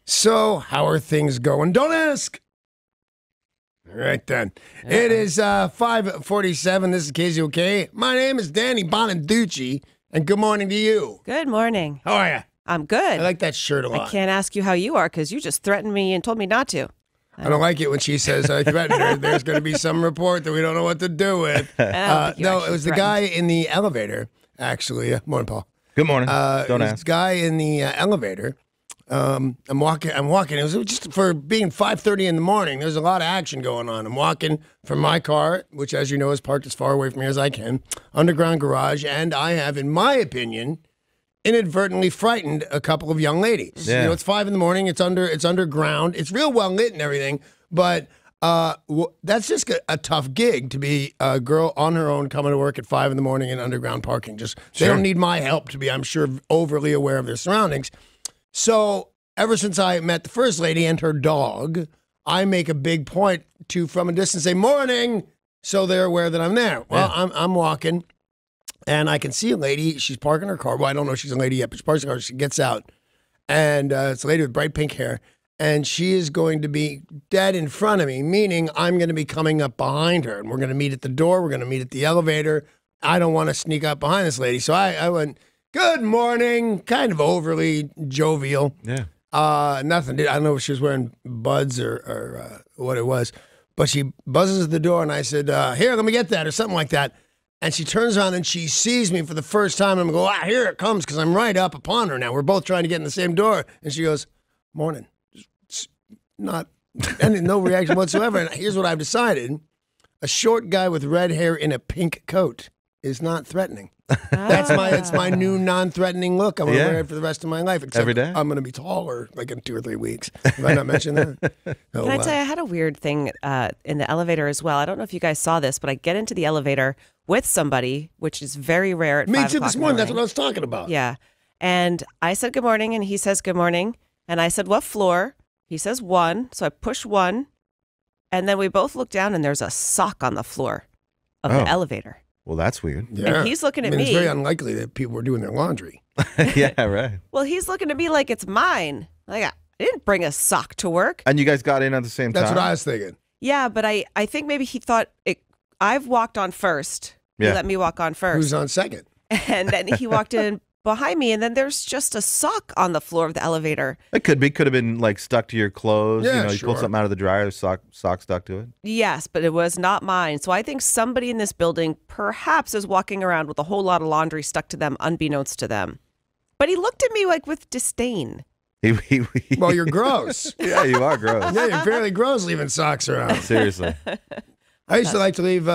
So, how are things going? Don't ask. All right, then. Yeah. It is 5:47. This is KZOK. My name is Danny Bonaduce, and good morning to you. Good morning. How are you? I'm good. I like that shirt a lot. I can't ask you how you are because you just threatened me and told me not to. I don't like it when she says I threatened her. There's going to be some report that we don't know what to do with. No, it was the guy in the elevator, actually. Morning, Paul. Good morning. Don't ask. This guy in the elevator. I'm walking. It was just for being 5:30 in the morning. There's a lot of action going on. I'm walking from my car, which, as you know, is parked as far away from here as I can, underground garage, and I have, in my opinion, inadvertently frightened a couple of young ladies. Yeah. You know, it's 5 in the morning. It's underground. It's real well lit and everything, but that's just a tough gig to be a girl on her own coming to work at 5 in the morning in underground parking. They don't need my help to be, I'm sure, overly aware of their surroundings. So ever since I met the first lady and her dog, I make a big point to, from a distance, say, morning, so they're aware that I'm there. Well, yeah. I'm walking, and I can see a lady. She's parking her car. Well, I don't know if she's a lady yet, but she parks her car. She gets out, and it's a lady with bright pink hair, and she is going to be dead in front of me, meaning I'm going to be coming up behind her, and we're going to meet at the door. We're going to meet at the elevator. I don't want to sneak up behind this lady, so I went, good morning, kind of overly jovial. Yeah. Nothing. I don't know if she was wearing buds or what it was, but she buzzes at the door, and I said, here, let me get that, or something like that. And she turns around, and she sees me for the first time, and I'm going, here it comes, because I'm right up upon her now. We're both trying to get in the same door. And she goes, morning. Not, and no reaction whatsoever. And here's what I've decided. A short guy with red hair in a pink coat is not threatening. That's my new non-threatening look. I'm going to wear it for the rest of my life. Except every day? I'm going to be taller like in 2 or 3 weeks. Have I not mentioned that? No, Can I tell you, I had a weird thing in the elevator as well. I don't know if you guys saw this, but I get into the elevator with somebody, which is very rare at 5 o'clock Me too this morning. That's what I was talking about. Yeah. And I said good morning, and he says good morning. And I said, what floor? He says 1. So I push 1. And then we both look down, and there's a sock on the floor of the elevator. Well, that's weird. Yeah. And he's looking at me. It's very unlikely that people were doing their laundry. Yeah, right. Well, he's looking at me like it's mine. Like, I didn't bring a sock to work. And you guys got in at the same time? That's what I was thinking. Yeah, but I think maybe he thought I've walked on first. Yeah. He let me walk on first. Who's on second? And then he walked in behind me, and then there's just a sock on the floor of the elevator. It could have been like stuck to your clothes. Yeah, you pulled something out of the dryer, sock stuck to it. Yes, but it was not mine. So I think somebody in this building perhaps is walking around with a whole lot of laundry stuck to them, unbeknownst to them. But he looked at me like with disdain. Well, you're gross. Yeah, you are gross. Yeah, you're fairly gross leaving socks around. Seriously. I used to like to leave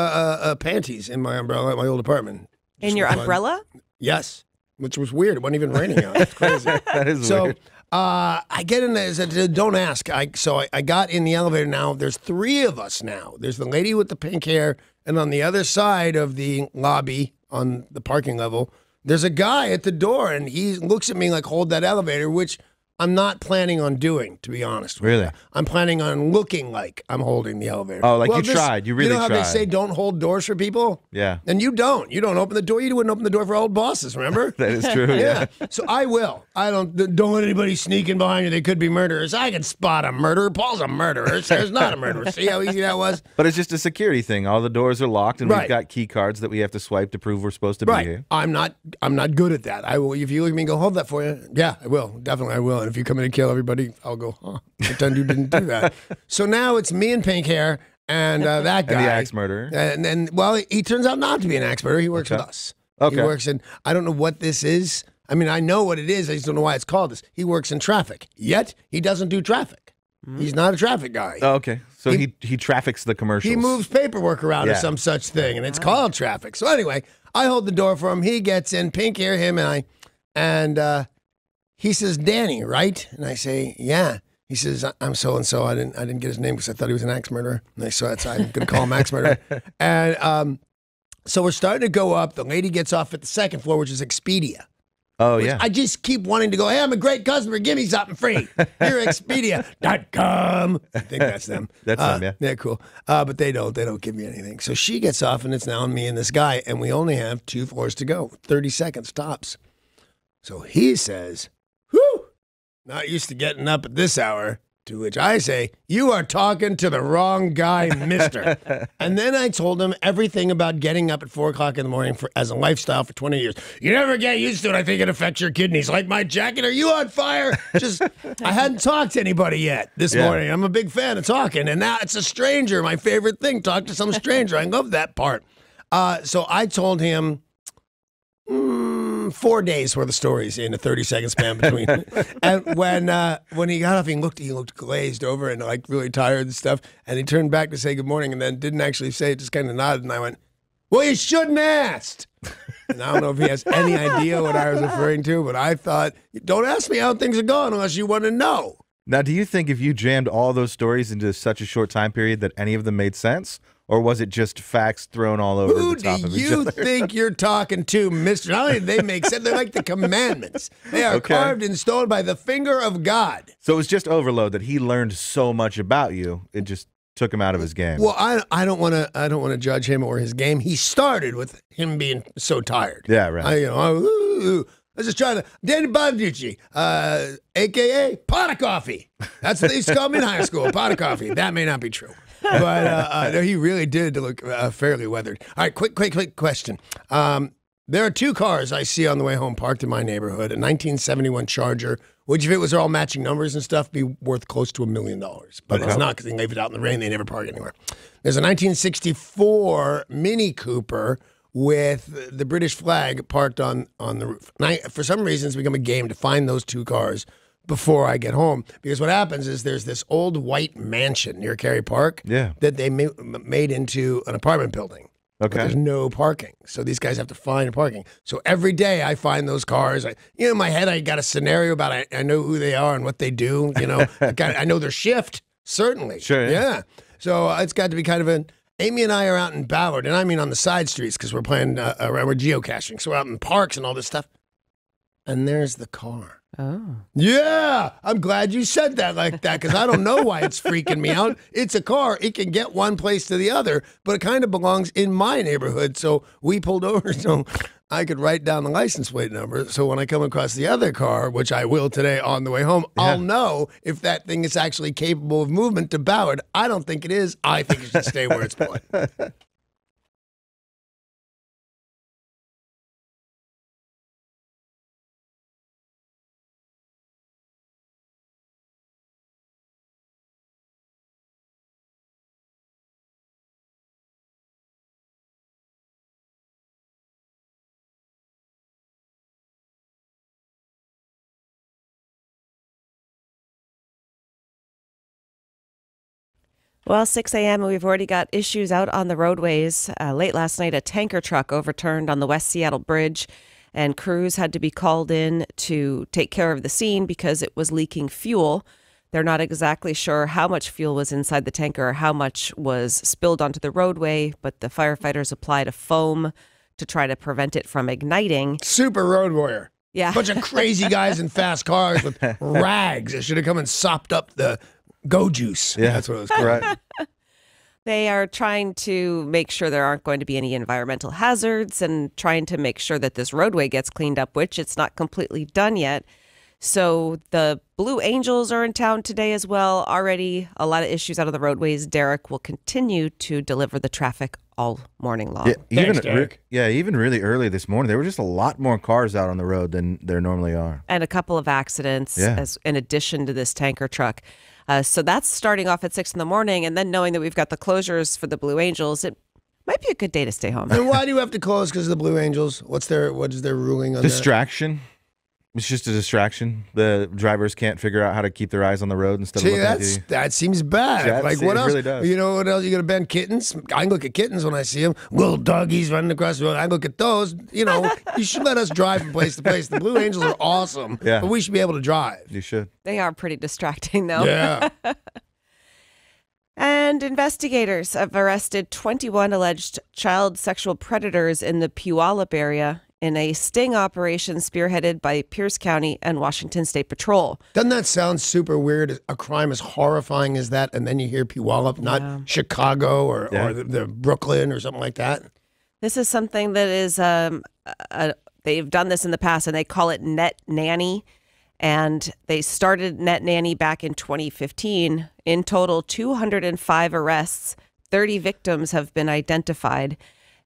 panties in my umbrella at my old apartment. In your umbrella? Yes. Which was weird. It wasn't even raining out. It's crazy. That is weird. I get in there. Don't ask. I got in the elevator now. There's 3 of us now. There's the lady with the pink hair, and on the other side of the lobby on the parking level, there's a guy at the door, and he looks at me like, hold that elevator, which I'm not planning on doing, to be honest with you. I'm planning on looking like I'm holding the elevator. Oh, like tried. You really tried. You know how they say don't hold doors for people? Yeah. And you don't. You don't open the door. You wouldn't open the door for old bosses, remember? That is true, yeah. So I will. I don't let anybody sneak in behind you. They could be murderers. I can spot a murderer. Paul's a murderer. There's not a murderer. See how easy that was? But it's just a security thing. All the doors are locked, and we've got key cards that we have to swipe to prove we're supposed to be here. I'm not good at that. I will. If you look at me and go, hold that for you. Yeah, I will. Definitely I will. And if you come in and kill everybody, I'll go, pretend you didn't do that. So now it's me and pink hair and that guy. And the axe murderer. And well, he turns out not to be an axe murderer. He works with us. Okay. He works in, I don't know what this is. I mean, I know what it is. I just don't know why it's called this. He works in traffic. Yet, he doesn't do traffic. He's not a traffic guy. Oh, okay. So he traffics the commercials. He moves paperwork around or some such thing, and it's called traffic. So anyway, I hold the door for him. He gets in, pink hair, him and I, and he says, Danny, right? And I say, yeah. He says, I'm so-and-so. I didn't get his name because I thought he was an axe murderer. And so I'm going to call him axe murderer. And so we're starting to go up. The lady gets off at the second floor, which is Expedia. Oh, yeah. I just keep wanting to go, hey, I'm a great customer. Give me something free. Here, Expedia.com. I think that's them. That's them, yeah. Yeah, cool. But they don't give me anything. So she gets off, and it's now me and this guy, and we only have 2 floors to go. 30 seconds tops. So he says, whew, not used to getting up at this hour. To which I say, you are talking to the wrong guy, mister. And then I told him everything about getting up at 4 o'clock in the morning as a lifestyle for 20 years. You never get used to it. I think it affects your kidneys. Like my jacket, are you on fire? I hadn't talked to anybody yet this morning. I'm a big fan of talking. And now it's a stranger. My favorite thing, talk to some stranger. I love that part. So I told him 4 days worth of stories in a 30-second span between. And when he got up, he looked glazed over and like really tired and stuff. And he turned back to say good morning and then didn't actually say it, just kind of nodded. And I went, well, you shouldn't have asked. And I don't know if he has any idea what I was referring to, but I thought, don't ask me how things are going unless you want to know. Now, do you think if you jammed all those stories into such a short time period that any of them made sense? Or was it just facts thrown all over the top of each other? Who do you think you're talking to, mister? Not only do they make sense, they're like the commandments. They are carved in stone by the finger of God. So it was just overload that he learned so much about you. It just took him out of his game. Well, I don't want to judge him or his game. He started with him being so tired. Yeah, right. I was just trying to Danny Bonaduce, a.k.a. pot of coffee. That's what they used to call me in high school, pot of coffee. That may not be true. But no, he really did look fairly weathered. All right, quick question. There are 2 cars I see on the way home parked in my neighborhood. A 1971 Charger, which if it was all matching numbers and stuff, be worth close to $1 million. But it's not because they leave it out in the rain. They never park anywhere. There's a 1964 Mini Cooper with the British flag parked on the roof. And for some reason, it's become a game to find those 2 cars before I get home. Because what happens is there's this old white mansion near Cary Park that they made into an apartment building. Okay. But there's no parking. So these guys have to find parking. So every day I find those cars. In my head, I got a scenario about I know who they are and what they do. I know their shift, certainly. Sure. Yeah. So it's got to be kind of Amy and I are out in Ballard, and I mean on the side streets because we're playing, we're geocaching. So we're out in parks and all this stuff. And there's the car. Oh. Yeah, I'm glad you said that like that because I don't know why it's freaking me out. It's a car. It can get one place to the other, but it kind of belongs in my neighborhood. So we pulled over so I could write down the license plate number. So when I come across the other car, which I will today on the way home, I'll know if that thing is actually capable of movement to Ballard. I don't think it is. I think it should stay where it's going. Well, 6 a.m. and we've already got issues out on the roadways. Late last night, a tanker truck overturned on the West Seattle Bridge, and crews had to be called in to take care of the scene because it was leaking fuel. They're not exactly sure how much fuel was inside the tanker or how much was spilled onto the roadway, but the firefighters applied a foam to try to prevent it from igniting. Super road warrior. Yeah. Bunch of crazy guys in fast cars with rags. They should have come and sopped up the Go juice. Yeah, that's what it was called. Right. They are trying to make sure there aren't going to be any environmental hazards and trying to make sure that this roadway gets cleaned up, which it's not completely done yet. So the Blue Angels are in town today as well. Already a lot of issues out of the roadways. Derek will continue to deliver the traffic all morning long. Yeah, Thanks, Derek. Even really early this morning, there were just a lot more cars out on the road than there normally are. And a couple of accidents as in addition to this tanker truck. So that's starting off at 6 in the morning, and then knowing that we've got the closures for the Blue Angels, it might be a good day to stay home. And why do you have to close because of the Blue Angels? What is their ruling on Distraction. It's just a distraction. The drivers can't figure out how to keep their eyes on the road instead of looking at you. That seems bad. Yeah, like what it else? really does. You know what else? You gonna ban kittens? I look at kittens when I see them. Little doggies running across the road. I look at those. You know, you should let us drive from place to place. The Blue Angels are awesome, but we should be able to drive. You should. They are pretty distracting, though. Yeah. And investigators have arrested 21 alleged child sexual predators in the Puyallup area in a sting operation spearheaded by Pierce County and Washington State Patrol. Doesn't that sound super weird? A crime as horrifying as that, and then you hear Puyallup, not Chicago or the Brooklyn or something like that? This is something that is, they've done this in the past, and they call it net nanny. And they started Net Nanny back in 2015. In total, 205 arrests, 30 victims have been identified.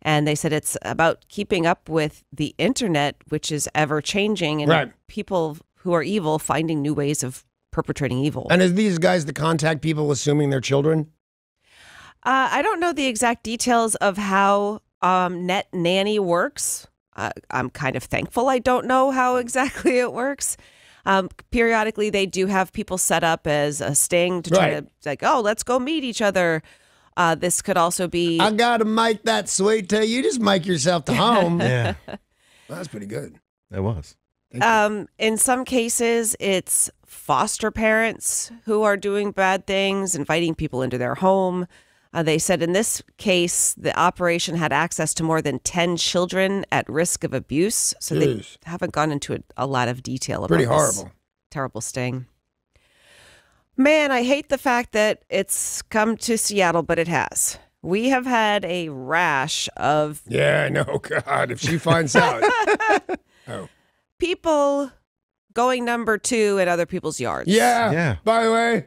And they said it's about keeping up with the internet, which is ever changing, and people who are evil finding new ways of perpetrating evil. And is these guys the contact people assuming they're children? I don't know the exact details of how Net Nanny works. I'm kind of thankful I don't know how exactly it works. Periodically, they do have people set up as a sting to try to, like, oh, let's go meet each other. This could also be... I got to mic that sweet tea. You just mic yourself to home. Yeah. Well, that's pretty good. It was. In some cases, it's foster parents who are doing bad things, inviting people into their home. They said in this case, the operation had access to more than 10 children at risk of abuse. So they haven't gone into a lot of detail about this terrible sting. Man, I hate the fact that it's come to Seattle, but it has. We have had a rash of... Yeah, I know. God, if she finds out. People going number 2 in other people's yards. Yeah. By the way,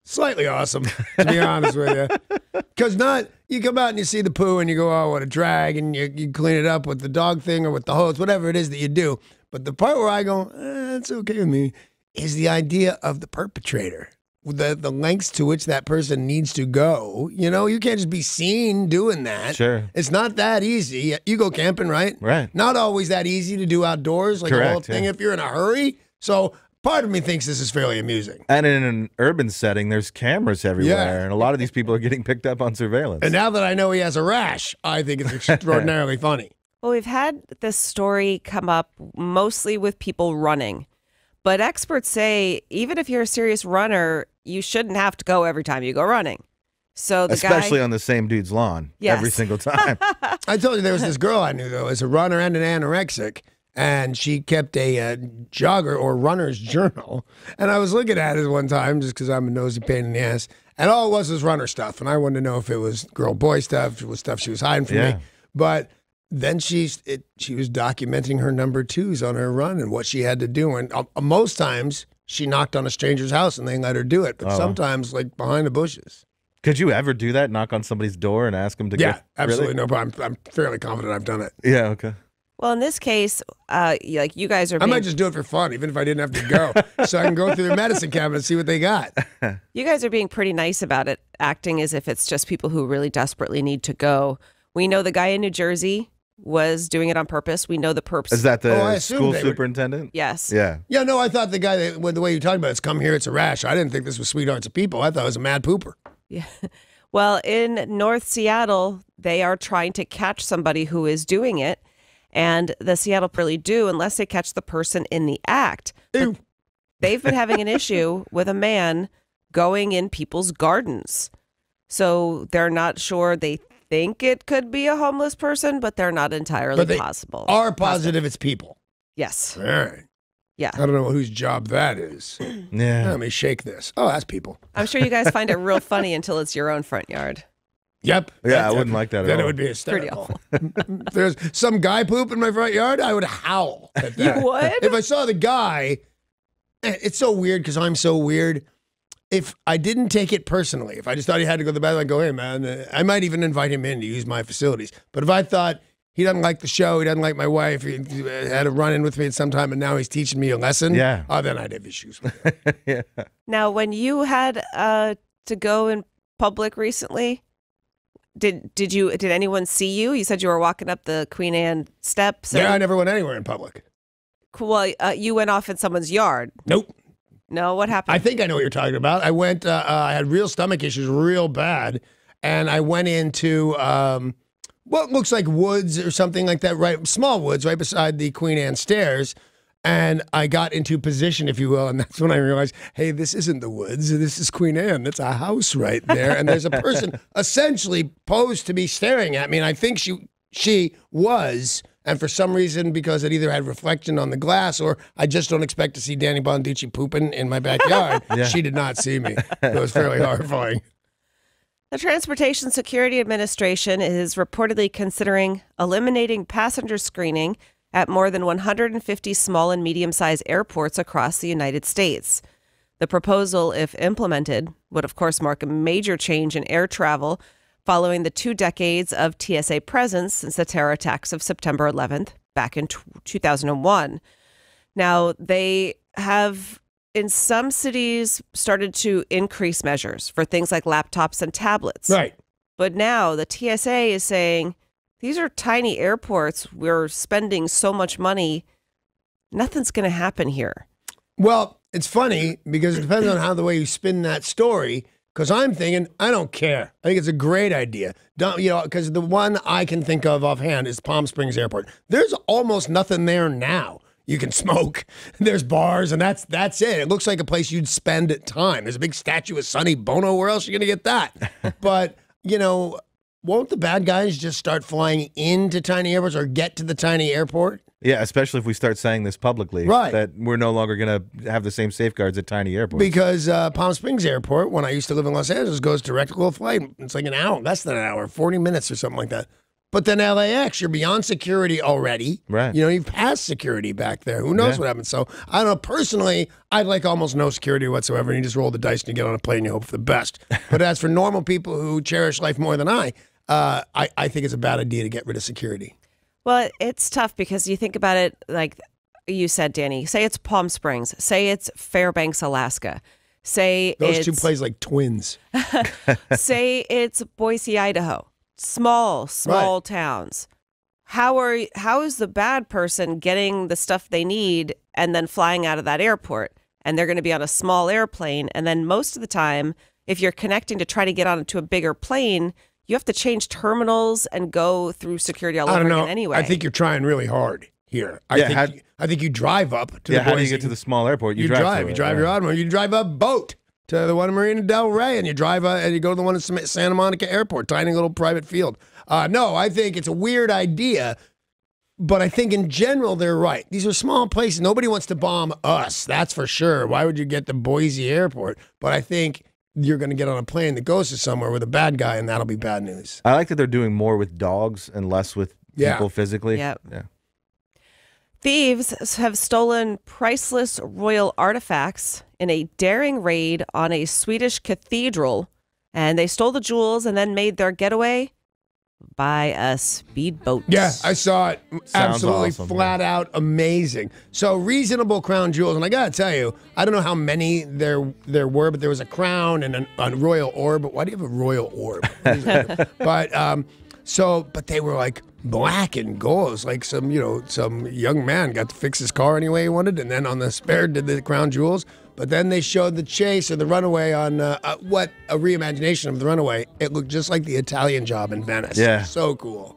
slightly awesome, to be honest with you. Because you come out and you see the poo and you go, oh, what a drag, and you clean it up with the dog thing or with the hose, whatever it is that you do. But the part where I go, that's okay with me, is the idea of the perpetrator. The lengths to which that person needs to go. You know, you can't just be seen doing that. Sure. It's not that easy. You go camping, right? Right. Not always that easy to do outdoors, like the whole thing if you're in a hurry. So part of me thinks this is fairly amusing. And in an urban setting, there's cameras everywhere, and a lot of these people are getting picked up on surveillance. And now that I know he has a rash, I think it's extraordinarily funny. Well, we've had this story come up mostly with people running. But experts say even if you're a serious runner, you shouldn't have to go every time you go running. So especially on the same dude's lawn every single time. I told you there was this girl I knew, though, as a runner and an anorexic, and she kept a jogger or runner's journal. And I was looking at it one time just because I'm a nosy pain in the ass, and all it was runner stuff. And I wanted to know if it was girl-boy stuff, if it was stuff she was hiding from me. But then she was documenting her number 2s on her run and what she had to do. And most times she knocked on a stranger's house and they let her do it. But sometimes, like, behind the bushes. Could you ever do that? Knock on somebody's door and ask them to go? Yeah, absolutely. No problem. I'm fairly confident I've done it. Yeah, okay. Well, in this case, like you guys are I might just do it for fun, even if I didn't have to go, so I can go through their medicine cabinet and see what they got. You guys are being pretty nice about it, acting as if it's just people who really desperately need to go. We know the guy in New Jersey was doing it on purpose. We know the purpose. Is that the school superintendent? Yes. Yeah. Yeah, no, I thought the guy, the way you're talking about it's come here, it's a rash. I didn't think this was sweethearts of people. I thought it was a mad pooper. Yeah. Well, in North Seattle, they are trying to catch somebody who is doing it. And the Seattle really do, unless they catch the person in the act. But they've been having an issue with a man going in people's gardens. So they're not sure. They think it could be a homeless person, but they're not entirely possible. Are positive it's people. Yes. All right. Yeah. I don't know whose job that is. Yeah. Let me shake this. Oh, that's people. I'm sure you guys find it real funny until it's your own front yard. Yep. Yeah, I wouldn't like that at all. Then it would be hysterical. If there's some guy poop in my front yard, I would howl at that. You would? If I saw the guy, it's so weird because I'm so weird. If I didn't take it personally, if I just thought he had to go to the bathroom, I'd go, hey, man, I might even invite him in to use my facilities. But if I thought he doesn't like the show, he doesn't like my wife, he had a run-in with me at some time, and now he's teaching me a lesson, then I'd have issues with it. Now, when you had to go in public recently, did anyone see you? You said you were walking up the Queen Anne steps. Yeah, I never went anywhere in public. Well, you went off in someone's yard. Nope. No, what happened? I think I know what you're talking about. I went, I had real stomach issues, real bad, and I went into what looks like woods or something like that, right? Small woods right beside the Queen Anne stairs. And I got into position, if you will, and that's when I realized, hey, this isn't the woods. This is Queen Anne. That's a house right there. And there's a person essentially posed to be staring at me, and I think she was, and for some reason, because it either had reflection on the glass or I just don't expect to see Danny Bonaduce pooping in my backyard, she did not see me. It was fairly horrifying. The Transportation Security Administration is reportedly considering eliminating passenger screening at more than 150 small and medium-sized airports across the United States. The proposal, if implemented, would of course mark a major change in air travel following the 2 decades of TSA presence since the terror attacks of September 11th back in 2001. Now, they have, in some cities, started to increase measures for things like laptops and tablets. Right. But now the TSA is saying, these are tiny airports. We're spending so much money. Nothing's going to happen here. Well, it's funny because it depends on how the way you spin that story. Because I'm thinking, I don't care. I think it's a great idea. Don't, because the one I can think of offhand is Palm Springs Airport. There's almost nothing there now. You can smoke. There's bars, and that's it. It looks like a place you'd spend time. There's a big statue of Sonny Bono. Where else are you going to get that? But, won't the bad guys just start flying into tiny airports or get to the tiny airport? Yeah, especially if we start saying this publicly, right? That we're no longer going to have the same safeguards at tiny airports. Because Palm Springs Airport, when I used to live in Los Angeles, goes direct to a flight. It's like an hour, less than an hour, 40 minutes or something like that. But then LAX, you're beyond security already. Right. You've passed security back there. Who knows what happens? So I don't know. Personally, I'd like almost no security whatsoever. And you just roll the dice and you get on a plane and you hope for the best. But as for normal people who cherish life more than I think it's a bad idea to get rid of security. Well, it's tough because you think about it like you said, Danny. Say it's Palm Springs. Say it's Fairbanks, Alaska. Say those two places like twins. Say it's Boise, Idaho. Small right. towns. How is the bad person getting the stuff they need and then flying out of that airport? And they're going to be on a small airplane. And then most of the time, if you're connecting to try to get onto a bigger plane, you have to change terminals and go through security all over again anyway. I think you're trying really hard here. I think you drive up to the Boise. How do you get to the small airport? You drive your automobile. You drive a boat to the one in Marina Del Rey, and you drive and you go to the one in Santa Monica Airport, tiny little private field. No, I think it's a weird idea, but I think in general they're right. These are small places. Nobody wants to bomb us, that's for sure. Why would you get to Boise Airport? But I think you're going to get on a plane that goes to somewhere with a bad guy, and that'll be bad news. I like that they're doing more with dogs and less with people physically. Yep. Yeah. Thieves have stolen priceless royal artifacts in a daring raid on a Swedish cathedral, and they stole the jewels and then made their getaway by a speedboat. Yeah, I saw it. Absolutely awesome, flat out amazing. So reasonable crown jewels, and I gotta tell you, I don't know how many there were, but there was a crown and a royal orb. But why do you have a royal orb? But they were like black and gold. It was like some young man got to fix his car any way he wanted, and then on the spare did the crown jewels. But then they showed the chase or the runaway on a reimagination of the runaway. It looked just like the Italian job in Venice. Yeah. So cool.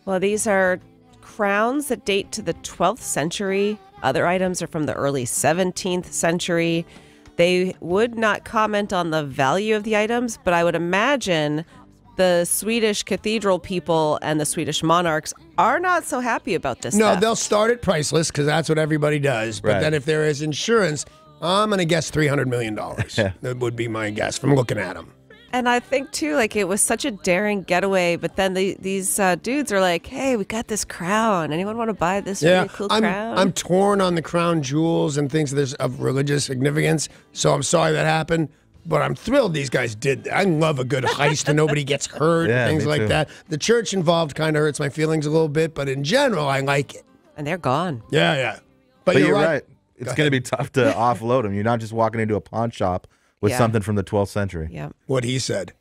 Well, these are crowns that date to the 12th century. Other items are from the early 17th century. They would not comment on the value of the items, but I would imagine the Swedish cathedral people and the Swedish monarchs are not so happy about this No, stuff. they'll start it priceless because that's what everybody does. But then if there is insurance, I'm going to guess $300 million. That would be my guess from looking at them. And I think, too, like it was such a daring getaway. But then these dudes are like, hey, we got this crown. Anyone want to buy this really cool crown? I'm torn on the crown jewels and things of religious significance. So I'm sorry that happened. But I'm thrilled these guys did that. I love a good heist and nobody gets hurt and things like that. The church involved kind of hurts my feelings a little bit. But in general, I like it. And they're gone. Yeah. But you're right. It's going to be tough to offload them. You're not just walking into a pawn shop with something from the 12th century. Yeah. What he said.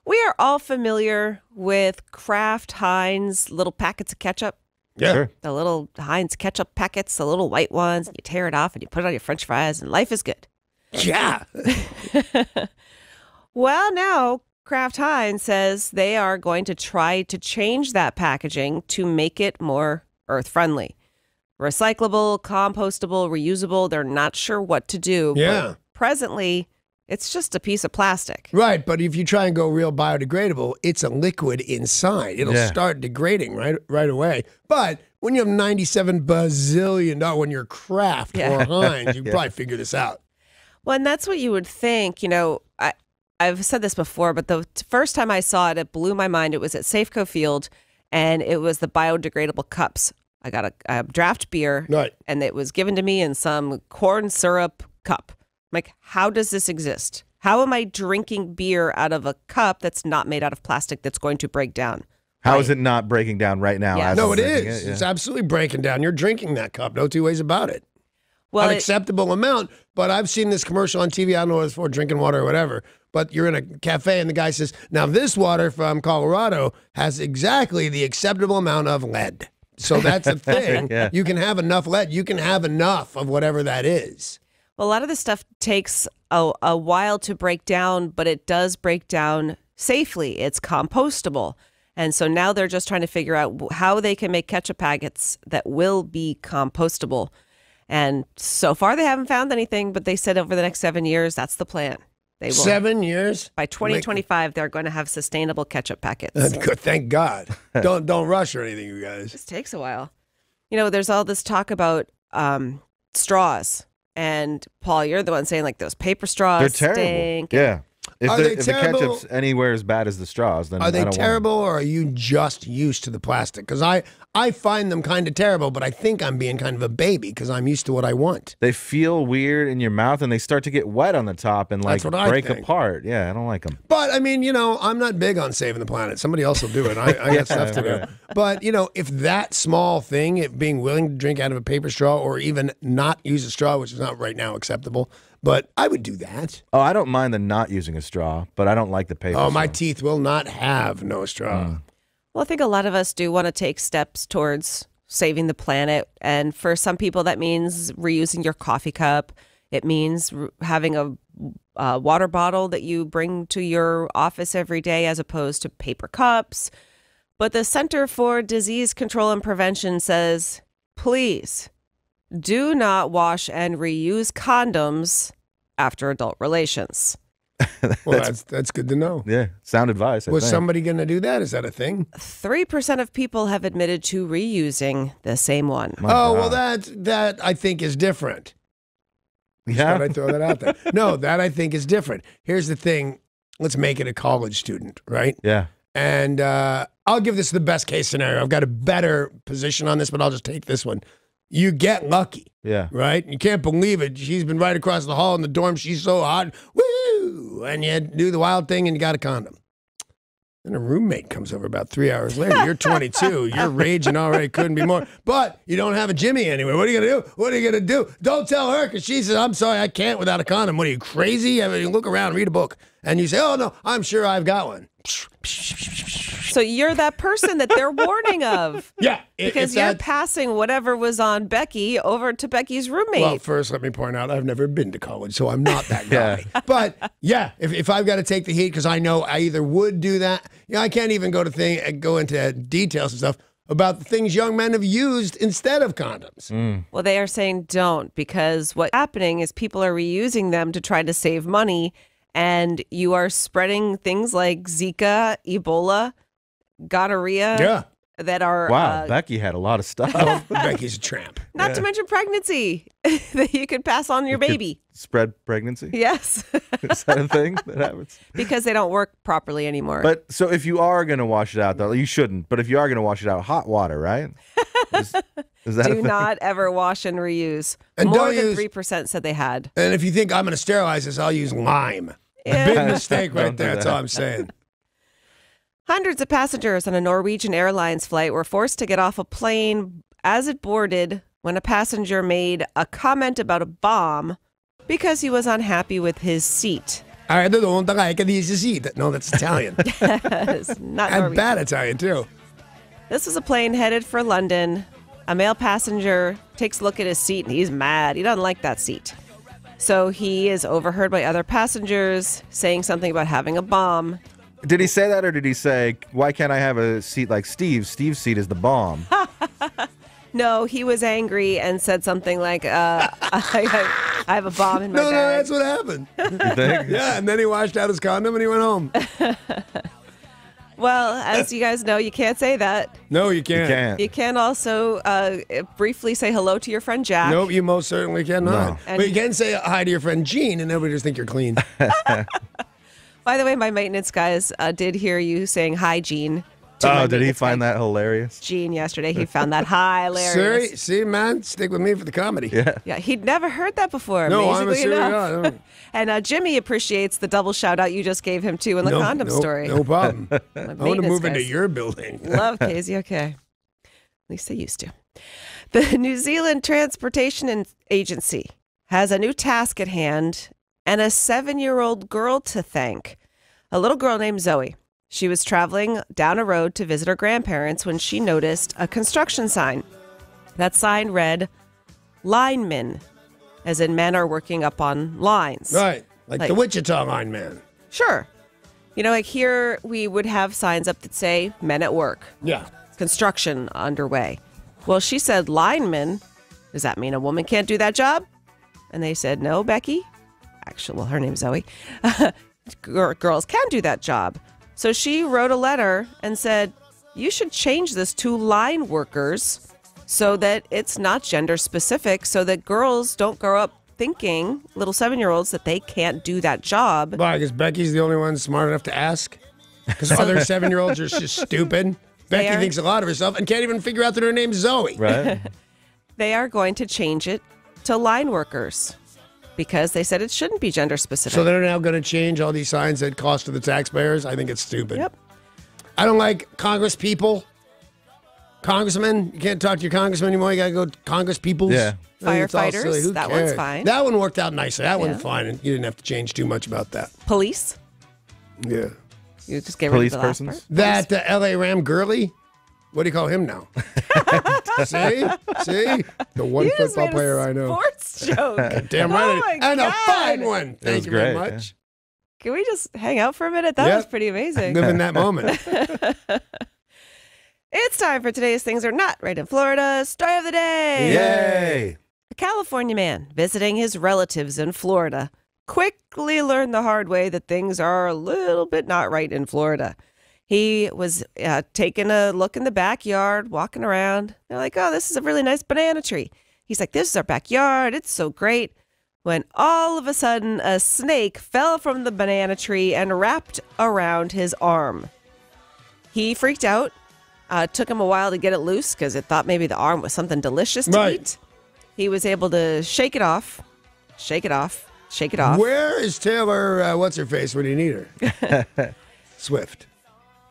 We are all familiar with Kraft Heinz little packets of ketchup. Yeah. Sure. The little Heinz ketchup packets, the little white ones. You tear it off and you put it on your French fries and life is good. Yeah. Well, now Kraft Heinz says they are going to try to change that packaging to make it more earth-friendly. Recyclable, compostable, reusable. They're not sure what to do. Yeah. But presently, it's just a piece of plastic. Right, but if you try and go real biodegradable, it's a liquid inside. It'll start degrading right away. But when you have $97 bazillion, when you're Kraft or Heinz, you probably figure this out. Well, and that's what you would think. I've said this before, but the first time I saw it, it blew my mind. It was at Safeco Field, and it was the biodegradable cups. I got a draft beer, Right. and it was given to me in some corn syrup cup. I'm like, how does this exist? How am I drinking beer out of a cup that's not made out of plastic that's going to break down? How is it not breaking down right now? Yeah. as No, I'm it drinking is. Yeah. It's absolutely breaking down. You're drinking that cup. No two ways about it. Well, An acceptable amount, but I've seen this commercial on TV. I don't know what it's for, drinking water or whatever. But you're in a cafe and the guy says, now this water from Colorado has exactly the acceptable amount of lead. So that's a thing. Yeah. You can have enough lead. You can have enough of whatever that is. well, a lot of this stuff takes a while to break down, but it does break down safely. It's compostable. And so now they're just trying to figure out how they can make ketchup packets that will be compostable. And so far, they haven't found anything, but they said over the next 7 years, that's the plan. They will. 7 years? By 2025, they're going to have sustainable ketchup packets. Good, thank God. Don't rush or anything, you guys. This takes a while. You know, there's all this talk about straws. And Paul, you're the one saying like those paper straws They're terrible. stink. Yeah. If, Are the, they if the terrible? ketchup's anywhere as bad as the straws, then Are they I don't terrible or are you just used to the plastic? Because I find them kind of terrible, but I think I'm being kind of a baby because I'm used to what I want. They feel weird in your mouth and they start to get wet on the top and like That's what I break think. apart. Yeah, I don't like them. But I mean, I'm not big on saving the planet. Somebody else will do it. I got stuff to do. But, if that small thing, if being willing to drink out of a paper straw or even not use a straw, which is not right now acceptable, but I would do that. Oh, I don't mind the not using a straw, but I don't like the paper Oh, straw. my teeth will not have no straw. Well, I think a lot of us do want to take steps towards saving the planet. And for some people, that means reusing your coffee cup. It means having a water bottle that you bring to your office every day as opposed to paper cups. But the Center for Disease Control and Prevention says, please do not wash and reuse condoms after adult relations. Well, that's good to know. Yeah, sound advice. I Was think. somebody going to do that? Is that a thing? 3% of people have admitted to reusing the same one. My Oh, well, God. that I think is different. Yeah. Thought I'd throw that out there. No, that I think is different. Here's the thing. Let's make it a college student, right? Yeah. And I'll give this the best case scenario. I've got a better position on this, but I'll just take this one. You get lucky, Yeah. right? You can't believe it. She's been right across the hall in the dorm. She's so hot. Woo! And you do the wild thing and you got a condom. Then a roommate comes over about 3 hours later. You're 22. You're raging already. Couldn't be more. But you don't have a Jimmy anywhere. What are you going to do? What are you going to do? Don't tell her because she says, I'm sorry, I can't without a condom. What are you, crazy? I mean, you look around, read a book, and you say, oh, no, I'm sure I've got one. So you're that person that they're warning of. Yeah. Because you're passing whatever was on Becky over to Becky's roommate. Well, first, let me point out, I've never been to college, so I'm not that guy. But, yeah, if I've got to take the heat, because I know I either would do that. I can't even go into details and stuff about the things young men have used instead of condoms. Well, they are saying don't, because what's happening is people are reusing them to try to save money, and you are spreading things like Zika, Ebola, gonorrhea. Yeah. That are Wow, Becky had a lot of stuff. Becky's a tramp. not to mention pregnancy that you could pass on your baby. Spread pregnancy? Yes, Is that a thing that happens? because they don't work properly anymore. But so if you are going to wash it out, though, you shouldn't. But if you are going to wash it out, hot water, right? Is that a do thing? not ever wash and reuse. And More don't than use- 3% said they had. And if you think I'm going to sterilize this, I'll use lime. Yeah. Big mistake right Don't do there. That's that. all I'm saying. Hundreds of passengers on a Norwegian Airlines flight were forced to get off a plane as it boarded when a passenger made a comment about a bomb because he was unhappy with his seat. I don't think I can use the seat. No, that's Italian. It's not And Norwegian. bad Italian, too. This was a plane headed for London. A male passenger takes a look at his seat and he's mad. He doesn't like that seat. So he is overheard by other passengers saying something about having a bomb. Did he say that, or did he say, why can't I have a seat like Steve? Steve's seat is the bomb. No, he was angry and said something like, I have a bomb in my No, bag. that's what happened. You think? Yeah, and then he washed out his condom and he went home. Well, as you guys know, you can't say that. No, you You can't. can't. You can also briefly say hello to your friend Jack. Nope, you most certainly cannot. No. But you can say hi to your friend Gene and nobody just think you're clean. By the way, my maintenance guys did hear you saying hi, Gene. Oh, did he find that hilarious? Gene yesterday. He found that hilarious. See, man, stick with me for the comedy. Yeah, he'd never heard that before. No, I'm amazingly serious. enough. And Jimmy appreciates the double shout out you just gave him too in the condom story. No problem. I want to move into your building. Love KZOK. At least they used to. The New Zealand Transportation Agency has a new task at hand and a 7-year-old girl to thank. A little girl named Zoe. She was traveling down a road to visit her grandparents when she noticed a construction sign. That sign read, linemen, as in men are working up on lines. Right, like the Wichita lineman. Sure. You know, like here we would have signs up that say men at work. Yeah. Construction underway. Well, she said lineman. Does that mean a woman can't do that job? And they said, no, Becky. Actually, well, her name's Zoe. Girls can do that job. So she wrote a letter and said, you should change this to line workers so that it's not gender specific, so that girls don't grow up thinking, little 7-year-olds, that they can't do that job. Why? Because Becky's the only one smart enough to ask? Because other 7-year-olds are just stupid? Becky thinks a lot of herself and can't even figure out that her name's Zoe. Right. They are going to change it to line workers because they said it shouldn't be gender specific. So they're now going to change all these signs that cost to the taxpayers? I think it's stupid. Yep. I don't like Congress people. Congressmen, you can't talk to your congressman anymore. You got to go Congress peoples. Yeah. Firefighters, that one's fine. That one worked out nicely. That one's fine. And you didn't have to change too much about that. Police. Yeah. You just gave rid of the last persons? part. That L.A. Ram Gurley, what do you call him now? See? The one You just football made a player I know. sports joke. Damn Oh right. my And a God. fine one. Thank was you very great, much. Can we just hang out for a minute? That Yep. was pretty amazing. Live in that moment. It's time for today's Things Are Not Right in Florida story of the day. Yay. A California man visiting his relatives in Florida quickly learned the hard way that things are a little bit not right in Florida. He was taking a look in the backyard, walking around. They're like, oh, this is a really nice banana tree. He's like, this is our backyard. It's so great. When all of a sudden, a snake fell from the banana tree and wrapped around his arm. He freaked out. Took him a while to get it loose because it thought maybe the arm was something delicious to eat. He was able to shake it off. Where is Taylor, what's-her-face, when you need her? Swift.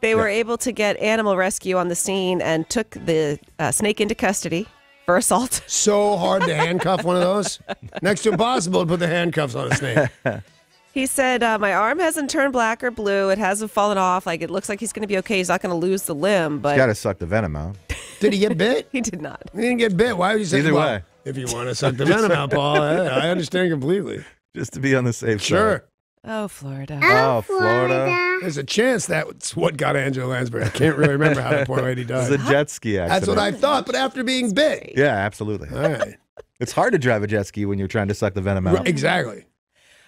They were able to get animal rescue on the scene and took the snake into custody for assault. So hard to handcuff one of those. Next to impossible to put the handcuffs on a snake. He said, my arm hasn't turned black or blue. It hasn't fallen off. Like, it looks like he's going to be okay. He's not going to lose the limb. But You got to suck the venom out. Did he get bit? he did not. He didn't get bit. Why would you say Either well, way. If you want to suck the venom out, Paul, I understand completely. Just to be on the safe side. Sure. Oh, Florida. Oh, Florida. There's a chance that's what got Angela Lansbury. I can't really remember how the poor lady It died. was a jet ski accident. That's what I thought, but after being bit. Yeah, absolutely. All right. It's hard to drive a jet ski when you're trying to suck the venom out. Right, exactly.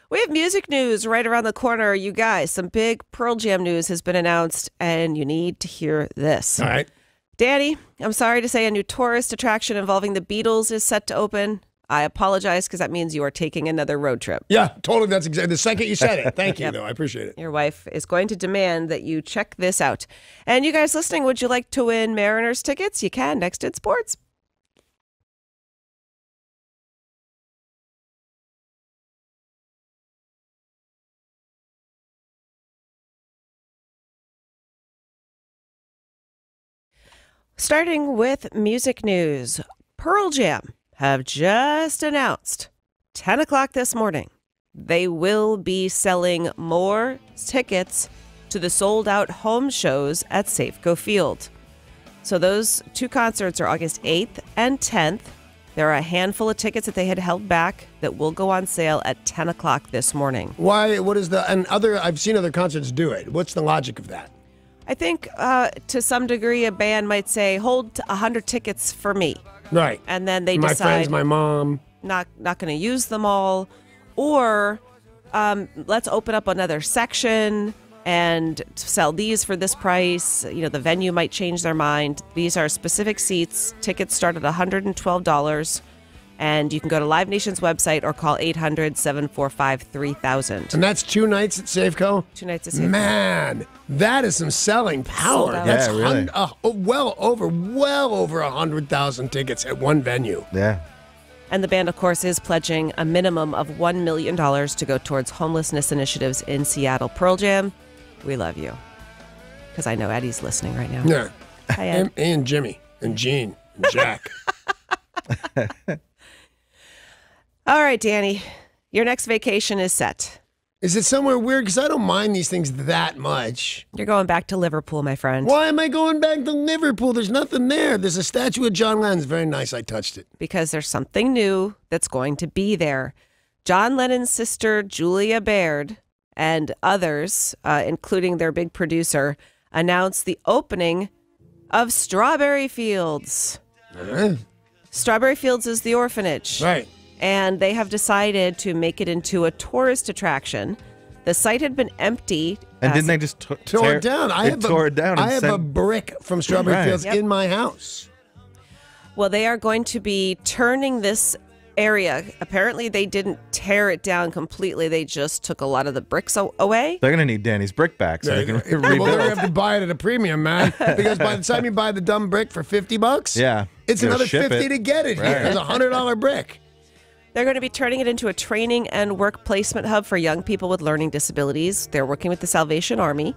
We have music news right around the corner. You guys, some big Pearl Jam news has been announced, and you need to hear this. All right. Danny, I'm sorry to say a new tourist attraction involving the Beatles is set to open. I apologize because that means you are taking another road trip. Yeah, totally. That's exactly the second you said it. Thank you, though. I appreciate it. Your wife is going to demand that you check this out. And you guys listening, would you like to win Mariners tickets? You can next in sports. Starting with music news, Pearl Jam have just announced 10 o'clock this morning they will be selling more tickets to the sold-out home shows at Safeco Field. So those two concerts are August 8th and 10th. There are a handful of tickets that they had held back that will go on sale at 10 o'clock this morning. Why? What is the and other? I've seen other concerts do it. What's the logic of that? I think to some degree a band might say, hold 100 tickets for me. Right. And then they my decide friends, my mom. not going to use them all. Or let's open up another section and sell these for this price. You know, the venue might change their mind. These are specific seats. Tickets start at $112. And you can go to Live Nation's website or call 800-745-3000. And that's 2 nights at Safeco? 2 nights at Safeco. Man, that is some selling power. Sold out. That's Yeah, really. well over 100,000 tickets at one venue. Yeah. And the band, of course, is pledging a minimum of $1 million to go towards homelessness initiatives in Seattle. Pearl Jam, we love you. Because I know Eddie's listening right now. Yeah. Hi, Ed. And Jimmy and Gene and Jack. All right, Danny, your next vacation is set. Is it somewhere weird? Because I don't mind these things that much. You're going back to Liverpool, my friend. Why am I going back to Liverpool? There's nothing there. There's a statue of John Lennon. It's very nice. I touched it. Because there's something new that's going to be there. John Lennon's sister, Julia Baird, and others, including their big producer, announced the opening of Strawberry Fields. Strawberry Fields is the orphanage. Right. And they have decided to make it into a tourist attraction. The site had been empty. And didn't they just Tore it down. I tore it down. I have a brick from Strawberry Fields Yep. in my house. Well, they are going to be turning this area. Apparently, they didn't tear it down completely. They just took a lot of the bricks away. They're going to need Danny's brick back so they can Well, they're rebuild. going to have to buy it at a premium, man. Because by the time you buy the dumb brick for $50, Yeah. it's You gotta another ship $50 it. to get it Right. here. It's a $100 brick. They're going to be turning it into a training and work placement hub for young people with learning disabilities. They're working with the Salvation Army.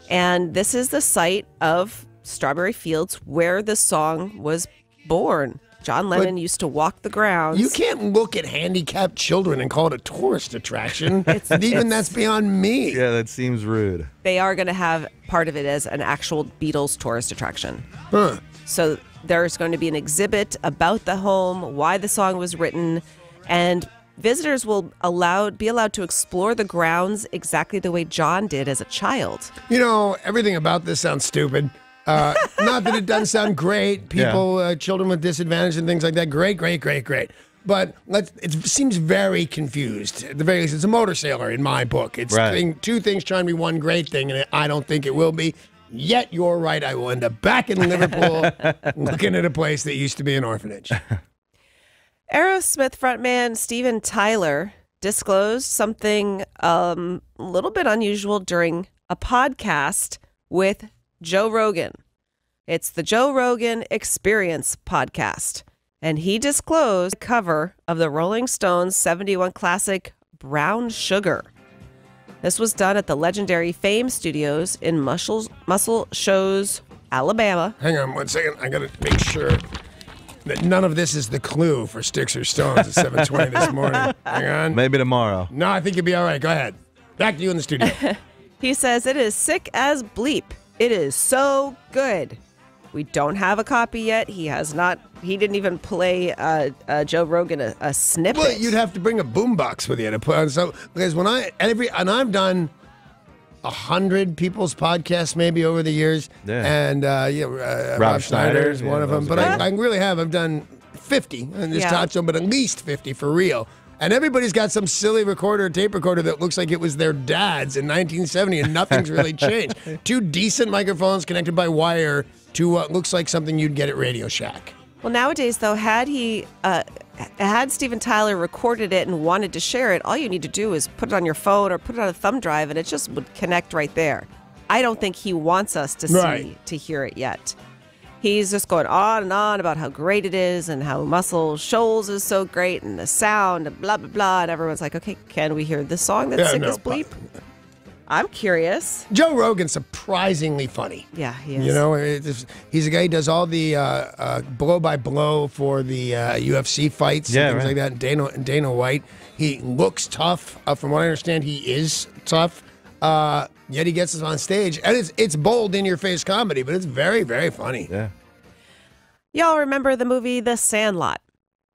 And this is the site of Strawberry Fields where the song was born. John Lennon used to walk the grounds. You can't look at handicapped children and call it a tourist attraction. That's beyond me. Yeah, that seems rude. They are going to have part of it as an actual Beatles tourist attraction. Huh. So there's going to be an exhibit about the home, why the song was written, and visitors will be allowed to explore the grounds exactly the way John did as a child. You know, everything about this sounds stupid. Not that it doesn't sound great. People, children with disadvantage and things like that. Great. But it seems very confused. At the very least, it's a motor sailor in my book. It's two things trying to be one great thing, and I don't think it will be. Yet you're right. I will end up back in Liverpool looking at a place that used to be an orphanage. Aerosmith frontman Steven Tyler disclosed something a little bit unusual during a podcast with Joe Rogan. It's the Joe Rogan Experience podcast. And he disclosed a cover of the Rolling Stones 71 classic Brown Sugar. This was done at the legendary Fame Studios in Muscle Shoals, Alabama. Hang on 1 second. I got to make sure that none of this is the clue for Sticks or Stones at 7:20 this morning. Hang on. Maybe tomorrow. No, I think you'll be all right. Go ahead. Back to you in the studio. He says, it is sick as bleep. It is so good. We don't have a copy yet. He didn't even play Joe Rogan a snippet. Well, you'd have to bring a boombox with you to put on. So, because I've done 100 people's podcasts maybe over the years. Yeah. And Rob Schneider is one of them. But I've done 50 and just touched them, but at least 50 for real. And everybody's got some silly tape recorder that looks like it was their dad's in 1970 and nothing's really changed. 2 decent microphones connected by wire to what looks like something you'd get at Radio Shack. Well, nowadays, though, had Steven Tyler recorded it and wanted to share it, all you need to do is put it on your phone or put it on a thumb drive, and it just would connect right there. I don't think he wants us to hear it yet. He's just going on and on about how great it is and how Muscle Shoals is so great and the sound and blah, blah, blah. And everyone's like, okay, can we hear this song that's sick as bleep? I'm curious. Joe Rogan's surprisingly funny. Yeah, he is. You know, he's a guy who does all the blow-by-blow for the UFC fights and things like that. And Dana White. He looks tough. From what I understand, he is tough. Yet he gets us on stage. And it's bold, in-your-face comedy, but it's very, very funny. Yeah. Y'all remember the movie The Sandlot?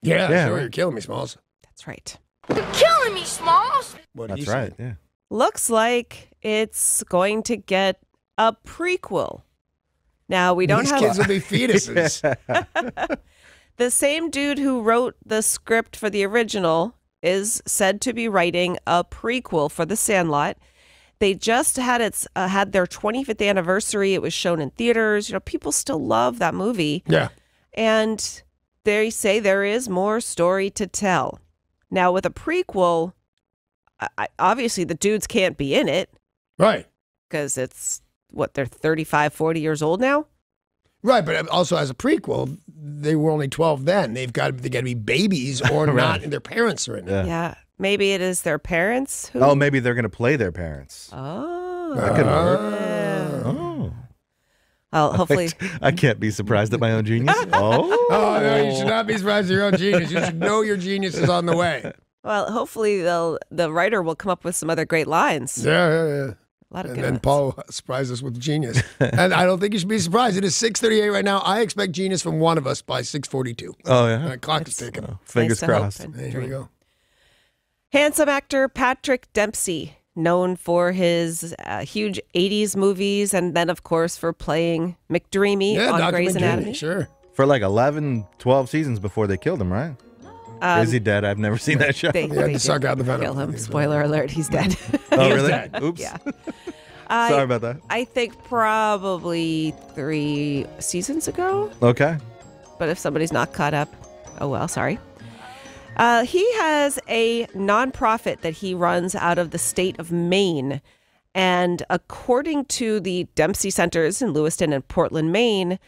Yeah, sure. You're killing me, Smalls. That's right. You're killing me, Smalls. That's right, yeah. Looks like it's going to get a prequel. Now, we don't These have... kids will be fetuses. The same dude who wrote the script for the original is said to be writing a prequel for The Sandlot. They just had their 25th anniversary. It was shown in theaters. You know, people still love that movie. Yeah. And they say there is more story to tell. Now, with a prequel, obviously the dudes can't be in it. Right. Because it's, they're 35, 40 years old now? Right, but also as a prequel, they were only 12 then. They got to be babies or not, and their parents are in it. Yeah. Maybe it is their parents who... Oh, maybe they're going to play their parents. Oh. That could work. Yeah. Oh. Well, hopefully... I can't be surprised at my own genius. Oh. Oh, no, you should not be surprised at your own genius. You should know your genius is on the way. Well, hopefully the writer will come up with some other great lines. Yeah. A lot of And good then ones. Paul surprised us with genius. And I don't think you should be surprised. It is 6:38 right now. I expect genius from one of us by 6:42. Oh, yeah. The clock is ticking. Fingers Nice to hope crossed. and Hey, here we dream. go. Handsome actor Patrick Dempsey, known for his huge 80s movies and then, of course, for playing McDreamy Yeah, on Dr. Grey's McDreamy, Anatomy. sure. For like 11, 12 seasons before they killed him, right? Is he dead? I've never seen that show. They had to did suck out the venom. kill him. Spoiler alert, he's dead. Oh, is really? dead. Oops. Yeah. Sorry about that. I think probably 3 seasons ago. Okay. But if somebody's not caught up, oh well, sorry. He has a nonprofit that he runs out of the state of Maine. And according to the Dempsey Centers in Lewiston and Portland, Maine,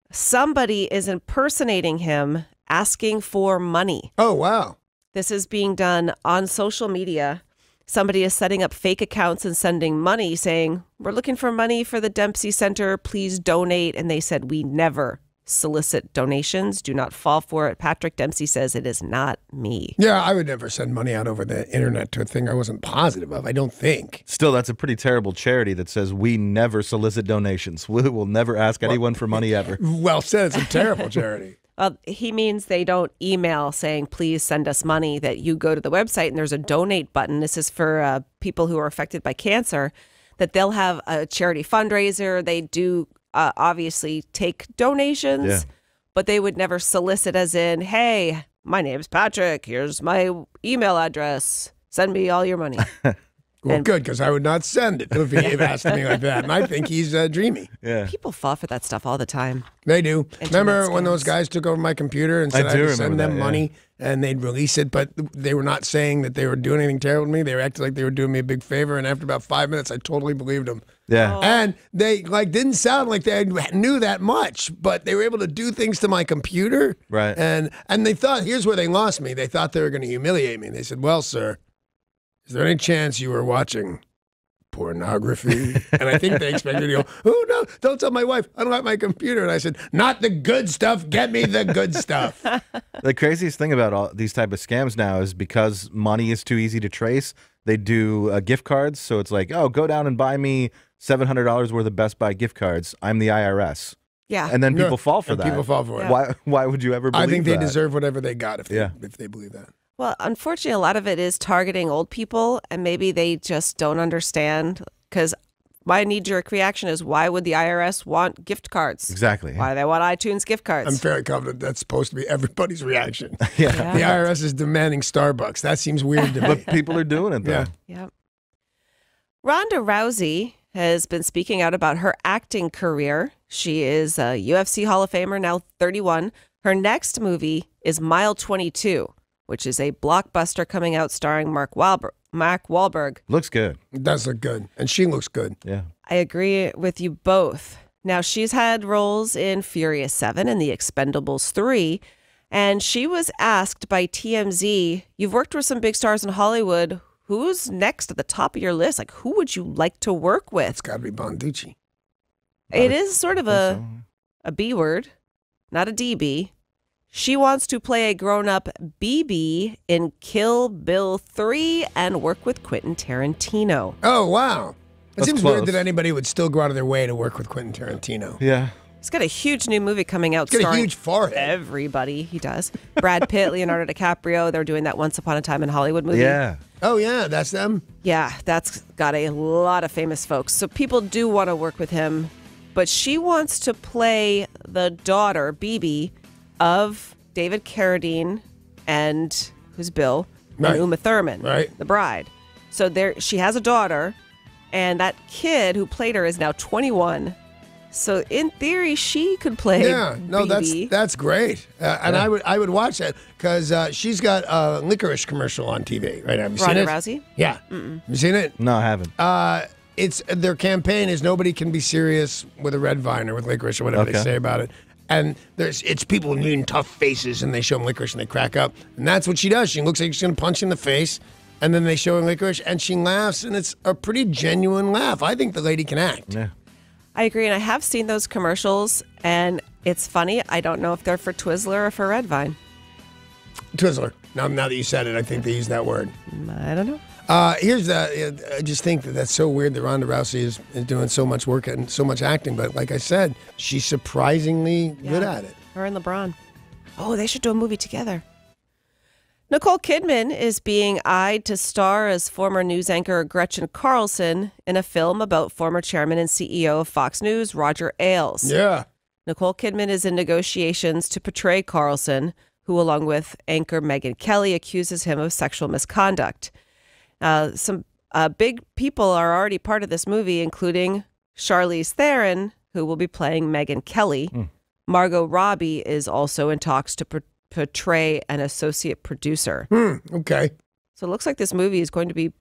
somebody is impersonating him, asking for money. Oh, wow. This is being done on social media. Somebody is setting up fake accounts and sending money saying, we're looking for money for the Dempsey Center. Please donate. And they said, we never solicit donations. Do not fall for it. Patrick Dempsey says it is not me. Yeah, I would never send money out over the internet to a thing I wasn't positive of, I don't think. Still, that's a pretty terrible charity that says we never solicit donations. We will never ask anyone for money ever. Well said. It's a terrible charity. Well, he means they don't email saying, please send us money, that you go to the website and there's a donate button. This is for people who are affected by cancer, that they'll have a charity fundraiser. They do obviously take donations, but they would never solicit as in, hey, my name's Patrick. Here's my email address. Send me all your money. Well, good, because I would not send it if he asked me like that. And I think he's dreamy. Yeah. People fall for that stuff all the time. They do. Remember when scams. those guys took over my computer and said I do had to send remember them that, yeah. money and they'd release it, but they were not saying that they were doing anything terrible to me. They were acting like they were doing me a big favor. And after about 5 minutes, I totally believed them. Yeah. And they didn't sound like they knew that much, but they were able to do things to my computer. Right. And they thought, here's where they lost me. They thought they were going to humiliate me. They said, well, sir, is there any chance you were watching pornography? And I think they expected me to go, oh, no, don't tell my wife. I don't have my computer. And I said, not the good stuff. Get me the good stuff. The craziest thing about all these type of scams now is because money is too easy to trace, they do gift cards. So it's like, oh, go down and buy me $700 worth of Best Buy gift cards. I'm the IRS. Yeah. And then people fall for And that. people fall for it. Why would you ever believe I think they that? deserve whatever they got if Yeah. they believe that. Well, unfortunately, a lot of it is targeting old people, and maybe they just don't understand. Because my knee-jerk reaction is, why would the IRS want gift cards? Exactly. Why do they want iTunes gift cards? I'm fairly confident that's supposed to be everybody's reaction. Yeah. The IRS is demanding Starbucks. That seems weird to me. But people are doing it, though. Yeah. Yep. Ronda Rousey has been speaking out about her acting career. She is a UFC Hall of Famer, now 31. Her next movie is Mile 22, which is a blockbuster coming out starring Mark Wahlberg. Looks good. It does look good. And she looks good. Yeah. I agree with you both. Now, she's had roles in Furious 7 and The Expendables 3, and she was asked by TMZ, you've worked with some big stars in Hollywood. Who's next at the top of your list? Like, who would you like to work with? It's got to be Bonaduce. It is sort of a B word, not a DB. She wants to play a grown-up BB in Kill Bill 3 and work with Quentin Tarantino. Oh, wow. It That's seems close. weird that anybody would still go out of their way to work with Quentin Tarantino. Yeah. He's got a huge new movie coming out He's got a starring huge forehead. everybody. He does. Brad Pitt, Leonardo DiCaprio. They're doing that Once Upon a Time in Hollywood movie. Yeah. Oh, yeah, that's them. Yeah, that's got a lot of famous folks. So people do want to work with him. But she wants to play the daughter, BB, of David Carradine and who's Bill? Right. And Uma Thurman, Right. the bride. So there, she has a daughter, and that kid who played her is now 21. So in theory, she could play. Yeah, no, BB. that's great, and I would watch that because she's got a licorice commercial on TV right now. Have you seen Ronda it? Rousey? Yeah, Have you seen it? No, I haven't. It's their campaign is nobody can be serious with a red vine or with licorice or whatever they say about it. And it's people needing tough faces, and they show them licorice and they crack up, and that's what she does. She looks like she's gonna punch in the face, and then they show her licorice, and she laughs, and it's a pretty genuine laugh. I think the lady can act. Yeah. I agree, and I have seen those commercials, and it's funny. I don't know if they're for Twizzler or for Red Vine. Twizzler. Now that you said it, I think they use that word. I don't know. Here's I just think that's so weird that Ronda Rousey is doing so much work and so much acting. But like I said, she's surprisingly good at it. Her and LeBron. Oh, they should do a movie together. Nicole Kidman is being eyed to star as former news anchor Gretchen Carlson in a film about former chairman and CEO of Fox News, Roger Ailes. Yeah. Nicole Kidman is in negotiations to portray Carlson, who, along with anchor Megyn Kelly, accuses him of sexual misconduct. Some big people are already part of this movie, including Charlize Theron, who will be playing Megyn Kelly. Margot Robbie is also in talks to portray an associate producer. Okay. So it looks like this movie is going to be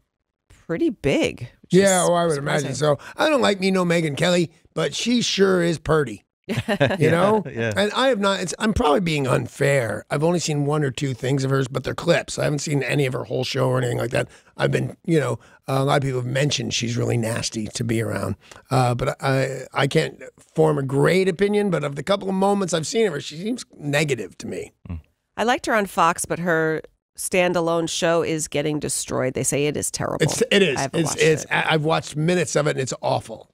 pretty big. Yeah, I would imagine so. I don't like Megyn Kelly, but she sure is purty. You know? Yeah. And I have not, I'm probably being unfair. I've only seen one or two things of hers, but they're clips. I haven't seen any of her whole show or anything like that. I've been, a lot of people have mentioned she's really nasty to be around. But I can't form a great opinion, but of the couple of moments I've seen of her, she seems negative to me. I liked her on Fox, but her standalone show is getting destroyed. They say it is terrible. It is. I haven't watched it. I've watched minutes of it, and it's awful.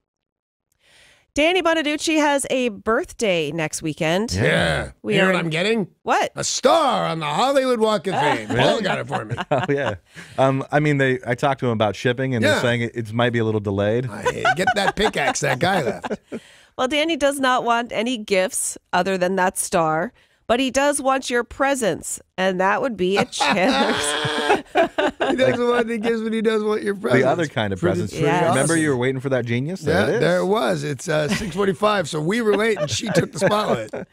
Danny Bonaduce has a birthday next weekend. Yeah. We you know are what I'm getting? What? A star on the Hollywood Walk of Fame. Paul got it for me. Oh yeah. I talked to him about shipping, and they're saying it might be a little delayed. Get that pickaxe that guy left. Well, Danny does not want any gifts other than that star, but he does want your presence, and that would be at Chandler's. He doesn't want any gifts, but he does want your presents. The other kind of presents. Yes. Remember, you were waiting for that genius. There it is. There it was. It's 6:45, so we were late, and she took the spotlight.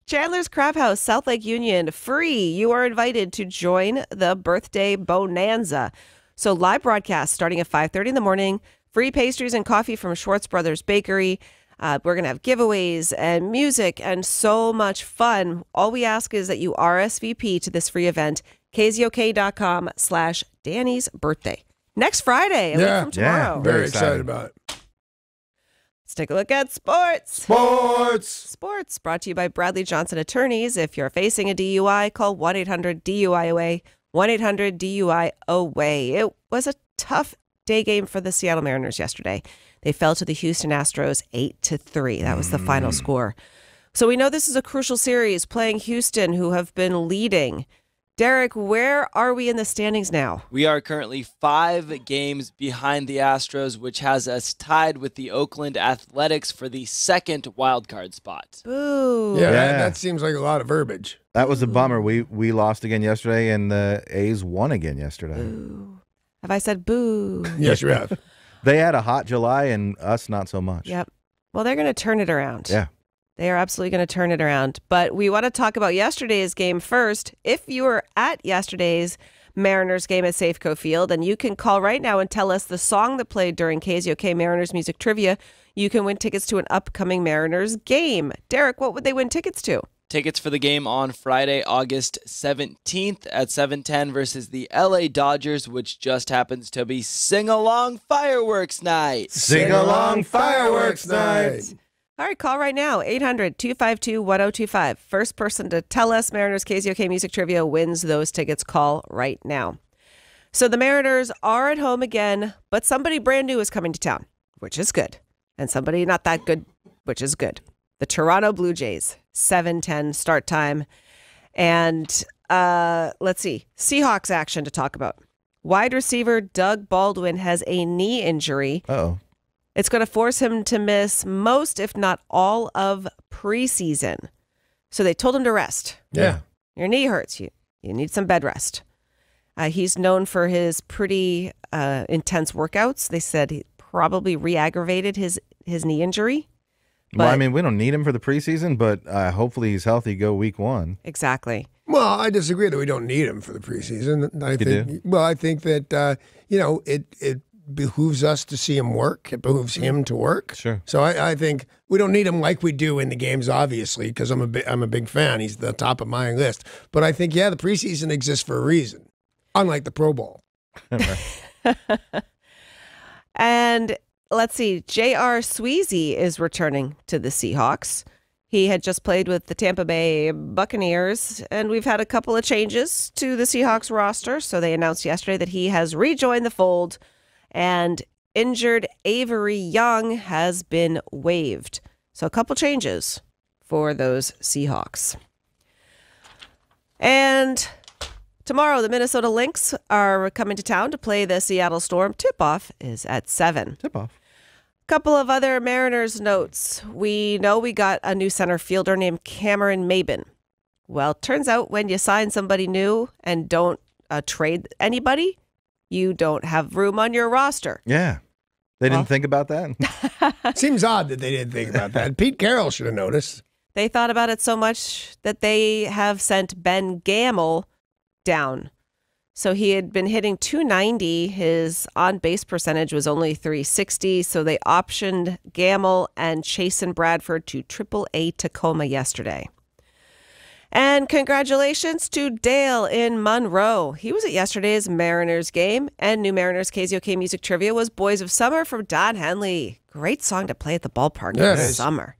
Chandler's Crab House, South Lake Union, free. You are invited to join the birthday bonanza. So live broadcast starting at 5:30 in the morning, free pastries and coffee from Schwartz Brothers Bakery. We're going to have giveaways and music and so much fun. All we ask is that you RSVP to this free event, KZOK.com/Danny's birthday. Next Friday, a week from tomorrow. Very excited about it. Let's take a look at sports. Sports brought to you by Bradley Johnson Attorneys. If you're facing a DUI, call 1-800-DUI-AWAY, 1-800-DUI-AWAY. It was a tough day game for the Seattle Mariners yesterday. They fell to the Houston Astros 8-3. That was the final score. So we know this is a crucial series playing Houston, who have been leading. Derek, where are we in the standings now? We are currently 5 games behind the Astros, which has us tied with the Oakland Athletics for the second wildcard spot. Boo. Yeah, that seems like a lot of verbiage. That was a bummer. We lost again yesterday, and the A's won again yesterday. Boo. Have I said boo? Yes, you have. They had a hot July, and us not so much. Yep. Well, they're going to turn it around. Yeah. They are absolutely going to turn it around. But we want to talk about yesterday's game first. If you were at yesterday's Mariners game at Safeco Field, and you can call right now and tell us the song that played during KZOK Mariners Music Trivia, you can win tickets to an upcoming Mariners game. Derek, what would they win tickets to? Tickets for the game on Friday, August 17th at 7:10 versus the LA Dodgers, which just happens to be Sing-Along Fireworks Night. Sing-Along Fireworks Night. All right, call right now, 800-252-1025. First person to tell us Mariners KZOK Music Trivia wins those tickets. Call right now. So the Mariners are at home again, but somebody brand new is coming to town, which is good. And somebody not that good, which is good. The Toronto Blue Jays, 7:10 start time. And let's see, Seahawks action to talk about. Wide receiver Doug Baldwin has a knee injury. Uh-oh. It's going to force him to miss most, if not all, of preseason. So they told him to rest. Yeah. Your knee hurts. You need some bed rest. He's known for his pretty intense workouts. They said he probably re-aggravated his knee injury. Well, I mean, we don't need him for the preseason, but hopefully he's healthy. Go week 1. Exactly. Well, I disagree that we don't need him for the preseason. I think that it behooves us to see him work. It behooves him to work. Sure. So I think we don't need him like we do in the games, obviously, because I'm a big fan. He's the top of my list. But I think the preseason exists for a reason, unlike the Pro Bowl. And let's see, J.R. Sweezy is returning to the Seahawks. He had just played with the Tampa Bay Buccaneers, and we've had a couple of changes to the Seahawks roster. So they announced yesterday that he has rejoined the fold, and injured Avery Young has been waived. So a couple changes for those Seahawks. And tomorrow, the Minnesota Lynx are coming to town to play the Seattle Storm. Tip-off is at 7. Tip-off. Couple of other Mariners notes. We know we got a new center fielder named Cameron Maybin. Well, turns out when you sign somebody new and don't trade anybody, you don't have room on your roster. Yeah. They didn't think about that? Seems odd that they didn't think about that. Pete Carroll should have noticed. They thought about it so much that they have sent Ben Gamel down. So he had been hitting 290. His on-base percentage was only 360. So they optioned Gamel and Chasen Bradford to AAA Tacoma yesterday. And congratulations to Dale in Monroe. He was at yesterday's Mariners game, and new Mariners KZOK Music Trivia was Boys of Summer from Don Henley. Great song to play at the ballpark in the summer.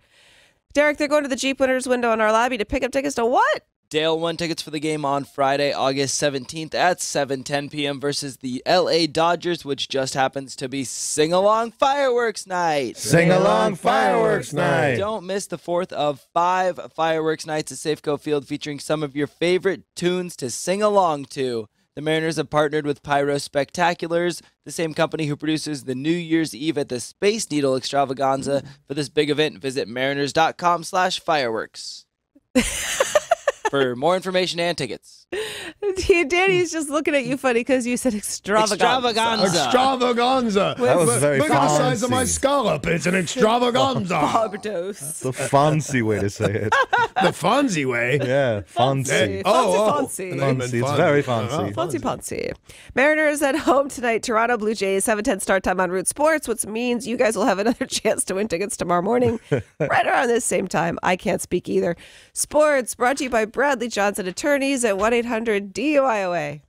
Derek, they're going to the Jeep Winners window in our lobby to pick up tickets to what? Dale won tickets for the game on Friday, August 17th at 7:10 p.m. versus the LA Dodgers, which just happens to be Sing-Along Fireworks Night. Sing-Along Fireworks Night. Don't miss the 4th of 5 fireworks nights at Safeco Field featuring some of your favorite tunes to sing along to. The Mariners have partnered with Pyro Spectaculars, the same company who produces the New Year's Eve at the Space Needle Extravaganza. For this big event, visit mariners.com/fireworks. For more information and tickets. Danny's just looking at you funny because you said extravaganza. Extravaganza. That was very Look at the size of my fancy. scallop. It's an extravaganza. Bonaduce. The fancy way to say it. The Fonzie way. Yeah, fancy. Fancy. Fancy. It's very fancy. Fancy. Mariners at home tonight. Toronto Blue Jays, 7:10 start time on Root Sports, which means you guys will have another chance to win tickets tomorrow morning, right around this same time. I can't speak either. Sports brought to you by Bradley Johnson Attorneys at 1-800-DUIOA.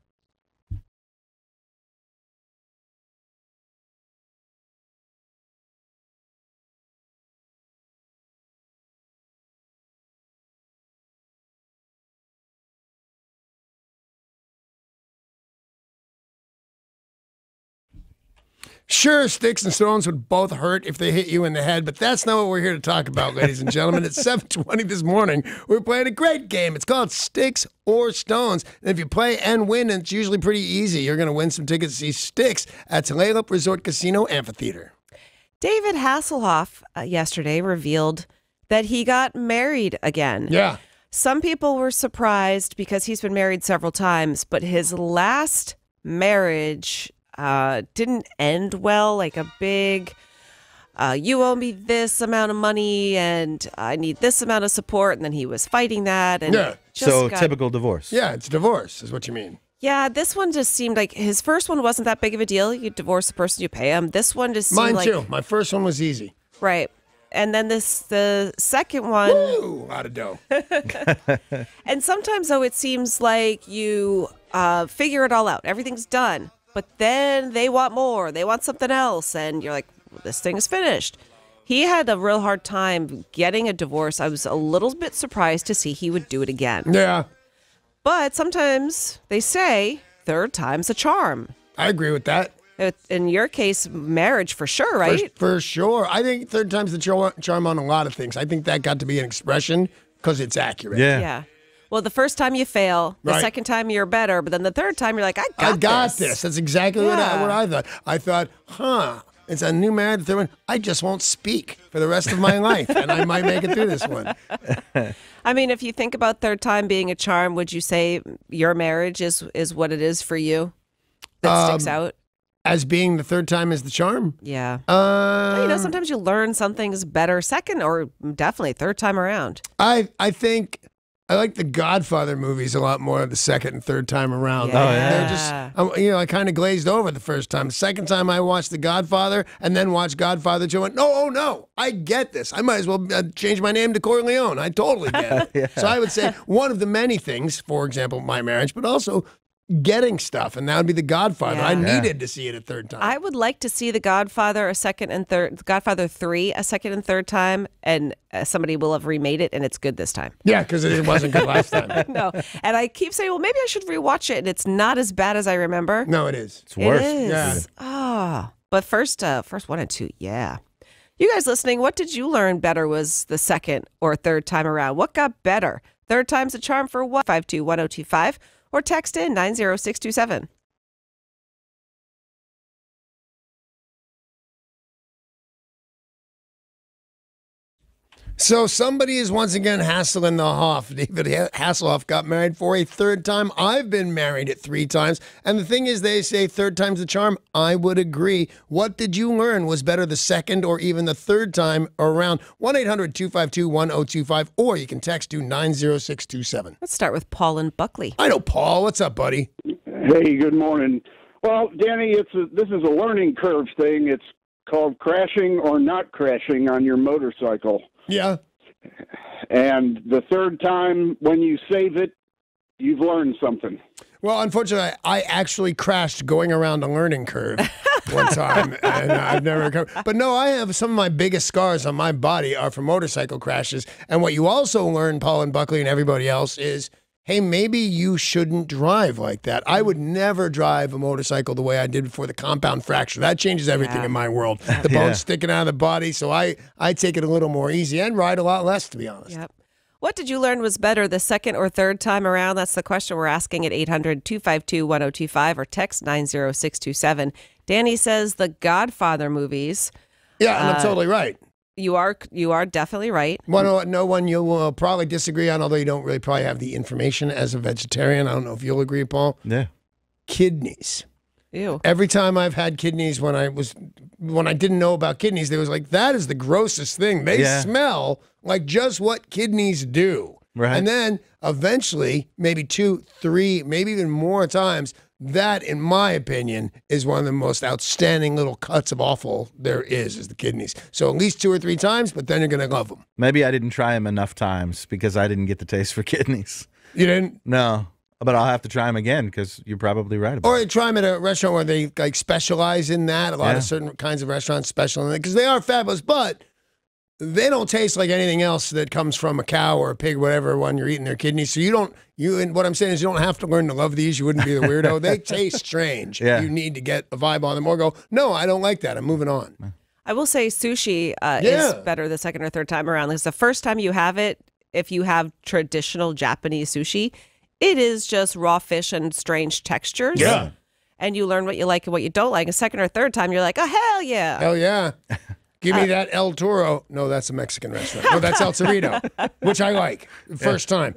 Sure, sticks and stones would both hurt if they hit you in the head, but that's not what we're here to talk about, ladies and gentlemen. It's 7:20 this morning. We're playing a great game. It's called Sticks or Stones. And if you play and win, it's usually pretty easy. You're going to win some tickets to see Sticks at Tulalip Resort Casino Amphitheater. David Hasselhoff yesterday revealed that he got married again. Yeah. Some people were surprised because he's been married several times, but his last marriage didn't end well, like a big, you owe me this amount of money and I need this amount of support. And then he was fighting that. And So typical divorce. Yeah, it's divorce is what you mean. Yeah, this one just seemed like his first one wasn't that big of a deal. You divorce the person, you pay him. This one just seemed Mine like... too. My first one was easy. Right. And then the second one... Woo! Out of dough. And sometimes, though, it seems like you figure it all out. Everything's done. But then they want more. They want something else. And you're like, this thing is finished. He had a real hard time getting a divorce. I was a little bit surprised to see he would do it again. Yeah. But sometimes they say third time's a charm. I agree with that. In your case, marriage for sure, right? For sure. I think third time's the charm on a lot of things. I think that got to be an expression because it's accurate. Yeah. Well, the first time you fail, the Right. second time you're better, but then the third time you're like, I got this. That's exactly what I thought. I thought, it's a new marriage. Third one. I just won't speak for the rest of my life, and I might make it through this one. I mean, if you think about third time being a charm, would you say your marriage is what it is for you that sticks out? as being the third time is the charm. Yeah. Sometimes you learn something's better second or definitely third time around. I think I like the Godfather movies a lot more the second and third time around. Yeah. They're just, I kind of glazed over the first time. The second time I watched The Godfather and then watched Godfather 2, I went, no, I get this. I might as well change my name to Corleone. I totally get it. So I would say one of the many things, for example, my marriage, but also getting stuff, and that would be The Godfather. Yeah. I needed to see it a third time. I would like to see The Godfather a second and third, Godfather 3 a second and third time, and somebody will have remade it, and it's good this time. Yeah, because it wasn't good last time. No, and I keep saying, well, maybe I should rewatch it, and it's not as bad as I remember. No, it is. It's worse. It is. But first 1 and 2, yeah. You guys listening, what did you learn better was the second or third time around? What got better? Third time's the charm for what? 521-1025. Or text in 90627. So somebody is once again hassling the Hoff. David Hasselhoff got married for a third time. I've been married at 3 times. And the thing is, they say third time's the charm. I would agree. What did you learn was better the second or even the third time around? 1-800-252-1025, or you can text to 90627. Let's start with Paul and Buckley. I know, Paul. What's up, buddy? Hey, good morning. Well, Danny, this is a learning curve thing. It's called crashing or not crashing on your motorcycle. Yeah. And the third time when you save it, you've learned something. Well, unfortunately, I actually crashed going around a learning curve one time, and I've never recovered. But no, I have some of my biggest scars on my body are from motorcycle crashes. And what you also learn, Paul and Buckley and everybody else, is, hey, maybe you shouldn't drive like that. I would never drive a motorcycle the way I did before the compound fracture. That changes everything in my world. The bone's sticking out of the body, so I take it a little more easy and ride a lot less, to be honest. Yep. What did you learn was better the second or third time around? That's the question we're asking at 800-252-1025 or text 90627. Danny says the Godfather movies. Yeah, and I'm totally right. You are definitely right. No one you'll probably disagree on, although you don't really probably have the information as a vegetarian. I don't know if you'll agree, Paul. Yeah. Kidneys. Ew. Every time I've had kidneys when I didn't know about kidneys, they was like, that is the grossest thing. They smell like just what kidneys do. Right. And then eventually, maybe 2, 3, maybe even more times, that, in my opinion, is one of the most outstanding little cuts of awful there is the kidneys. So at least 2 or 3 times, but then you're going to love them. Maybe I didn't try them enough times because I didn't get the taste for kidneys. You didn't? No. But I'll have to try them again because you're probably right about Or it. try them at a restaurant where they like specialize in that. A lot of certain kinds of restaurants special in it because they are fabulous, but they don't taste like anything else that comes from a cow or a pig, whatever, when you're eating their kidneys. So and what I'm saying is you don't have to learn to love these. You wouldn't be the weirdo. They taste strange. Yeah. You need to get a vibe on them or go, no, I don't like that. I'm moving on. I will say sushi is better the second or third time around. Because the first time you have it, if you have traditional Japanese sushi, it is just raw fish and strange textures. Yeah. And you learn what you like and what you don't like. A second or third time, you're like, oh, hell yeah. Hell yeah. Give me that El Toro. No, that's a Mexican restaurant. No, that's El Cerrito, which I like. First time.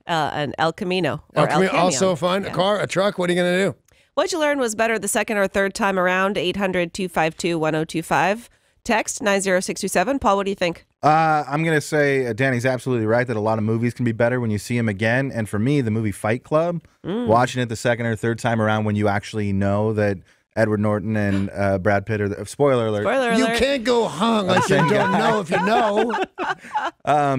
And El Camino. El Or El Camino, Canyon. also fun. A car, a truck. What are you going to do? What you learned was better the second or third time around. 800-252-1025. Text 90627. Paul, what do you think? I'm going to say Danny's absolutely right that a lot of movies can be better when you see them again. And for me, the movie Fight Club, watching it the second or third time around when you actually know that Edward Norton and Brad Pitt are the spoiler alert. Spoiler alert. You can't go hung like you don't know if you know.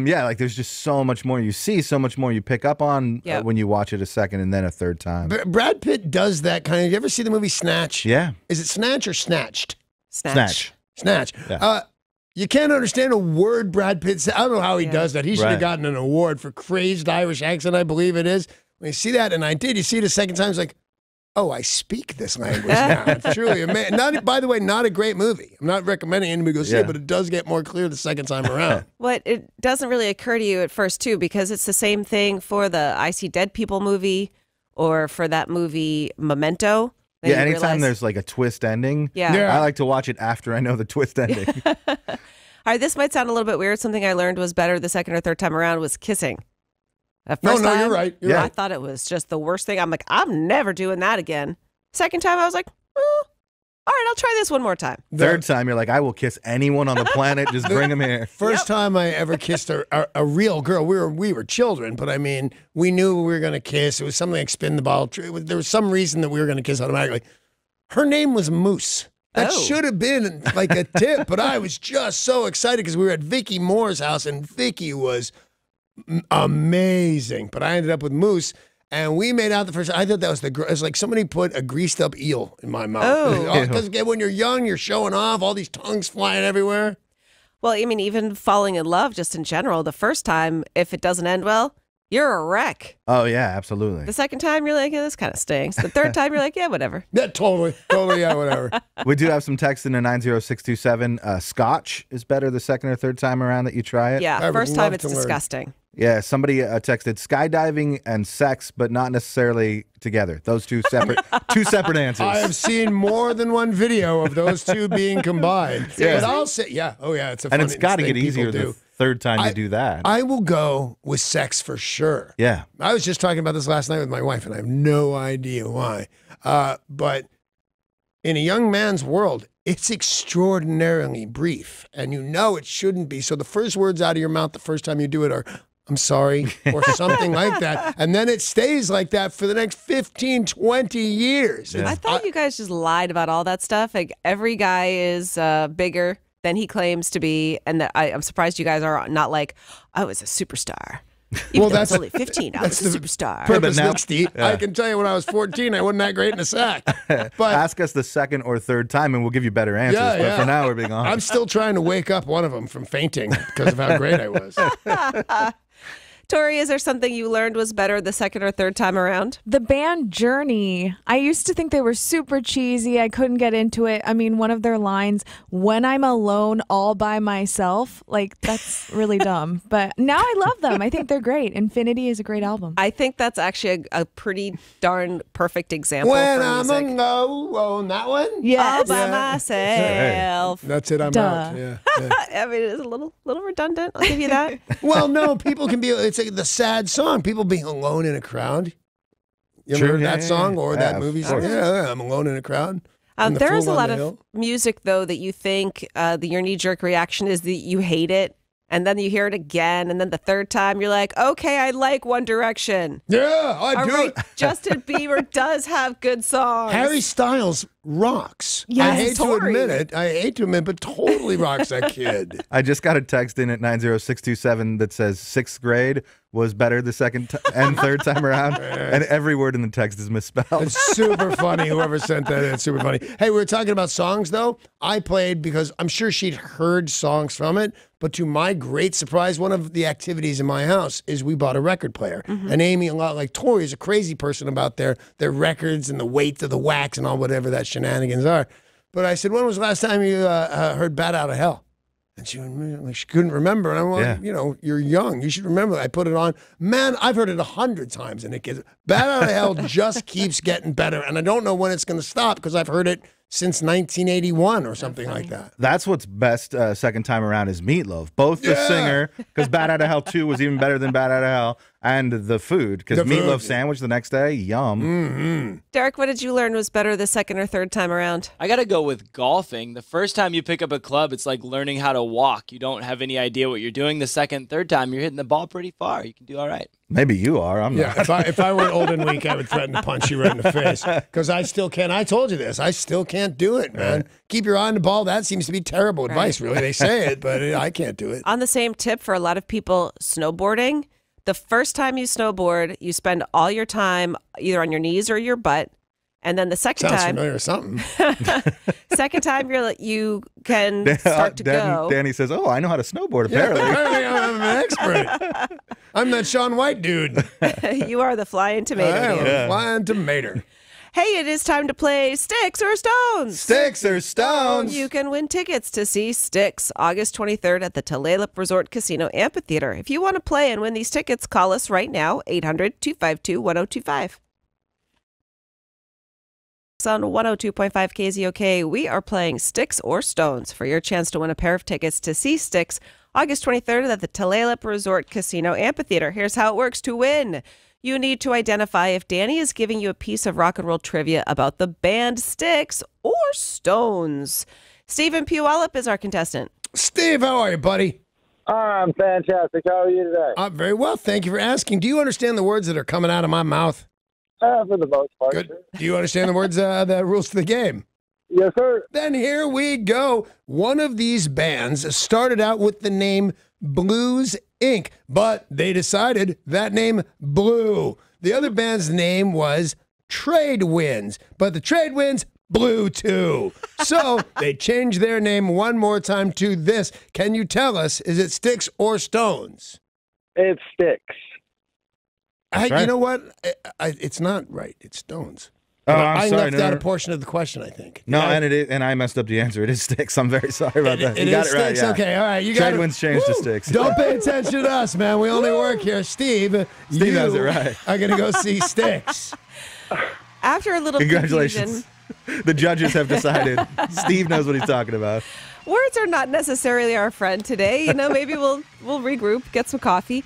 Yeah, like there's just so much more you see, so much more you pick up on when you watch it a second and then a third time. Brad Pitt does that kind of. You ever see the movie Snatch? Yeah. Is it Snatch or Snatched? Snatch. Snatch. Yeah. You can't understand a word Brad Pitt said. I don't know how he does that. He should have gotten an award for crazed Irish accent, I believe it is. When you see that, and I did, you see it a second time, it's like, oh, I speak this language now. It's truly amazing. By the way, not a great movie. I'm not recommending anybody go see it, but it does get more clear the second time around. Well, it doesn't really occur to you at first, too, because it's the same thing for the I See Dead People movie or for that movie Memento. Yeah, anytime there's like a twist ending, I like to watch it after I know the twist ending. All right, this might sound a little bit weird. Something I learned was better the second or third time around was kissing. No, you're right. You're right. I thought it was just the worst thing. I'm like, I'm never doing that again. Second time, I was like, All right, I'll try this one more time. Third time, you're like, I will kiss anyone on the planet. Just bring them here. First time I ever kissed a real girl. We were children, but I mean, we knew we were going to kiss. It was something like spin the ball. There was some reason that we were going to kiss automatically. Her name was Moose. That should have been like a tip, but I was just so excited because we were at Vicky Moore's house, and Vicky was amazing. But I ended up with Moose. And we made out the first. I thought that was it was like somebody put a greased up eel in my mouth. Oh, because when you're young, you're showing off, all these tongues flying everywhere. Well, I mean, even falling in love, just in general, the first time, if it doesn't end well, you're a wreck. Oh, yeah, absolutely. The second time, you're like, yeah, this kind of stinks. The third time, you're like, yeah, whatever. Yeah, totally, yeah, whatever. We do have some text in the 90627. Scotch is better the second or third time around that you try it. Yeah, I would first time love it's to learn. disgusting. Yeah, somebody texted skydiving and sex, but not necessarily together. Those two separate answers. I have seen more than one video of those two being combined. Yeah. But I'll say, it's a And funny it's got to thing get easier people the do. third time you do that. I will go with sex for sure. Yeah. I was just talking about this last night with my wife, and I have no idea why. But in a young man's world, it's extraordinarily brief, and you know it shouldn't be. So the first words out of your mouth the first time you do it are, I'm sorry, or something like that. And then it stays like that for the next 15, 20 years. Yeah. I thought you guys just lied about all that stuff. Like every guy is bigger than he claims to be, and that I'm surprised you guys are not like, I was a superstar. Even though I was only 15, I was a superstar. Purpose now- looks deep. I can tell you when I was 14, I wasn't that great in a sack. But Ask us the second or third time, and we'll give you better answers. Yeah, but yeah. for now, we're being honest. I'm still trying to wake up one of them from fainting because of how great I was. Tori, is there something you learned was better the second or third time around? The band Journey. I used to think they were super cheesy. I couldn't get into it. I mean, one of their lines, when I'm alone all by myself, like that's really dumb. But now I love them. I think they're great. Infinity is a great album. I think that's actually a pretty darn perfect example When for I'm music. alone, that one? All Yes. by myself. That's it, I'm Duh. out. Yeah. I mean, it's a little redundant. I'll give you that. Well, no, people can be, it's like the sad song. People being alone in a crowd. You ever Sure, heard yeah, that yeah, song yeah. or Yeah, that of movie? course. Yeah, I'm alone in a crowd. And the There is a Fool on lot the of Hill. music, though, that you think your knee-jerk reaction is that you hate it, and then you hear it again, and then the third time you're like, okay, I like One Direction. Yeah, I All do. right, Justin Bieber does have good songs. Harry Styles rocks. Yes, I hate Tori. to admit it, but totally rocks that kid. I just got a text in at 90627 that says sixth grade was better the second and third time around, and every word in the text is misspelled. It's super funny. Whoever sent that in, it's super funny. Hey, we were talking about songs, though. I played because I'm sure she'd heard songs from it, but to my great surprise, one of the activities in my house is we bought a record player. And Amy, a lot like Tori, is a crazy person about their records and the weight of the wax and all whatever that shenanigans are. But I said, when was the last time you heard Bat Out of Hell? And she couldn't remember. And I'm like, you're young. You should remember. I put it on. Man, I've heard it 100 times, and it gets Bat Out of Hell just keeps getting better. And I don't know when it's going to stop because I've heard it since 1981 or something like that. That's what's best second time around is Meatloaf. Both the singer, because Bat Out of Hell 2 was even better than Bat Out of Hell, and the food, because The food. Meatloaf sandwich the next day, yum. Derek, what did you learn was better the second or third time around? I got to go with golfing. The first time you pick up a club, it's like learning how to walk. You don't have any idea what you're doing. The second, third time, you're hitting the ball pretty far. You can do all right. Maybe you are. I'm Yeah, not. if I were old and weak, I would threaten to punch you right in the face because I still can't. I told you this. I still can't do it, man. Keep your eye on the ball. That seems to be terrible advice, really. They say it, but I can't do it. On the same tip for a lot of people, snowboarding, the first time you snowboard, you spend all your time either on your knees or your butt. And then the second Sounds time, familiar or something. second time you can start to go. Danny says, "Oh, I know how to snowboard." Apparently, Apparently, I'm an expert. I'm that Shaun White dude. You are the flying tomato. I am dude. a flying tomato. Hey, it is time to play Sticks or Stones. sticks or stones. You can win tickets to see Styx August 23rd at the Tulalip Resort Casino Amphitheater. If you want to play and win these tickets, call us right now, 800-252-1025. On 102.5 KZOK, we are playing Sticks or Stones for your chance to win a pair of tickets to see Styx August 23rd at the Tulalip Resort Casino Amphitheater. Here's how it works to win. You need to identify if Danny is giving you a piece of rock and roll trivia about the band Styx or Stones. Stephen Puyallup is our contestant. Steve, how are you, buddy? I'm fantastic. How are you today? I'm very well. Thank you for asking. Do you understand the words that are coming out of my mouth? For the most part. Good. Do you understand the words, the rules to the game? Yes, sir. Then here we go. One of these bands started out with the name Blues Inc., but they decided that name blew. The other band's name was Trade Winds, but the Trade Winds blew too. So they changed their name one more time to this. Can you tell us, is it Styx or Stones? It sticks. Right. You know what? It's not right. It's Stones. Oh, I sorry. left out a portion of the question, I think. No, and I messed up the answer. It is Styx. I'm very sorry about that. It You got is it right. Styx? Yeah. Okay, all right. You got Trade Winds changed to Styx. Don't pay attention to us, man. We only work here. Steve has it right. are going to go see Styx. After a little Congratulations. confusion, The judges have decided. Steve knows what he's talking about. words are not necessarily our friend today. Maybe we'll regroup, get some coffee.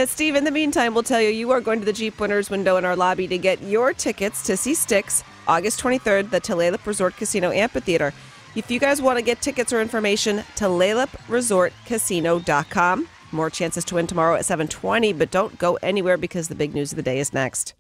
Steve, in the meantime, we'll tell you, you are going to the Jeep winners window in our lobby to get your tickets to see Styx August 23rd, the Tulalip Resort Casino Amphitheater. If you guys want to get tickets or information, TulalipResortCasino.com. More chances to win tomorrow at 7:20, but don't go anywhere because the big news of the day is next.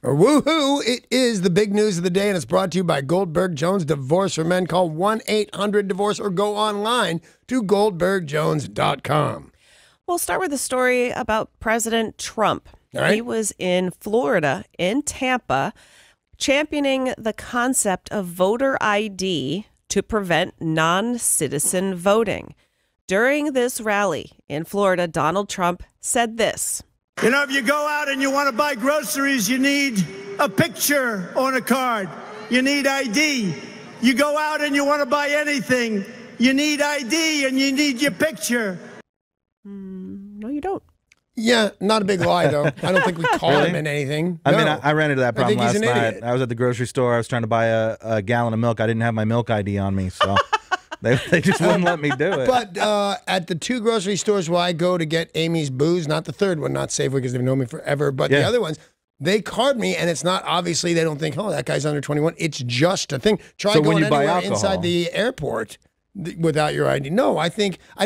Woohoo! It is the big news of the day, and it's brought to you by Goldberg Jones Divorce for Men. Call 1-800-DIVORCE or go online to goldbergjones.com. We'll start with a story about President Trump. All right. He was in Florida, in Tampa, championing the concept of voter ID to prevent non-citizen voting. During this rally in Florida, Donald Trump said this. You know, if you go out and you want to buy groceries, you need a picture on a card. You need ID. You go out and you want to buy anything, you need ID and you need your picture. No, you don't. Yeah, not a big lie, though. I don't think we caught Really? him in anything. I mean, No. I ran into that problem think he's last an night. idiot. I was at the grocery store. I was trying to buy a gallon of milk. I didn't have my milk ID on me, so they just wouldn't let me do it. But at the two grocery stores where I go to get Amy's booze, not the third one, not Safeway because they've known me forever, but the Yeah. other ones, they card me, and it's not obviously they don't think, oh, that guy's under 21. It's just a thing. Try So when going you buy anywhere alcohol- inside the airport without your ID. No, I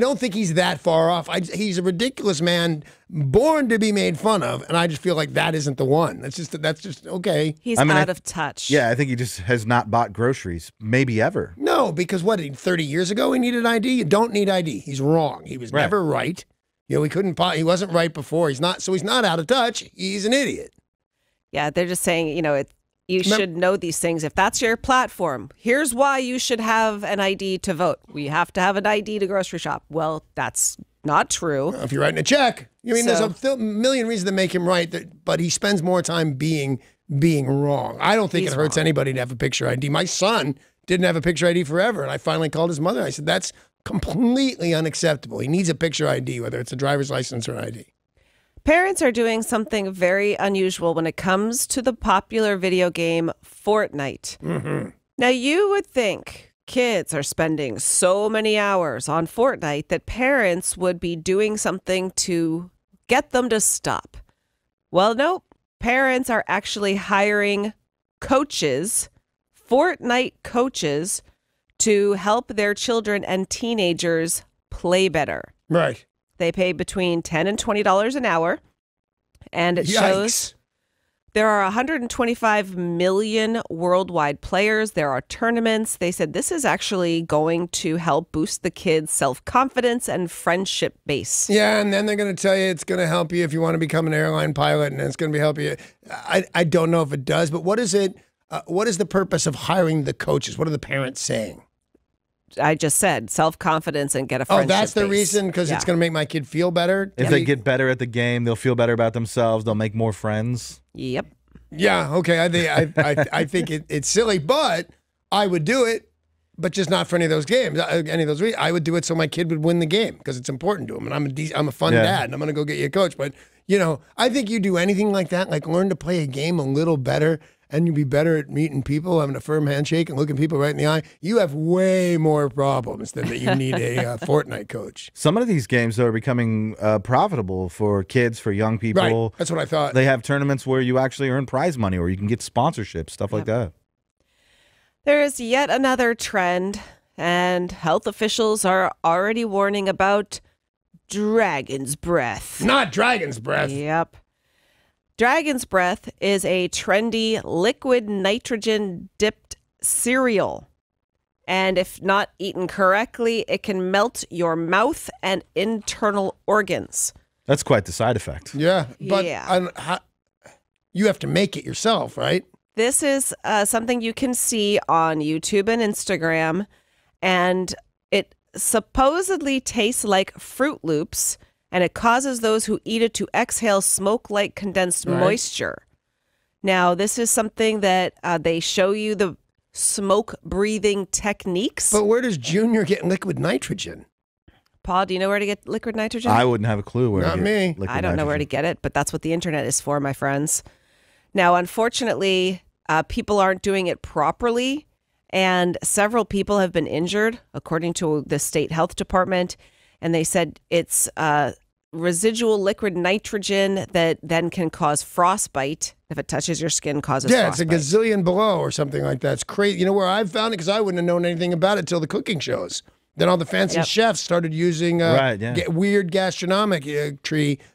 don't think he's that far off. He's a ridiculous man, born to be made fun of, and I just feel like that isn't the one. That's just okay. He's I mean, out of touch. Yeah, I think he just has not bought groceries, maybe ever. No, because 30 years ago he needed ID? You don't need ID. He's wrong. He was Right. never right. He wasn't right before. He's not out of touch. He's an idiot. Yeah, they're just saying, you should know these things. If that's your platform, here's why you should have an ID to vote. We have to have an ID to grocery shop. Well, that's not true. If you're writing a check, there's So- a million reasons to make him right, but he spends more time being wrong. I don't think He's it hurts wrong. anybody to have a picture ID. My son didn't have a picture ID forever, and I finally called his mother. I said, that's completely unacceptable. He needs a picture ID, whether it's a driver's license or an ID. Parents are doing something very unusual when it comes to the popular video game Fortnite. Mm-hmm. Now, you would think kids are spending so many hours on Fortnite that parents would be doing something to get them to stop. Well, no, parents are actually hiring coaches, Fortnite coaches, to help their children and teenagers play better. Right. They pay between $10 and $20 an hour. And it shows Yikes. there are 125 million worldwide players. There are tournaments. They said this is actually going to help boost the kids' self-confidence and friendship base. Yeah, and then they're going to tell you it's going to help you if you want to become an airline pilot, and it's going to help you. I don't know if it does, but what is it? What is the purpose of hiring the coaches? What are the parents saying? I just said self-confidence and get a friendship Oh, that's the base. reason, because Yeah. it's going to make my kid feel better. If they get better at the game, they'll feel better about themselves. They'll make more friends. Yep. Yeah, okay. I think it's silly, but I would do it. but just not for any of those games. Any of those reasons. I would do it so my kid would win the game because it's important to him, and I'm a fun dad, and I'm going to go get you a coach. But I think you do anything like that, like learn to play a game a little better, and you'll be better at meeting people, having a firm handshake, and looking people right in the eye. You have way more problems than that you need a Fortnite coach. Some of these games, though, are becoming profitable for kids, for young people. Right. That's what I thought. They have tournaments where you actually earn prize money, or you can get sponsorships, stuff like that. There is yet another trend, and health officials are already warning about dragon's breath. Not dragon's breath. Yep. Dragon's breath is a trendy liquid nitrogen dipped cereal. And if not eaten correctly, it can melt your mouth and internal organs. That's quite the side effect. Yeah. But you have to make it yourself, right? This is something you can see on YouTube and Instagram. And it supposedly tastes like Fruit Loops. And it causes those who eat it to exhale smoke-like condensed moisture. Now, this is something that they show you the smoke-breathing techniques. But where does Junior get liquid nitrogen? Paul, do you know where to get liquid nitrogen? I wouldn't have a clue where Not to get me. liquid I don't know where to nitrogen. get it, but that's what the internet is for, my friends. Now, unfortunately, people aren't doing it properly, and several people have been injured, according to the state health department. And they said it's residual liquid nitrogen that then can cause frostbite. If it touches your skin, causes frostbite. It's a gazillion below or something like that. It's crazy. You know where I've found it? Because I wouldn't have known anything about it till the cooking shows. Then all the fancy chefs started using weird gastronomy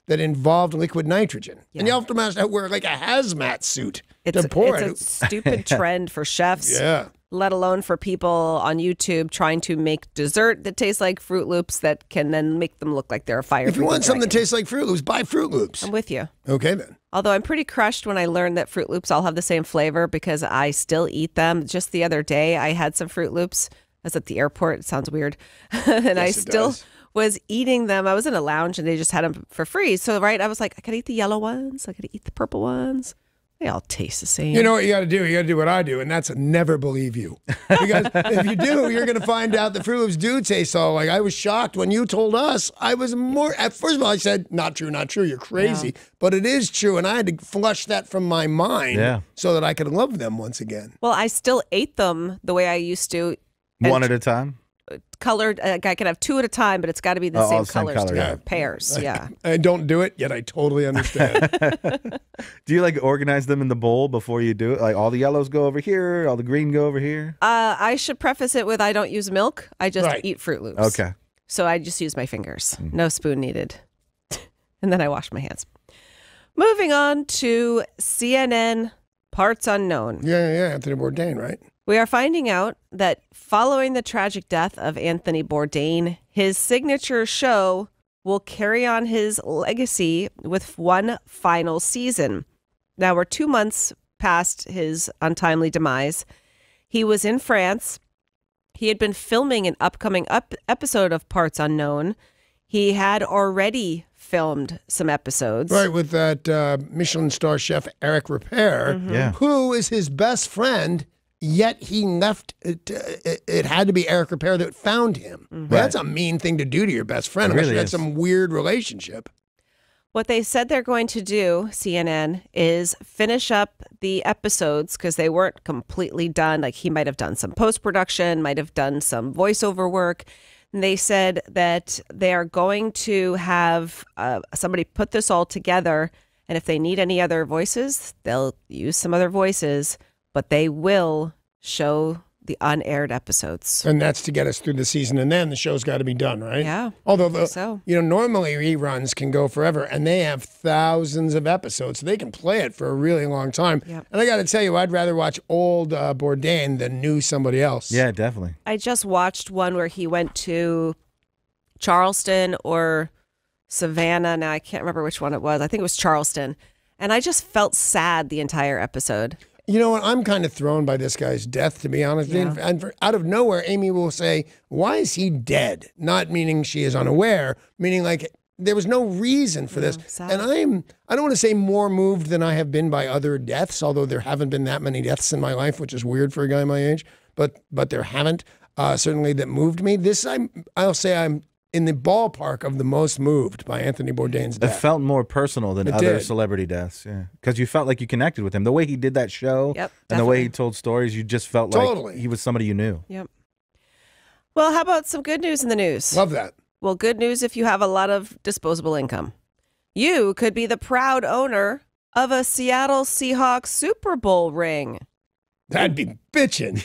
that involved liquid nitrogen. Yeah. And you have to wear like a hazmat suit to pour it. It's a stupid trend for chefs. Yeah. Let alone for people on YouTube trying to make dessert that tastes like Fruit Loops that can then make them look like they're a fire. If you want something that tastes like Fruit Loops, buy Fruit Loops. I'm with you. Okay, then. Although I'm pretty crushed when I learned that Fruit Loops all have the same flavor because I still eat them. Just the other day, I had some Fruit Loops. I was at the airport. It sounds weird. And I still was eating them. I was in a lounge and they just had them for free. So, I was like, I could eat the yellow ones. I could eat the purple ones. They all taste the same. You know what you got to do? You got to do what I do, and that's never believe you. Because if you do, you're going to find out the Fruit Loops do taste all like. I was shocked when you told us. I was more. First of all, I said, not true, not true. You're crazy. Yeah. But it is true, and I had to flush that from my mind so that I could love them once again. Well, I still ate them the way I used to. One at a time? Colored. I can have two at a time, but it's got to be the same colors together. Pairs. Yeah. I don't do it, yet I totally understand. Do you organize them in the bowl before you do it? Like all the yellows go over here, all the green go over here? I should preface it with I don't use milk. I just eat Fruit Loops. Okay. So I just use my fingers. No spoon needed. And then I wash my hands. Moving on to CNN Parts Unknown. Yeah, Anthony Bourdain, right? We are finding out that following the tragic death of Anthony Bourdain, his signature show will carry on his legacy with one final season. Now, we're 2 months past his untimely demise. He was in France. He had been filming an upcoming episode of Parts Unknown. He had already filmed some episodes. Right, with that Michelin star chef, Eric Ripert, who is his best friend. Yet he left. It had to be Eric Ripert that found him. Mm-hmm. That's a mean thing to do to your best friend. Unless you had some weird relationship. What they said they're going to do, CNN, is finish up the episodes because they weren't completely done. Like he might have done some post-production, might have done some voiceover work. And they said that they are going to have somebody put this all together. And if they need any other voices, they'll use some other voices. But they will show the unaired episodes. And that's to get us through the season. And then the show's got to be done, right? Yeah. Although, normally reruns can go forever. And they have thousands of episodes. So they can play it for a really long time. Yep. And I got to tell you, I'd rather watch old Bourdain than new somebody else. Yeah, definitely. I just watched one where he went to Charleston or Savannah. Now, I can't remember which one it was. I think it was Charleston. And I just felt sad the entire episode. You know what? I'm kind of thrown by this guy's death, to be honest. Yeah. And out of nowhere, Amy will say, why is he dead? Not meaning she is unaware, meaning like there was no reason for this. Sad. And I don't want to say more moved than I have been by other deaths, although there haven't been that many deaths in my life, which is weird for a guy my age, but there haven't. certainly that moved me. I'll say I'm in the ballpark of the most moved by Anthony Bourdain's It death. felt more personal than It other did. celebrity deaths, yeah. Because you felt like you connected with him. The way he did that show Yep, and the way he definitely. told stories, you just felt Totally. like he was somebody you knew. Yep. Well, how about some good news in the news? Love that. Well, good news if you have a lot of disposable income. You could be the proud owner of a Seattle Seahawks Super Bowl ring. That'd be bitchin'.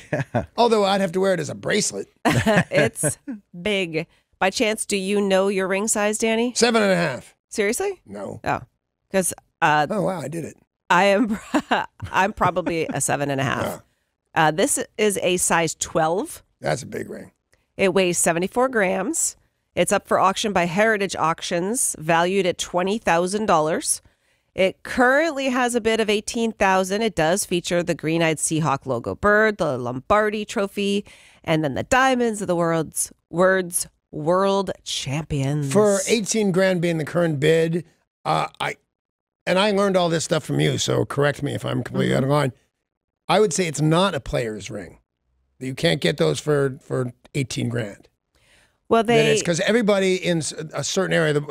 Although I'd have to wear it as a bracelet. It's big. By chance, do you know your ring size, Danny? 7.5. Seriously? No. Oh, because Oh, wow, I did it. I'm probably a 7.5. This is a size 12. That's a big ring. It weighs 74 grams. It's up for auction by Heritage Auctions, valued at $20,000. It currently has a bid of $18,000. It does feature the green-eyed Seahawk logo bird, the Lombardi Trophy, and then the diamonds of the words World Champions. For 18 grand being the current bid, I learned all this stuff from you, so correct me if I'm completely out of line. I would say it's not a player's ring. You can't get those for 18 grand. Well, because everybody in a certain area,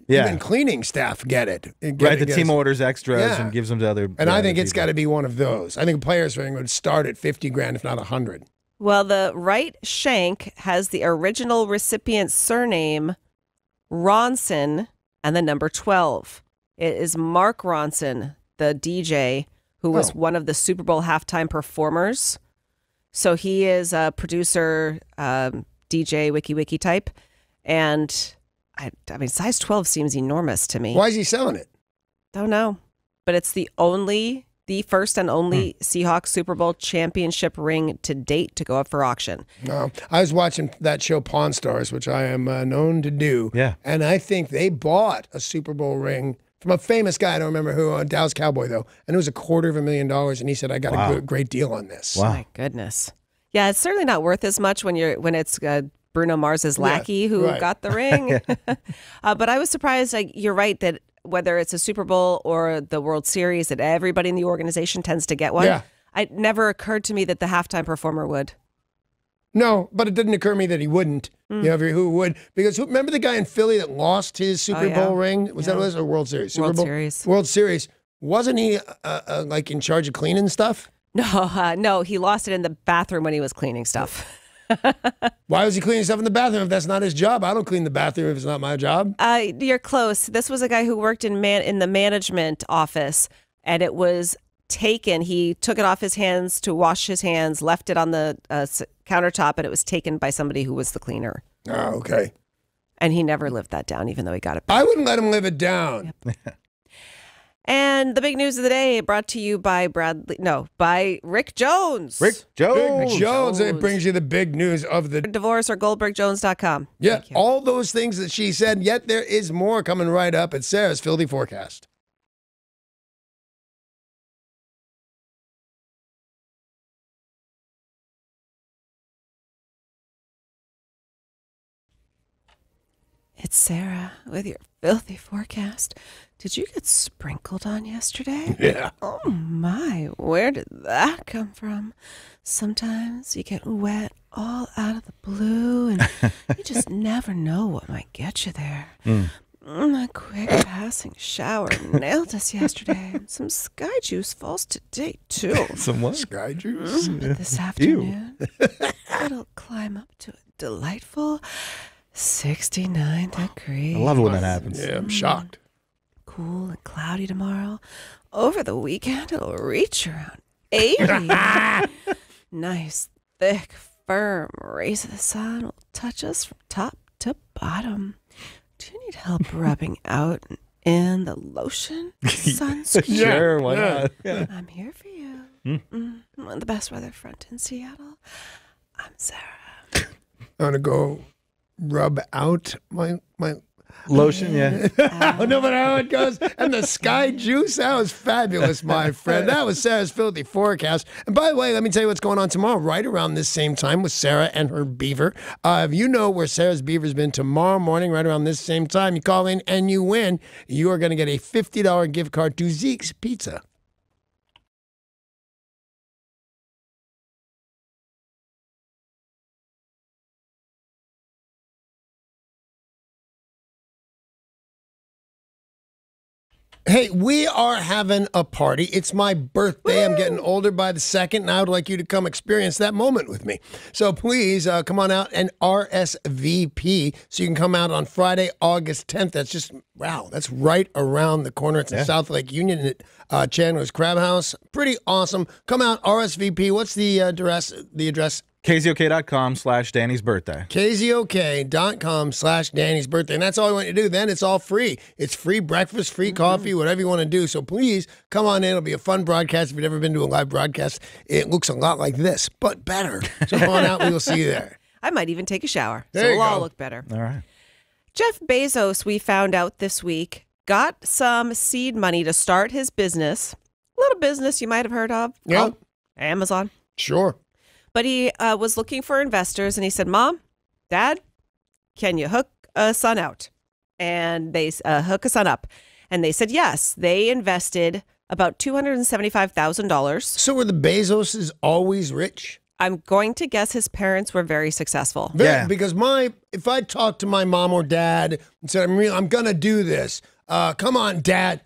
even cleaning staff get it. The team orders extras and gives them to other. And I think it's got to be one of those. I think a player's ring would start at 50 grand, if not 100. Well, the right shank has the original recipient's surname, Ronson, and the number 12. It is Mark Ronson, the DJ, who was one of the Super Bowl halftime performers. So he is a producer, DJ, wiki type. And I mean, size 12 seems enormous to me. Why is he selling it? Don't know. But it's the first and only Seahawks Super Bowl championship ring to date to go up for auction. No, I was watching that show Pawn Stars, which I am known to do. Yeah. And I think they bought a Super Bowl ring from a famous guy. I don't remember who, Dallas Cowboy, though. And it was $250,000. And he said, I got a great deal on this. Wow. My goodness. Yeah, it's certainly not worth as much when it's Bruno Mars's lackey who got the ring. But I was surprised. You're right that whether it's a Super Bowl or the World Series, that everybody in the organization tends to get one. Yeah. It never occurred to me that the halftime performer would. No, but it didn't occur to me that he wouldn't. Who would? Because remember the guy in Philly that lost his Super Bowl ring? Was that what it was? Or World Series? World Series. World Series. Wasn't he like in charge of cleaning stuff? No, he lost it in the bathroom when he was cleaning stuff. Why was he cleaning stuff in the bathroom if that's not his job? I don't clean the bathroom if it's not my job. You're close. This was a guy who worked in the management office, and it was taken. He took it off his hands to wash his hands, left it on the countertop, and it was taken by somebody who was the cleaner. Oh, okay. And he never lived that down, even though he got it back. I wouldn't let him live it down. Yep. And the big news of the day brought to you by Rick Jones. Rick Jones. It brings you the big news of the divorce or GoldbergJones.com. Yeah, all those things that she said, yet there is more coming right up at Sarah's Filthy Forecast. It's Sarah with your Filthy Forecast. Did you get sprinkled on yesterday? Yeah. Oh my, where did that come from? Sometimes you get wet all out of the blue and you just never know what might get you there. A quick passing shower nailed us yesterday. And some sky juice falls today too. Some what? Sky juice? But this afternoon, it'll climb up to a delightful 69 degrees. I love it when that happens. Yeah, I'm shocked. Cool and cloudy tomorrow. Over the weekend, it'll reach around 80. Nice, thick, firm rays of the sun will touch us from top to bottom. Do you need help rubbing out and in the lotion, sunscreen? Sure, why not? Yeah. I'm here for you. The best weather front in Seattle. I'm Sarah. I'm going to go rub out my Lotion, yeah. Oh, no matter how it goes. And the sky juice, that was fabulous, my friend. That was Sarah's Filthy Forecast. And by the way, let me tell you what's going on tomorrow, right around this same time with Sarah and her beaver. If you know where Sarah's beaver's been tomorrow morning, right around this same time, you call in and you win. You are going to get a $50 gift card to Zeke's Pizza. Hey, we are having a party. It's my birthday. I'm getting older by the second, and I would like you to come experience that moment with me. So please come on out and RSVP so you can come out on Friday, August 10th. That's just, wow, that's right around the corner. It's in South Lake Union at Chandler's Crab House. Pretty awesome. Come out, RSVP. What's the address? KZOK.com/Danny's birthday. KZOK.com/Danny's birthday. And that's all I want you to do. Then it's all free. It's free breakfast, free coffee, whatever you want to do. So please come on in. It'll be a fun broadcast. If you've never been to a live broadcast, it looks a lot like this, but better. So come on out. We will see you there. I might even take a shower. There so you we'll all go. look better. All right. Jeff Bezos, we found out this week, got some seed money to start his business. A little business you might have heard of. Yeah. Called Amazon. Sure. But he was looking for investors, and he said, Mom, Dad, can you hook a son out? And they hook a son up. And they said yes. They invested about $275,000. So were the Bezoses always rich? I'm going to guess his parents were very successful. Yeah. Because if I talked to my mom or dad and said, I'm going to do this, come on, Dad.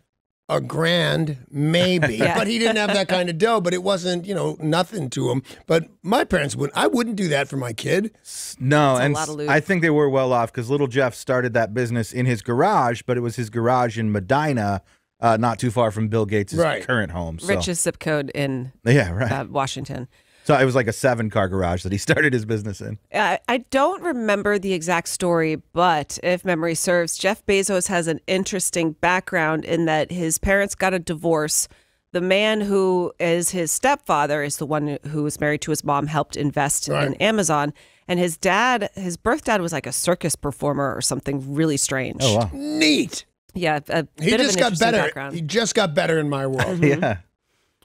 $1,000, maybe. Yeah. But he didn't have that kind of dough, but it wasn't, nothing to him. But my parents wouldn't. I wouldn't do that for my kid. No, That's a and lot of loot. I think they were well off because little Jeff started that business in his garage, but it was his garage in Medina, not too far from Bill Gates' current home. So. Richest zip code in Washington. So it was like a 7-car garage that he started his business in. I don't remember the exact story, but if memory serves, Jeff Bezos has an interesting background in that his parents got a divorce. The man who is his stepfather is the one who was married to his mom, helped invest in Amazon. And his birth dad was like a circus performer or something really strange. Oh, wow. Neat. Yeah, He bit of just an got interesting better. background. He just got better in my world. Yeah.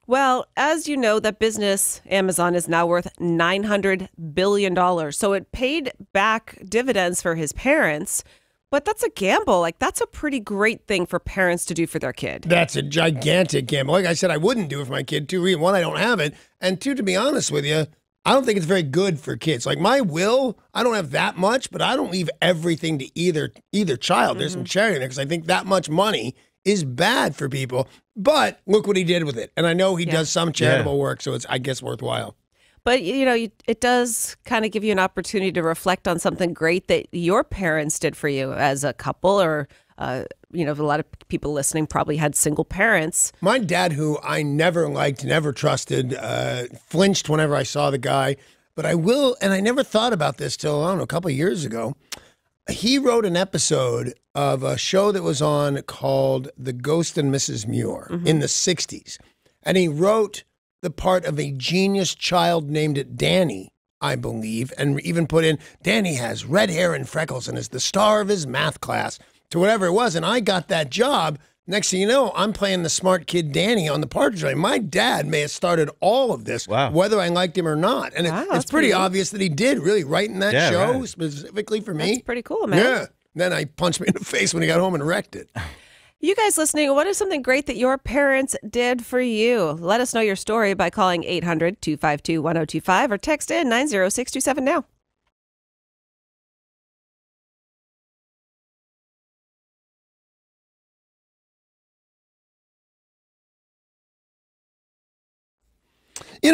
Well, as you know, that business, Amazon, is now worth $900 billion. So it paid back dividends for his parents, but that's a gamble. Like, that's a pretty great thing for parents to do for their kid. That's a gigantic gamble. Like I said, I wouldn't do it for my kid. 2 reasons. 1, I don't have it. And 2, to be honest with you, I don't think it's very good for kids. Like my will, I don't have that much, but I don't leave everything to either child. There's some charity there because I think that much money is bad for people. But look what he did with it. And I know he does some charitable work, so it's, I guess, worthwhile. But, it does kind of give you an opportunity to reflect on something great that your parents did for you as a couple or, a lot of people listening probably had single parents. My dad, who I never liked, never trusted, flinched whenever I saw the guy. But I will, and I never thought about this till, I don't know, a couple of years ago. He wrote an episode of a show that was on called The Ghost and Mrs. Muir in the 60s. And he wrote the part of a genius child named Danny, I believe, and even put in, Danny has red hair and freckles and is the star of his math class, to whatever it was. And I got that job. Next thing you know, I'm playing the smart kid Danny on the Partridge Family. My dad may have started all of this, whether I liked him or not. And it's pretty obvious that he did, really, writing that show specifically for me. That's pretty cool, man. Yeah. Then I punched me in the face when he got home and wrecked it. You guys listening, what is something great that your parents did for you? Let us know your story by calling 800-252-1025 or text in 90627 now.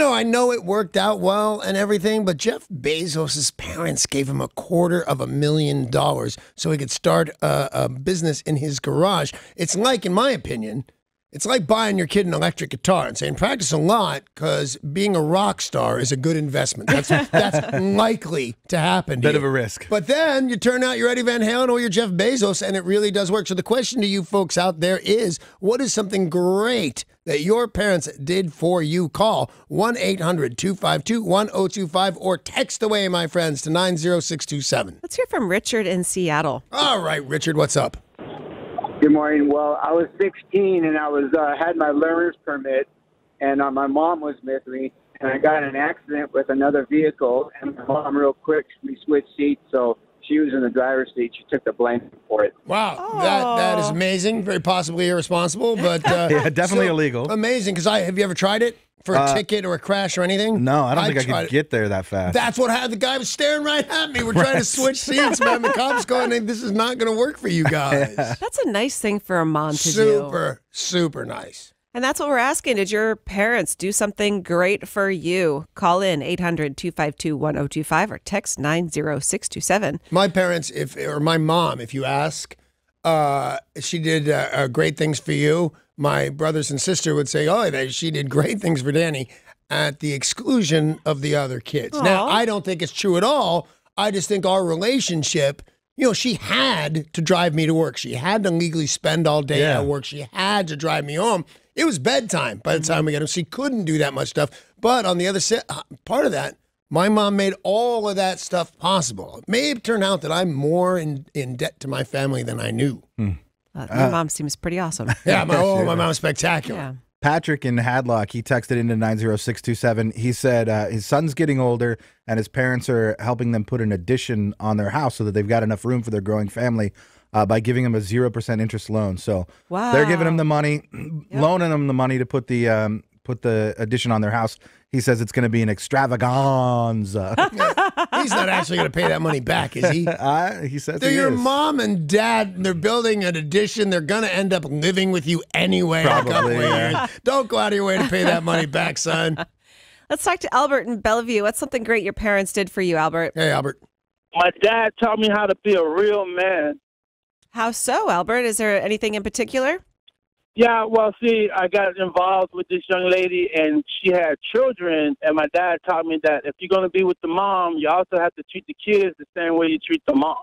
I know it worked out well and everything, but Jeff Bezos' parents gave him $250,000 so he could start a business in his garage. It's like, in my opinion, it's like buying your kid an electric guitar and saying, practice a lot because being a rock star is a good investment. That's likely to happen to Bit you. of a risk. But then you turn out you're Eddie Van Halen or you're Jeff Bezos, and it really does work. So the question to you folks out there is, what is something great that your parents did for you? Call 1-800-252-1025 or text away, my friends, to 90627. Let's hear from Richard in Seattle. All right, Richard, what's up? Good morning. Well, I was 16 and I was had my learner's permit, and my mom was with me, and I got in an accident with another vehicle, and my mom real quick, we switched seats, so she was in the driver's seat. She took the blame for it. Wow, that is amazing. Very possibly irresponsible, but yeah, definitely illegal. Amazing, because have you ever tried it? for a ticket or a crash or anything? No, I don't think I could get there that fast. That's what happened. The guy was staring right at me. We're trying to switch seats, man. The cop's going, this is not going to work for you guys. That's a nice thing for a mom to do. Super nice. And that's what we're asking. Did your parents do something great for you? Call in 800-252-1025 or text 90627. My parents, or my mom, if you ask, she did great things for you. My brothers and sister would say, she did great things for Danny at the exclusion of the other kids. Aww. Now, I don't think it's true at all. I just think our relationship, she had to drive me to work. She had to legally spend all day at work. She had to drive me home. It was bedtime by the time we got home. She couldn't do that much stuff. But on the other side, part of that, my mom made all of that stuff possible. It may turn out that I'm more in debt to my family than I knew. Your mom seems pretty awesome. Yeah, my mom's spectacular. Yeah. Patrick in Hadlock, he texted into 90627. He said his son's getting older and his parents are helping them put an addition on their house so that they've got enough room for their growing family by giving him a 0% interest loan. So they're giving him the money, loaning him the money to put the addition on their house. He says it's going to be an extravaganza. He's not actually going to pay that money back, is he? He says they're your mom and dad. They're building an addition. They're going to end up living with you anyway. Probably. Don't go out of your way to pay that money back, son. Let's talk to Albert in Bellevue. What's something great your parents did for you, Albert? Hey, Albert. My dad taught me how to be a real man. How so, Albert? Is there anything in particular? Yeah, well, see, I got involved with this young lady, and she had children, and my dad taught me that if you're going to be with the mom, you also have to treat the kids the same way you treat the mom.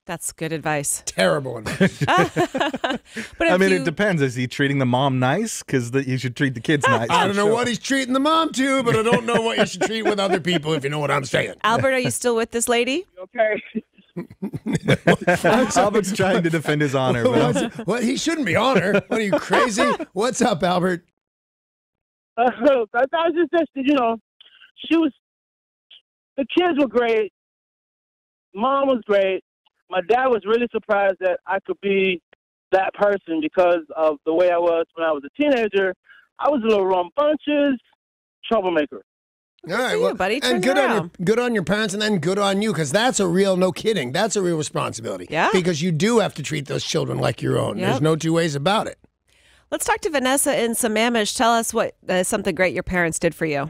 That's good advice. Terrible advice. But it depends. Is he treating the mom nice? Because you should treat the kids nice. I don't know what he's treating the mom to, but I don't know what you should treat with other people, if you know what I'm saying. Albert, are you still with this lady? Okay. Albert's trying to defend his honor. What? He shouldn't be honor. What are you, crazy? What's up, Albert? I was just the kids were great. Mom was great. My dad was really surprised that I could be that person because of the way I was when I was a teenager. I was a little rambunctious, troublemaker. All right, buddy. And good on your parents, and then good on you, because that's a real, no kidding, that's a real responsibility. Yeah. Because you do have to treat those children like your own. Yep. There's no two ways about it. Let's talk to Vanessa in Sammamish. Tell us what something great your parents did for you.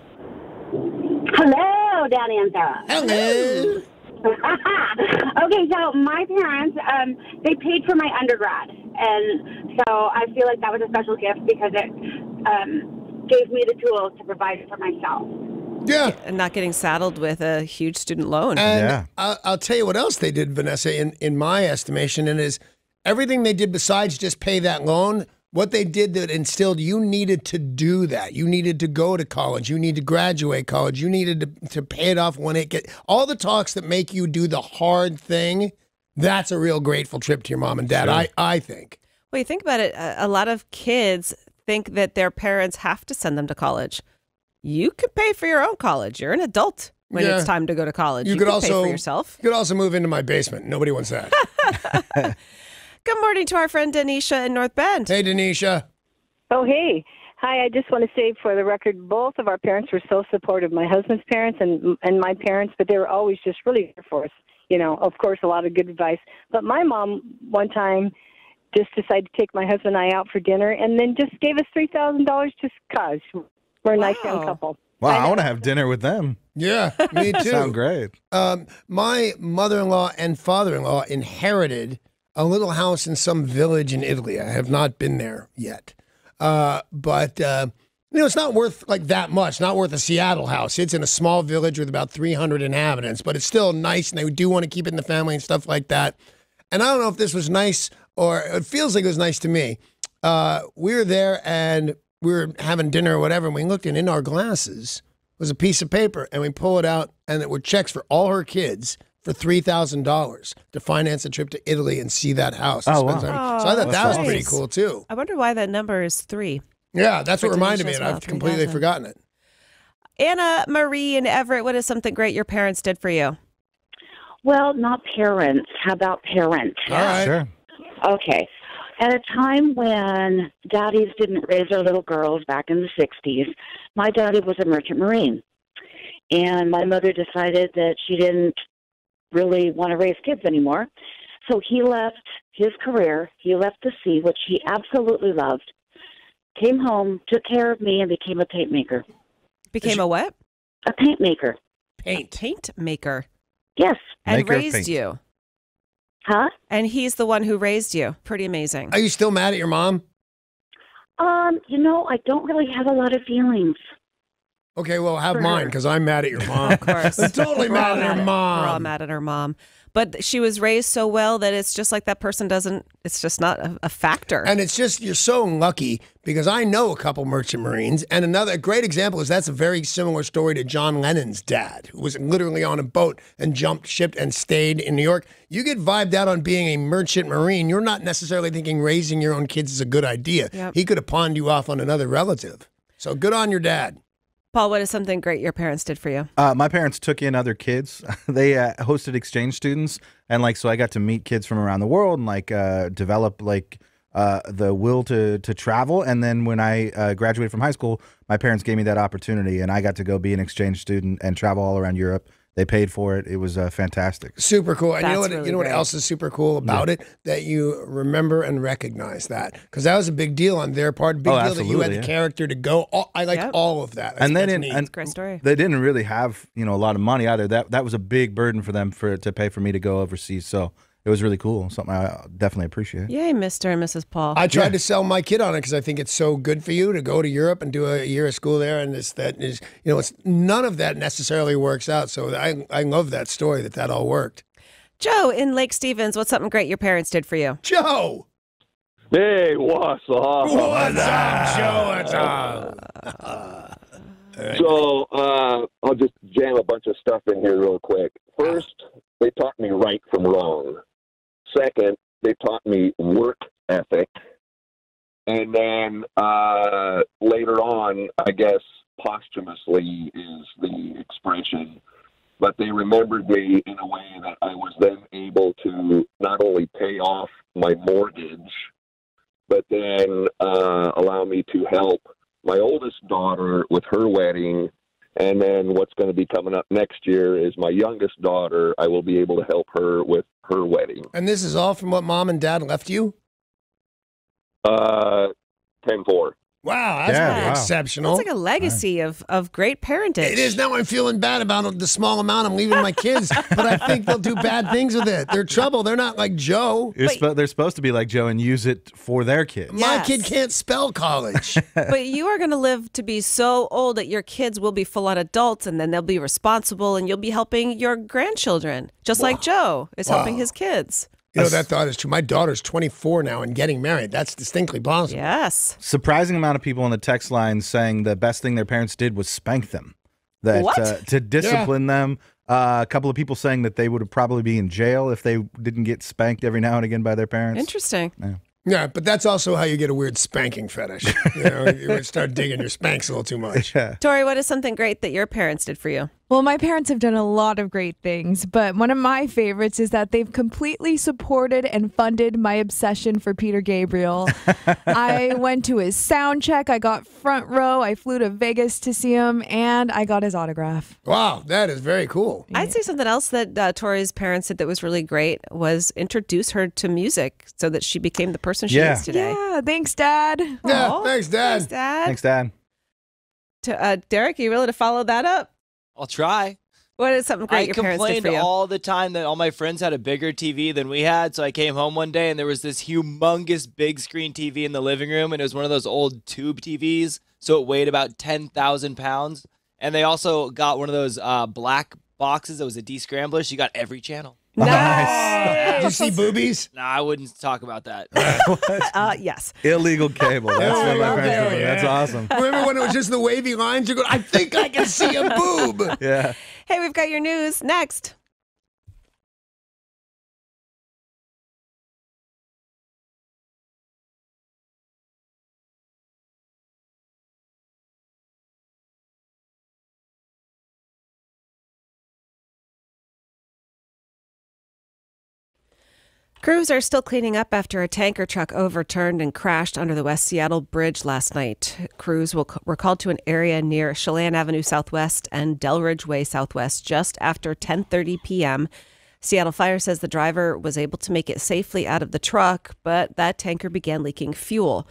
Hello, Danny and Sarah. Hello. Okay, so my parents, they paid for my undergrad, and so I feel like that was a special gift because it gave me the tools to provide for myself. Yeah. And not getting saddled with a huge student loan. And I'll tell you what else they did, Vanessa, in my estimation, and is everything they did besides just pay that loan, what they did that instilled you needed to do that. You needed to go to college. You need to graduate college. You needed to pay it off when it gets... All the talks that make you do the hard thing, that's a real grateful trip to your mom and dad, sure. I think. Well, you think about it, a lot of kids think that their parents have to send them to college. You could pay for your own college. You're an adult when it's time to go to college. You could also pay for yourself. You could also move into my basement. Nobody wants that. Good morning to our friend Denisha in North Bend. Hey, Denisha. Oh, hey. Hi, I just want to say for the record, both of our parents were so supportive. My husband's parents and my parents, but they were always just really there for us. You know, of course, a lot of good advice. But my mom, one time, just decided to take my husband and I out for dinner and then just gave us $3,000 just because we're a nice young couple. Wow, I want to have dinner with them. Yeah, me too. Sound great. My mother-in-law and father-in-law inherited a little house in some village in Italy. I have not been there yet. But it's not worth like that much, not worth a Seattle house. It's in a small village with about 300 inhabitants, but it's still nice, and they do want to keep it in the family and stuff like that. And I don't know if this was nice, or it feels like it was nice to me. We were there, and we were having dinner or whatever, and we looked, and in our glasses was a piece of paper, and we pull it out, and it were checks for all her kids for $3,000 to finance a trip to Italy and see that house. Oh, wow. So I thought that was pretty cool, too. I wonder why that number is 3. Yeah, that's what reminded me, and I've completely forgotten it. Anna Marie in Everett, what is something great your parents did for you? Well, not parents. How about parents? All right. Sure. Okay. At a time when daddies didn't raise their little girls back in the 60s, my daddy was a merchant marine. And my mother decided that she didn't really want to raise kids anymore. So he left his career, he left the sea, which he absolutely loved, came home, took care of me, and became a paint maker. Became a what? A paint maker. Paint maker. Yes. And Maker of raised paint. you. Huh? And he's the one who raised you. Pretty amazing. Are you still mad at your mom? I don't really have a lot of feelings. Okay, well, have mine because I'm mad at your mom. Of course. I'm totally We're all mad at her mom. We're all mad at her mom. But she was raised so well that it's just like that person it's just not a factor. And it's just, you're so lucky because I know a couple merchant marines. And a great example is that's a very similar story to John Lennon's dad, who was literally on a boat and jumped ship and stayed in New York. You get vibed out on being a merchant marine. You're not necessarily thinking raising your own kids is a good idea. Yep. He could have pawned you off on another relative. So good on your dad. Paul, what is something great your parents did for you? My parents took in other kids. They hosted exchange students, and so I got to meet kids from around the world and develop the will to travel. And then when I graduated from high school, my parents gave me that opportunity, and I got to go be an exchange student and travel all around Europe. They paid for it. It was fantastic. Super cool. And That's you know what great. else is super cool about it? That you remember and recognize that. Because that was a big deal on their part. Big deal that you had absolutely, the yeah. character to go. I liked all of that. And they That's didn't. neat. And Great story. They didn't really have a lot of money either. That was a big burden for them to pay for me to go overseas. So it was really cool. Something I definitely appreciate. Yay, Mr. and Mrs. Paul. I tried to sell my kid on it because I think it's so good for you to go to Europe and do a year of school there, and it's none of that necessarily works out. So I love that story that all worked. Joe in Lake Stevens, what's something great your parents did for you? Joe, Hey, what's up? what's up, Joe? What's up? So I'll just jam a bunch of stuff in here real quick. First, they taught me right from wrong. Second, they taught me work ethic. And then later on, I guess posthumously is the expression, but they remembered me in a way that I was then able to not only pay off my mortgage, but then allow me to help my oldest daughter with her wedding. And then what's going to be coming up next year is my youngest daughter. I will be able to help her with her wedding. And this is all from what mom and dad left you? 10-4. Wow, that's pretty exceptional. That's like a legacy of great parentage. It is. Now I'm feeling bad about the small amount I'm leaving my kids, but I think they'll do bad things with it. They're trouble. They're not like Joe. They're supposed to be like Joe and use it for their kids. My kid can't spell college. But you are going to live to be so old that your kids will be full-on adults, and then they'll be responsible, and you'll be helping your grandchildren, just like Joe is helping his kids. You know, that thought is true. My daughter's 24 now and getting married. That's distinctly possible. Yes. Surprising amount of people on the text line saying the best thing their parents did was spank them. To discipline them. A couple of people saying that they would probably be in jail if they didn't get spanked every now and again by their parents. Interesting. Yeah, but that's also how you get a weird spanking fetish. You would start digging your spanks a little too much. Tori, what is something great that your parents did for you? Well, my parents have done a lot of great things, but one of my favorites is that they've completely supported and funded my obsession for Peter Gabriel. I went to his sound check. I got front row. I flew to Vegas to see him, and I got his autograph. Wow, that is very cool. I'd say something else that Tori's parents did that was really great was introduce her to music so that she became the person she is today. Yeah, thanks, Dad. Yeah, Aw, thanks, Dad. Thanks, Dad. Thanks, Dad. Derek, are you willing to follow that up? I'll try. What is something great I your parents did for complained you? all the time that all my friends had a bigger TV than we had, so I came home one day and there was this humongous big screen TV in the living room, and it was one of those old tube TVs, so it weighed about 10,000 pounds. And they also got one of those black boxes that was a descrambler, so you got every channel. Did you see boobies? No, I wouldn't talk about that. Yes. Illegal cable. That's what my parents did. That's awesome. Remember when it was just the wavy lines? You go, I think I can see a boob. Yeah. Hey, we've got your news next. Crews are still cleaning up after a tanker truck overturned and crashed under the West Seattle Bridge last night. Crews were called to an area near Chelan Avenue Southwest and Delridge Way Southwest just after 10:30 p.m. Seattle Fire says the driver was able to make it safely out of the truck, but that tanker began leaking fuel.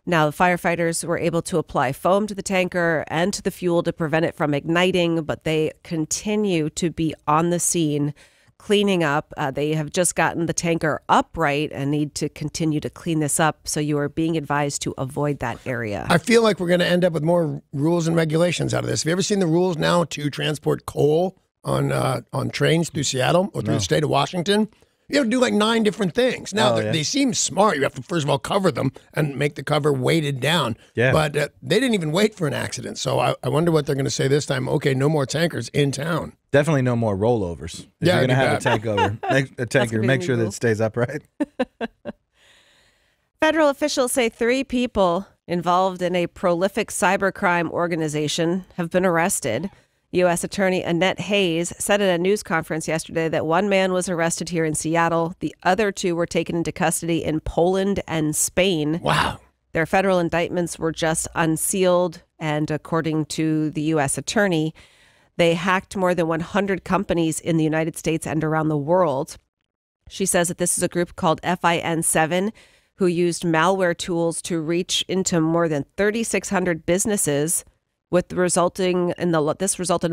Now, the firefighters were able to apply foam to the tanker and to the fuel to prevent it from igniting, but they continue to be on the scene cleaning up. They have just gotten the tanker upright and need to continue to clean this up. So you are being advised to avoid that area. I feel like we're going to end up with more rules and regulations out of this. Have you ever seen the rules now to transport coal on trains through Seattle or through the state of Washington? You have to do like 9 different things. Now, they seem smart. You have to, first of all, cover them and make the cover weighted down. Yeah. But they didn't even wait for an accident. So I wonder what they're going to say this time. Okay, no more tankers in town. Definitely no more rollovers. If you're going to have a tanker, make sure that it stays upright. Federal officials say 3 people involved in a prolific cybercrime organization have been arrested. U.S. Attorney Annette Hayes said at a news conference yesterday that 1 man was arrested here in Seattle. The other 2 were taken into custody in Poland and Spain. Wow. Their federal indictments were just unsealed, and according to the U.S. Attorney, they hacked more than 100 companies in the United States and around the world. She says that this is a group called FIN7 who used malware tools to reach into more than 3,600 businesses. This resulted in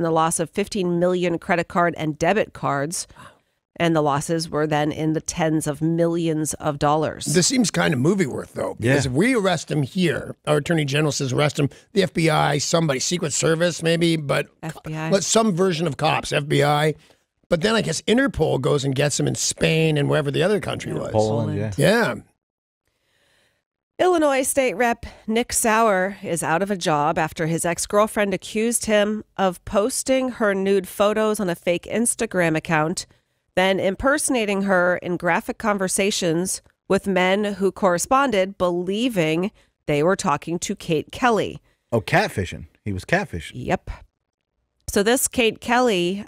the loss of 15 million credit card and debit cards. And the losses were then in the tens of millions of dollars. This seems kind of movie worth, though. Because if we arrest him here, our Attorney General says arrest him, the FBI, somebody, Secret Service maybe, but FBI. Some version of cops, FBI. But then I guess Interpol goes and gets him in Spain and wherever the other country was. Poland, yeah. Illinois State Rep Nick Sauer is out of a job after his ex-girlfriend accused him of posting her nude photos on a fake Instagram account, then impersonating her in graphic conversations with men who corresponded, believing they were talking to Kate Kelly. Oh, catfishing. He was catfishing. Yep. So this Kate Kelly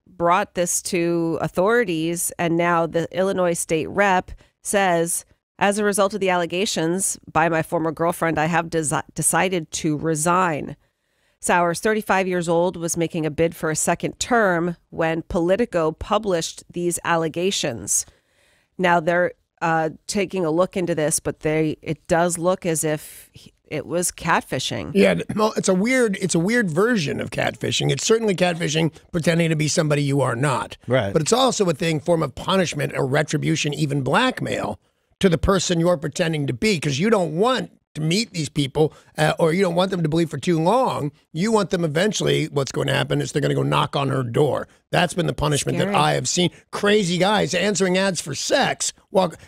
brought this to authorities, and now the Illinois State Rep says, as a result of the allegations by my former girlfriend, I have decided to resign. Sauers, 35 years old, was making a bid for a second term when Politico published these allegations. Now they're taking a look into this, but it does look as if it was catfishing. Yeah, well, it's a weird version of catfishing. It's certainly catfishing, pretending to be somebody you are not. Right. But it's also a form of punishment or retribution, even blackmail, to the person you're pretending to be, because you don't want to meet these people or you don't want them to believe for too long. You want them eventually, what's going to happen is they're going to go knock on her door. That's been the punishment that I have seen. Crazy guys answering ads for sex,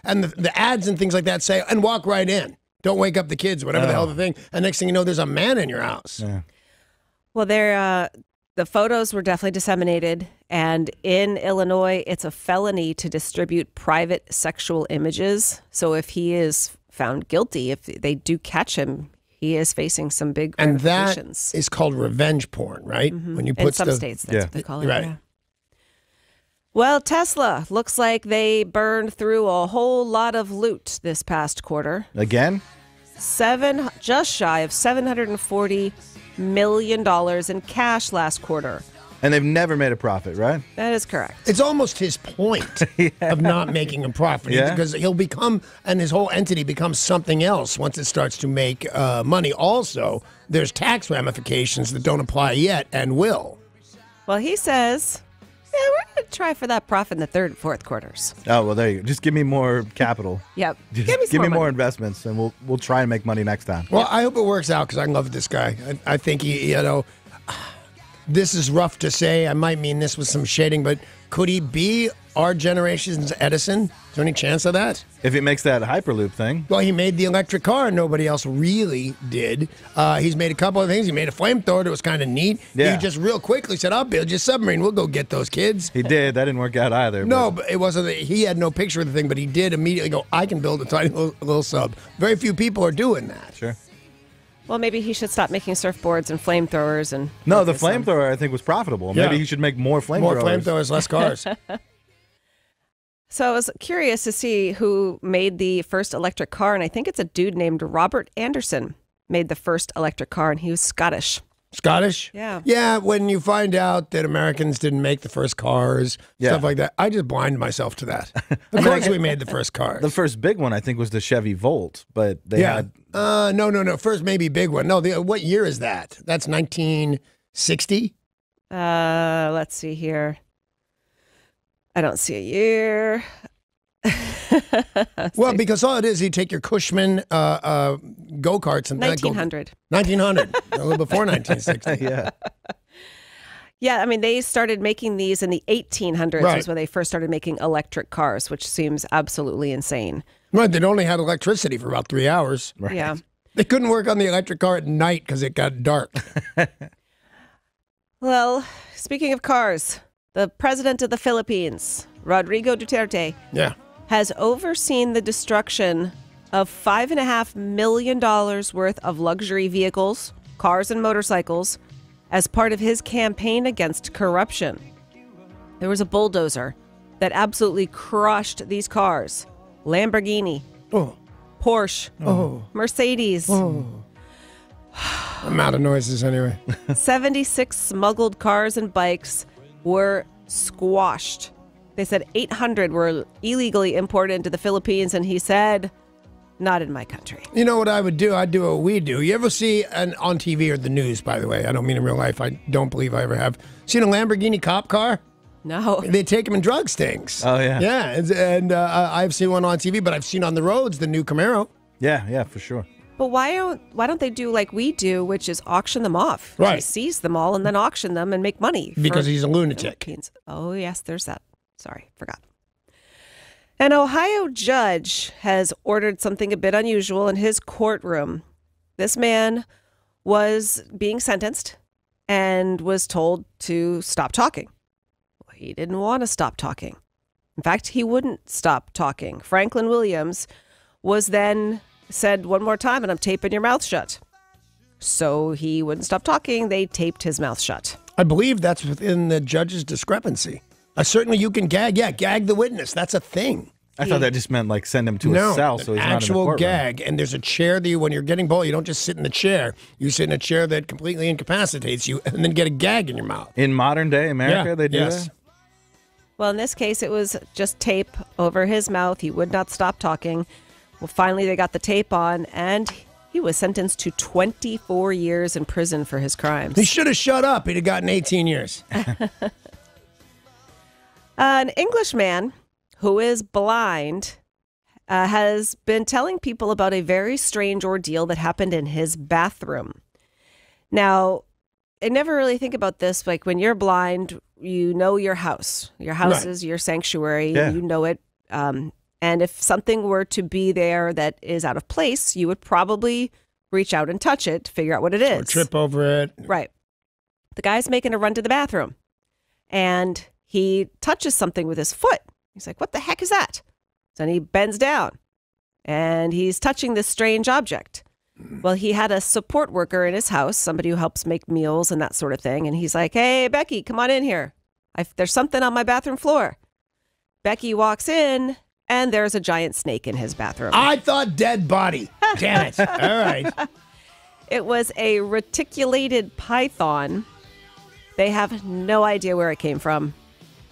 and the ads and things like that say, and walk right in. Don't wake up the kids, whatever the hell the thing. And next thing you know, there's a man in your house. Yeah. Well, the photos were definitely disseminated, and in Illinois, it's a felony to distribute private sexual images. So if he is found guilty, if they do catch him, he is facing some big ramifications. And that is called revenge porn, right? Mm-hmm. When you put in some states, that's what they call it. Right. Yeah. Well, Tesla looks like they burned through a whole lot of loot this past quarter. Again? Just shy of $740 million in cash last quarter. And they've never made a profit, right? That is correct. It's almost his point of not making a profit because he'll become, and his whole entity becomes something else once it starts to make money. Also, there's tax ramifications that don't apply yet and will. Well, he says, we're going to try for that profit in the third and fourth quarters. Oh, well, there you go. Just give me more capital. Yep. Give me more investments, and we'll try and make money next time. Well, I hope it works out because I love this guy. I think he, this is rough to say. I might mean this with some shading, but could he be our generation's Edison? Is there any chance of that? If he makes that Hyperloop thing. Well, he made the electric car and nobody else really did. He's made a couple of things. He made a flamethrower that was kind of neat. Yeah. He just real quickly said, I'll build you a submarine. We'll go get those kids. He did. That didn't work out either. No, but it wasn't. He had no picture of the thing, but he did immediately go, I can build a tiny little sub. Very few people are doing that. Sure. Well, maybe he should stop making surfboards and flamethrowers. No, the flamethrower I think was profitable. Maybe he should make more flamothrowers. More flamethrowers, less cars. So I was curious to see who made the first electric car, and I think it's a dude named Robert Anderson made the first electric car, and he was Scottish. Scottish? Yeah. Yeah, when you find out that Americans didn't make the first cars, stuff like that, I just blind myself to that. Of course we made the first cars. The first big one, I think, was the Chevy Volt, but they had... No. First maybe big one. No, what year is that? That's 1960? Let's see here. I don't see a year. Well, because all it is, you take your Cushman go-karts and 1900. 1900, a little before 1960. Yeah. Yeah, I mean, they started making these in the 1800s Right. is when they first started making electric cars, which seems absolutely insane. Right, they only had electricity for about 3 hours. Right. Yeah. They couldn't work on the electric car at night because it got dark. Well, speaking of cars, the president of the Philippines, Rodrigo Duterte, Yeah. has overseen the destruction of $5.5 million worth of luxury vehicles, cars, and motorcycles as part of his campaign against corruption. There was a bulldozer that absolutely crushed these cars. Lamborghini, Porsche, Mercedes. I'm out of noises anyway. 76 smuggled cars and bikes were squashed. They said 800 were illegally imported into the Philippines, and he said, not in my country. You know what I would do? I'd do what we do. You ever see on TV or the news, by the way? I don't mean in real life. I don't believe I ever have. Seen a Lamborghini cop car? No. They take them in drug stings. Oh, yeah. Yeah, and I've seen one on TV, but I've seen on the roads the new Camaro. Yeah, for sure. But why don't they do like we do, which is auction them off? Right. He seize them all and then auction them and make money. Because for he's a lunatic. Philippines. Oh, yes, there's that. Sorry, forgot. An Ohio judge has ordered something a bit unusual in his courtroom. This man was being sentenced and was told to stop talking. Well, he didn't want to stop talking. In fact, he wouldn't stop talking. Franklin Williams was then said one more time, and I'm taping your mouth shut. So he wouldn't stop talking. They taped his mouth shut. I believe that's within the judge's discrepancy. Certainly you can gag. Yeah, gag the witness. That's a thing. I thought that just meant like send him to a cell so he's not in the actual courtroom. gag. And there's a chair that when you're getting bold, you don't just sit in the chair. You sit in a chair that completely incapacitates you and then get a gag in your mouth. In modern day America, Yeah, they do yes. that? Well, in this case, it was just tape over his mouth. He would not stop talking. Well, finally, they got the tape on, and he was sentenced to 24 years in prison for his crimes. He should have shut up. He'd have gotten 18 years. An Englishman who is blind has been telling people about a very strange ordeal that happened in his bathroom. Now, I never really think about this. Like when you're blind, you know your house. Your house is your sanctuary. Yeah. You know it. And if something were to be there that is out of place, you would probably reach out and touch it to figure out what it is. Or trip over it. Right. The guy's making a run to the bathroom, and he touches something with his foot. He's like, what the heck is that? So then he bends down, and he's touching this strange object. Well, he had a support worker in his house, somebody who helps make meals and that sort of thing. And he's like, hey, Becky, come on in here. There's something on my bathroom floor. Becky walks in, and there's a giant snake in his bathroom. I thought dead body. Damn it. All right. It was a reticulated python. They have no idea where it came from.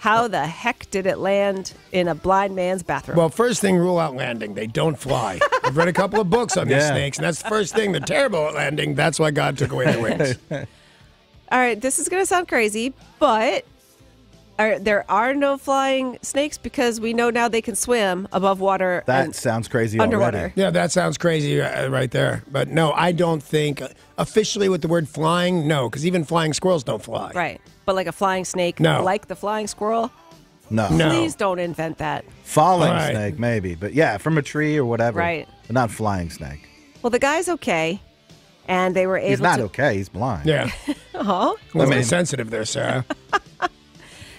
How the heck did it land in a blind man's bathroom? Well, first thing, rule out landing. They don't fly. I've read a couple of books on these snakes, and that's the first thing. They're terrible at landing. That's why God took away their wings. All right, this is going to sound crazy, but there are no flying snakes because we know now they can swim above water. That sounds crazy underwater. already. Yeah, that sounds crazy right there. But no, I don't think officially with the word flying, no, because even flying squirrels don't fly. Right. But like a flying snake, No. like the flying squirrel, No. please don't invent that. Falling Right. snake, maybe. But yeah, from a tree or whatever. Right. But not flying snake. Well, the guy's okay, and they were able He's not to... okay. He's blind. Yeah. Uh-huh. A little insensitive there, Sarah.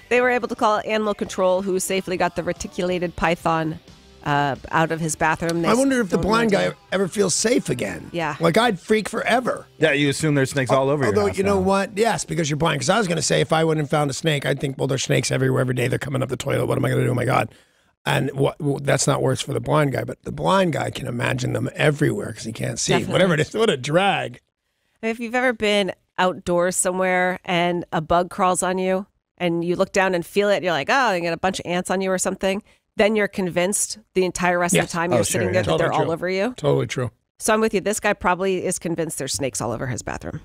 They were able to call animal control, who safely got the reticulated python out of his bathroom. I wonder if the Don't blind know. guy ever feels safe again. Yeah. Like I'd freak forever. Yeah, you assume there's snakes all over your Although, house you know now. what? Yes, because you're blind. Because I was going to say if I wouldn't have found a snake, I'd think, well, there's snakes everywhere every day. They're coming up the toilet. What am I going to do? Oh, my God. And that's not worse for the blind guy, but the blind guy can imagine them everywhere because he can't see. Definitely. Whatever it is, what a drag. If you've ever been outdoors somewhere and a bug crawls on you and you look down and feel it, and you're like, oh, you got a bunch of ants on you or something, then you're convinced the entire rest of the time you're sitting there that they're all over you. Totally true. So I'm with you. This guy probably is convinced there's snakes all over his bathroom.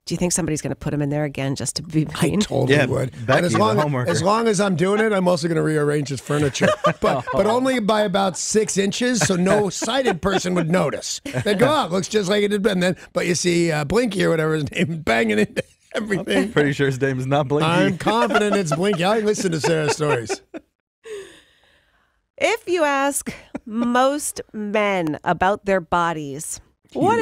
Do you think somebody's going to put him in there again just to be mean? I totally would. Becky, And as long as I'm doing it, I'm also going to rearrange his furniture. But only by about 6 inches, so no sighted person would notice. They'd go, oh, it looks just like it did. And then, but you see Blinky or whatever his name banging into everything. I'm pretty sure his name is not Blinky. I'm confident it's Blinky. I listen to Sarah's stories. If you ask most men about their bodies, what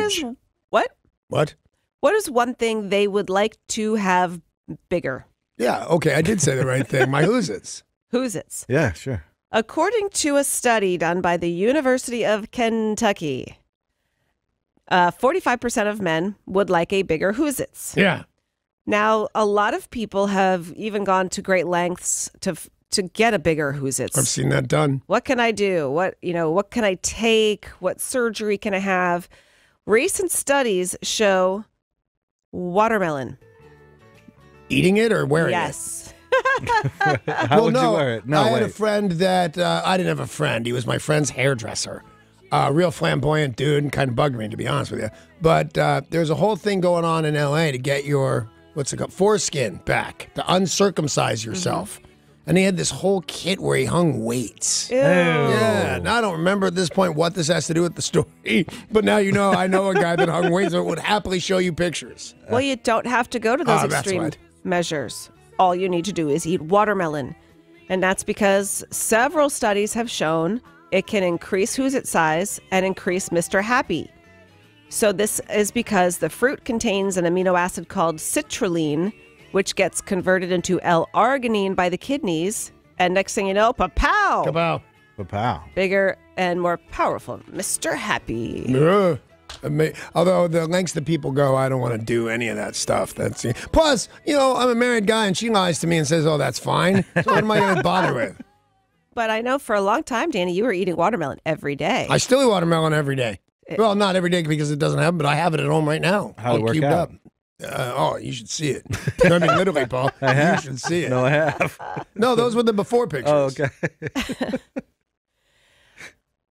is one thing they would like to have bigger? Yeah, okay, I did say the right thing. My who's-its. Who's-its. Yeah, sure. According to a study done by the University of Kentucky, 45% of men would like a bigger who's-its. Yeah. Now, a lot of people have even gone to great lengths to get a bigger who's-its. I've seen that done. What can I do? What can I take? What surgery can I have? Recent studies show watermelon. Eating it or wearing yes. it? Yes. How would you wear it? No, I had a friend that, I didn't have a friend. He was my friend's hairdresser. Real flamboyant dude and kind of bugged me, to be honest with you. But there's a whole thing going on in L.A. to get your, what's it called, foreskin back, to uncircumcise yourself. Mm-hmm. And he had this whole kit where he hung weights. Ew. Yeah. Now I don't remember at this point what this has to do with the story, but now you know I know a guy that hung weights that would happily show you pictures. Well, you don't have to go to those extreme measures. All you need to do is eat watermelon. And that's because several studies have shown it can increase who's-its size and increase Mr. Happy. So this is because the fruit contains an amino acid called citrulline, which gets converted into L-arginine by the kidneys. And next thing you know, pa-pow! Kapow. Kapow. Bigger and more powerful. Mr. Happy. Yeah. Although the lengths that people go, I don't want to do any of that stuff. Plus, I'm a married guy and she lies to me and says, oh, that's fine. So what am I going to bother with? But I know for a long time, Danny, you were eating watermelon every day. I still eat watermelon every day. Well, not every day because it doesn't have, but I have it at home right now. How'd it work out? Up. You should see it. I mean, literally, Paul. You should see it. No, I have. No, those were the before pictures. Oh, okay.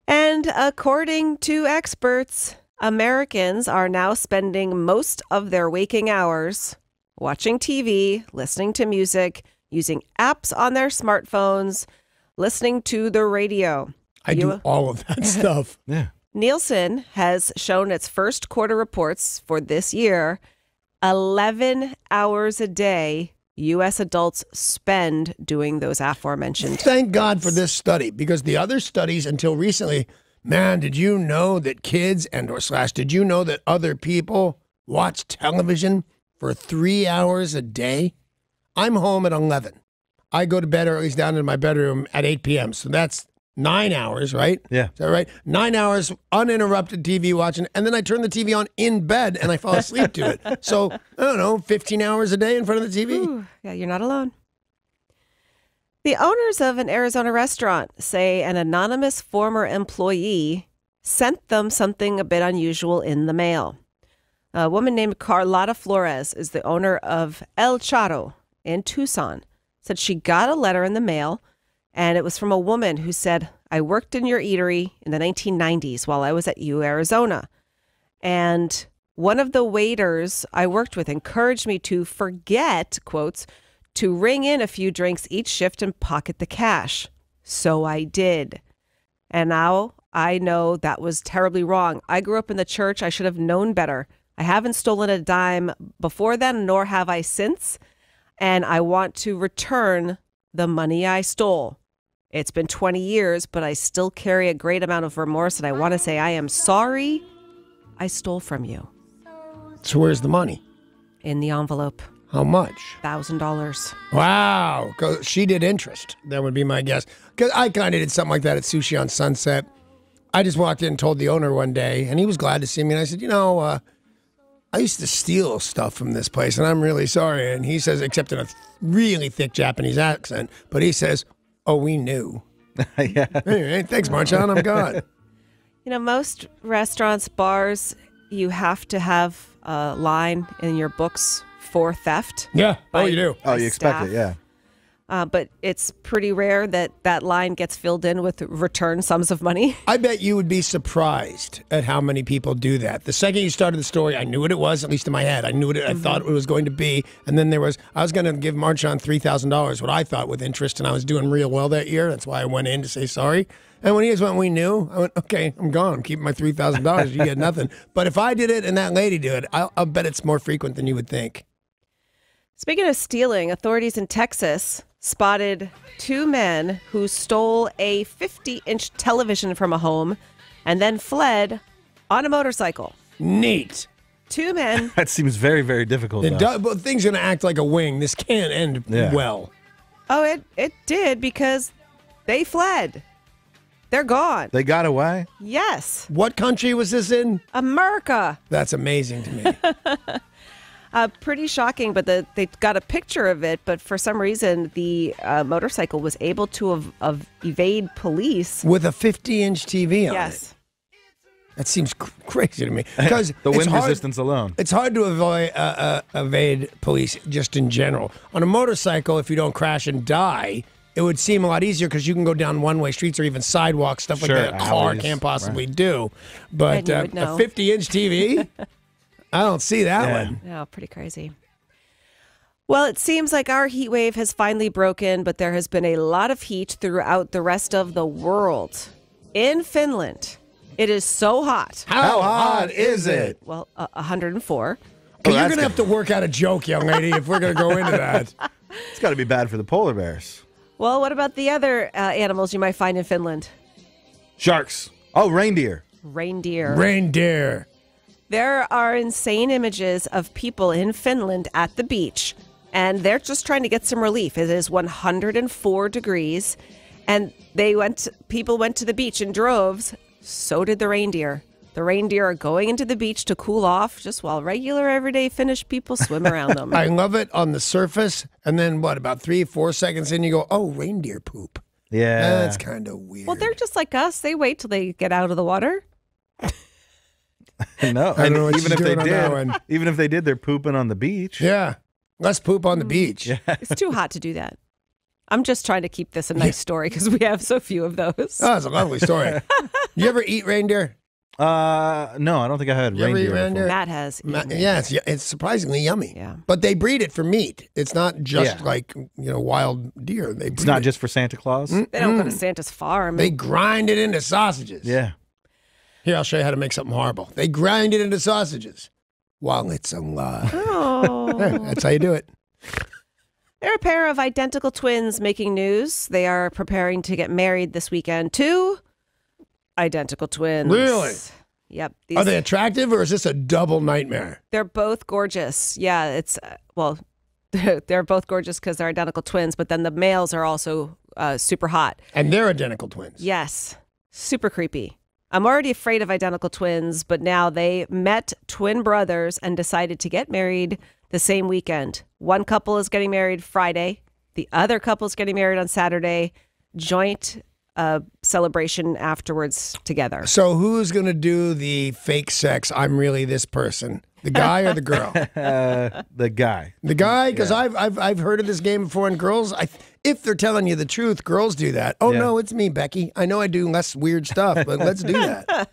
And according to experts, Americans are now spending most of their waking hours watching TV, listening to music, using apps on their smartphones, listening to the radio. I do all of that stuff. Yeah. Nielsen has shown its first quarter reports for this year. 11 hours a day U.S. adults spend doing those aforementioned. Thank God for this study, because the other studies until recently, man, did you know that kids did you know that other people watch television for 3 hours a day? I'm home at 11. I go to bed, or at least down in my bedroom at 8 p.m. So that's 9 hours, right? Yeah. Is that right? 9 hours uninterrupted TV watching, and then I turn the TV on in bed and I fall asleep to it. So, I don't know, 15 hours a day in front of the TV? Ooh, yeah, you're not alone. The owners of an Arizona restaurant say an anonymous former employee sent them something a bit unusual in the mail. A woman named Carlotta Flores is the owner of El Chato in Tucson. Said she got a letter in the mail, and it was from a woman who said, I worked in your eatery in the 1990s while I was at U, Arizona. And one of the waiters I worked with encouraged me to forget, quotes, to ring in a few drinks each shift and pocket the cash. So I did. And now I know that was terribly wrong. I grew up in the church. I should have known better. I haven't stolen a dime before then, nor have I since. And I want to return the money I stole. It's been 20 years, but I still carry a great amount of remorse, and I want to say I am sorry I stole from you. So where's the money? In the envelope. How much? $1,000. Wow. She did interest. That would be my guess. Because I kind of did something like that at Sushi on Sunset. I just walked in and told the owner one day, and he was glad to see me. And I said, I used to steal stuff from this place, and I'm really sorry. And he says, except in a really thick Japanese accent, but he says, oh, we knew. Yeah. Anyway, thanks, Marshawn. I'm gone. You know, most restaurants, bars, you have to have a line in your books for theft. Yeah. Oh, you do. Oh, you expect it, yeah. But it's pretty rare that that line gets filled in with return sums of money. I bet you would be surprised at how many people do that. The second you started the story, I knew what it was, at least in my head. I knew what I thought it was going to be. And then I was going to give Marshawn $3,000, what I thought with interest, and I was doing real well that year. That's why I went in to say sorry. And when he just went, we knew, I went, okay, I'm gone. I'm keeping my $3,000. You get nothing. But if I did it and that lady did it, I'll bet it's more frequent than you would think. Speaking of stealing, authorities in Texas spotted two men who stole a 50-inch television from a home and then fled on a motorcycle. Neat. Two men. That seems very, very difficult. But things going to act like a wing. This can't end well. Oh, it did because they fled. They're gone. They got away? Yes. What country was this in? America. That's amazing to me. Pretty shocking, but they got a picture of it, but for some reason, the motorcycle was able to evade police. With a 50-inch TV on it. Yes. That seems crazy to me. Because the wind resistance alone. It's hard to evade police just in general. On a motorcycle, if you don't crash and die, it would seem a lot easier because you can go down one-way streets or even sidewalks, stuff like that a car can't possibly do. But a 50-inch TV? I don't see that one. No, pretty crazy. Well, it seems like our heat wave has finally broken, but there has been a lot of heat throughout the rest of the world. In Finland, it is so hot. How hot is it? Well, 104. You're going to have to work out a joke, young lady, if we're going to go into that. It's got to be bad for the polar bears. Well, what about the other animals you might find in Finland? Sharks. Oh, reindeer. Reindeer. There are insane images of people in Finland at the beach, and they're just trying to get some relief. It is 104 degrees, and people went to the beach in droves. So did the reindeer. The reindeer are going into the beach to cool off, just while regular, everyday Finnish people swim around them. I love it on the surface, and then about 3-4 seconds in, you go, oh, reindeer poop. Yeah. That's kind of weird. Well, they're just like us. They wait till they get out of the water. No, I don't know what even if she's they doing on that one. even if they did, they're pooping on the beach. Yeah, let's poop on the beach. Yeah. It's too hot to do that. I'm just trying to keep this a nice story because we have so few of those. Oh, it's a lovely story. You ever eat reindeer? No, I don't think I had You ever reindeer. eat reindeer? Matt has. Yeah, it's surprisingly yummy. Yeah. But they breed it for meat. It's not just like wild deer. It's not just for Santa Claus. They don't go to Santa's farm. They grind it into sausages. Yeah. Here, I'll show you how to make something horrible. They grind it into sausages while it's alive. Oh. That's how you do it. There are a pair of identical twins making news. They are preparing to get married this weekend. Two identical twins. Really? Yep. Are they attractive or is this a double nightmare? They're both gorgeous. Yeah, it's, they're both gorgeous because they're identical twins, but then the males are also super hot. And they're identical twins. Yes. Super creepy. I'm already afraid of identical twins, but now they met twin brothers and decided to get married the same weekend. One couple is getting married Friday. The other couple is getting married on Saturday. Joint celebration afterwards together. So who's going to do the fake sex? I'm really this person. The guy or the girl? The guy. The guy? Because I've heard of this game before, and girls, if they're telling you the truth, girls do that. Oh, no, it's me, Becky. I know I do less weird stuff, but let's do that.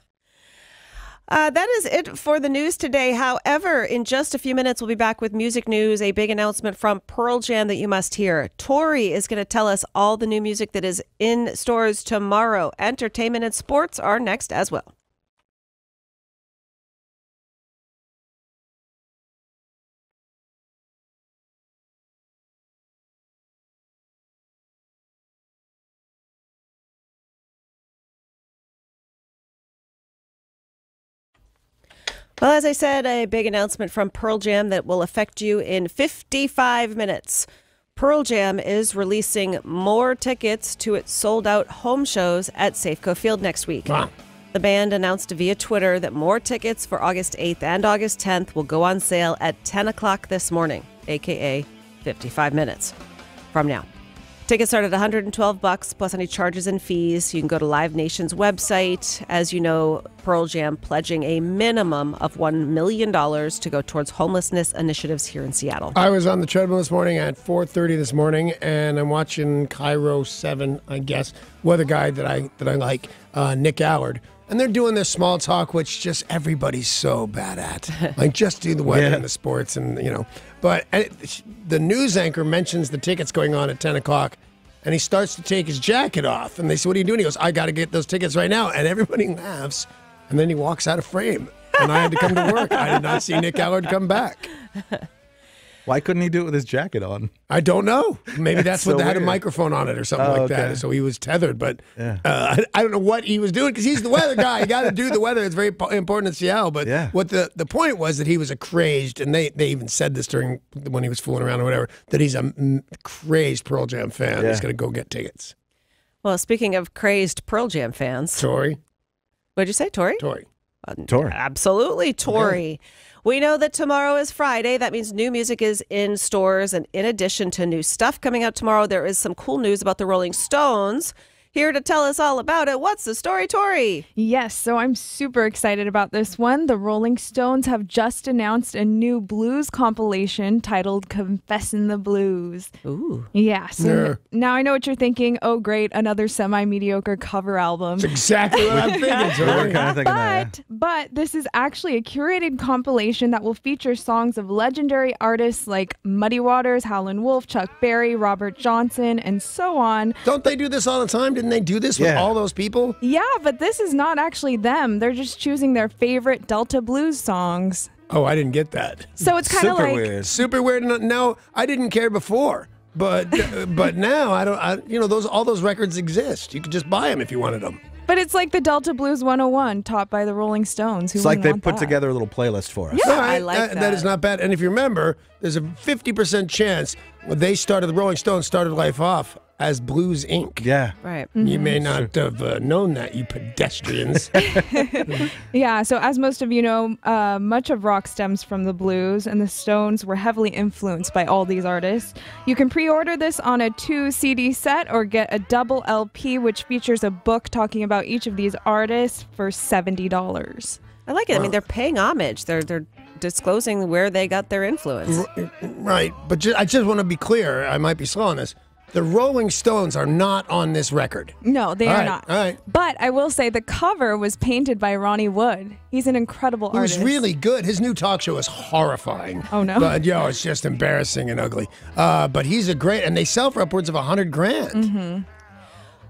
That is it for the news today. However, in just a few minutes, we'll be back with music news, a big announcement from Pearl Jam that you must hear. Tori is going to tell us all the new music that is in stores tomorrow. Entertainment and sports are next as well. Well, as I said, a big announcement from Pearl Jam that will affect you in 55 minutes. Pearl Jam is releasing more tickets to its sold-out home shows at Safeco Field next week. Wow. The band announced via Twitter that more tickets for August 8th and August 10th will go on sale at 10 o'clock this morning, a.k.a. 55 minutes from now. Tickets start at $112 plus any charges and fees. You can go to Live Nation's website. As you know, Pearl Jam pledging a minimum of $1 million to go towards homelessness initiatives here in Seattle. I was on the treadmill this morning at 4:30 this morning, and I'm watching Cairo 7, I guess, weather guy that I like, Nick Allard. And they're doing this small talk, which just everybody's so bad at. Like, just do the weather and the sports and, But the news anchor mentions the tickets going on at 10 o'clock, and he starts to take his jacket off. And they say, what are you doing? He goes, I got to get those tickets right now. And everybody laughs, and then he walks out of frame. And I had to come to work. I did not see Nick Allard come back. Why couldn't he do it with his jacket on? I don't know. Maybe that's what so they had a weird. microphone on it or something like that. Okay. So he was tethered. But I don't know what he was doing because he's the weather guy. You got to do the weather. It's very important in Seattle. But what the point was that he was a crazed, and they even said this during when he was fooling around or whatever, that he's a crazed Pearl Jam fan. He's going to go get tickets. Well, speaking of crazed Pearl Jam fans. Tori. What'd you say, Tori? Tori. Tori. Absolutely, Tori. Yeah. We know that tomorrow is Friday. That means new music is in stores. And in addition to new stuff coming out tomorrow, there is some cool news about the Rolling Stones. Here to tell us all about it. What's the story, Tori? Yes, so I'm super excited about this one. The Rolling Stones have just announced a new blues compilation titled Confessin' the Blues. Ooh. Yeah, so now I know what you're thinking. Oh, great, another semi-mediocre cover album. That's exactly what I'm thinking, Tori. But this is actually a curated compilation that will feature songs of legendary artists like Muddy Waters, Howlin' Wolf, Chuck Berry, Robert Johnson, and so on. Don't they do this all the time? Didn't they do this with all those people? Yeah, but this is not actually them. They're just choosing their favorite Delta blues songs. Oh, I didn't get that. So it's kind of like weird. Super weird. No, I didn't care before, but now I don't. All those records exist. You could just buy them if you wanted them. But it's like the Delta Blues 101 taught by the Rolling Stones. It's like they put together a little playlist for us. Yeah, I like that. That is not bad. And if you remember, there's a 50% chance when the Rolling Stones started life off as Blues Inc. Yeah. Right. You may not have known that, you pedestrians. Yeah, so as most of you know, much of rock stems from the blues, and the Stones were heavily influenced by all these artists. You can pre-order this on a 2-CD set or get a double LP, which features a book talking about each of these artists for $70. I like it. I mean, they're paying homage. They're disclosing where they got their influence. Right. But I just want to be clear. I might be slow on this. The Rolling Stones are not on this record. No, they are not. All right. But I will say the cover was painted by Ronnie Wood. He's an incredible artist. He was really good. His new talk show is horrifying. Oh, no. But, it's just embarrassing and ugly. But he's a great, and they sell for upwards of $100,000. Mm-hmm.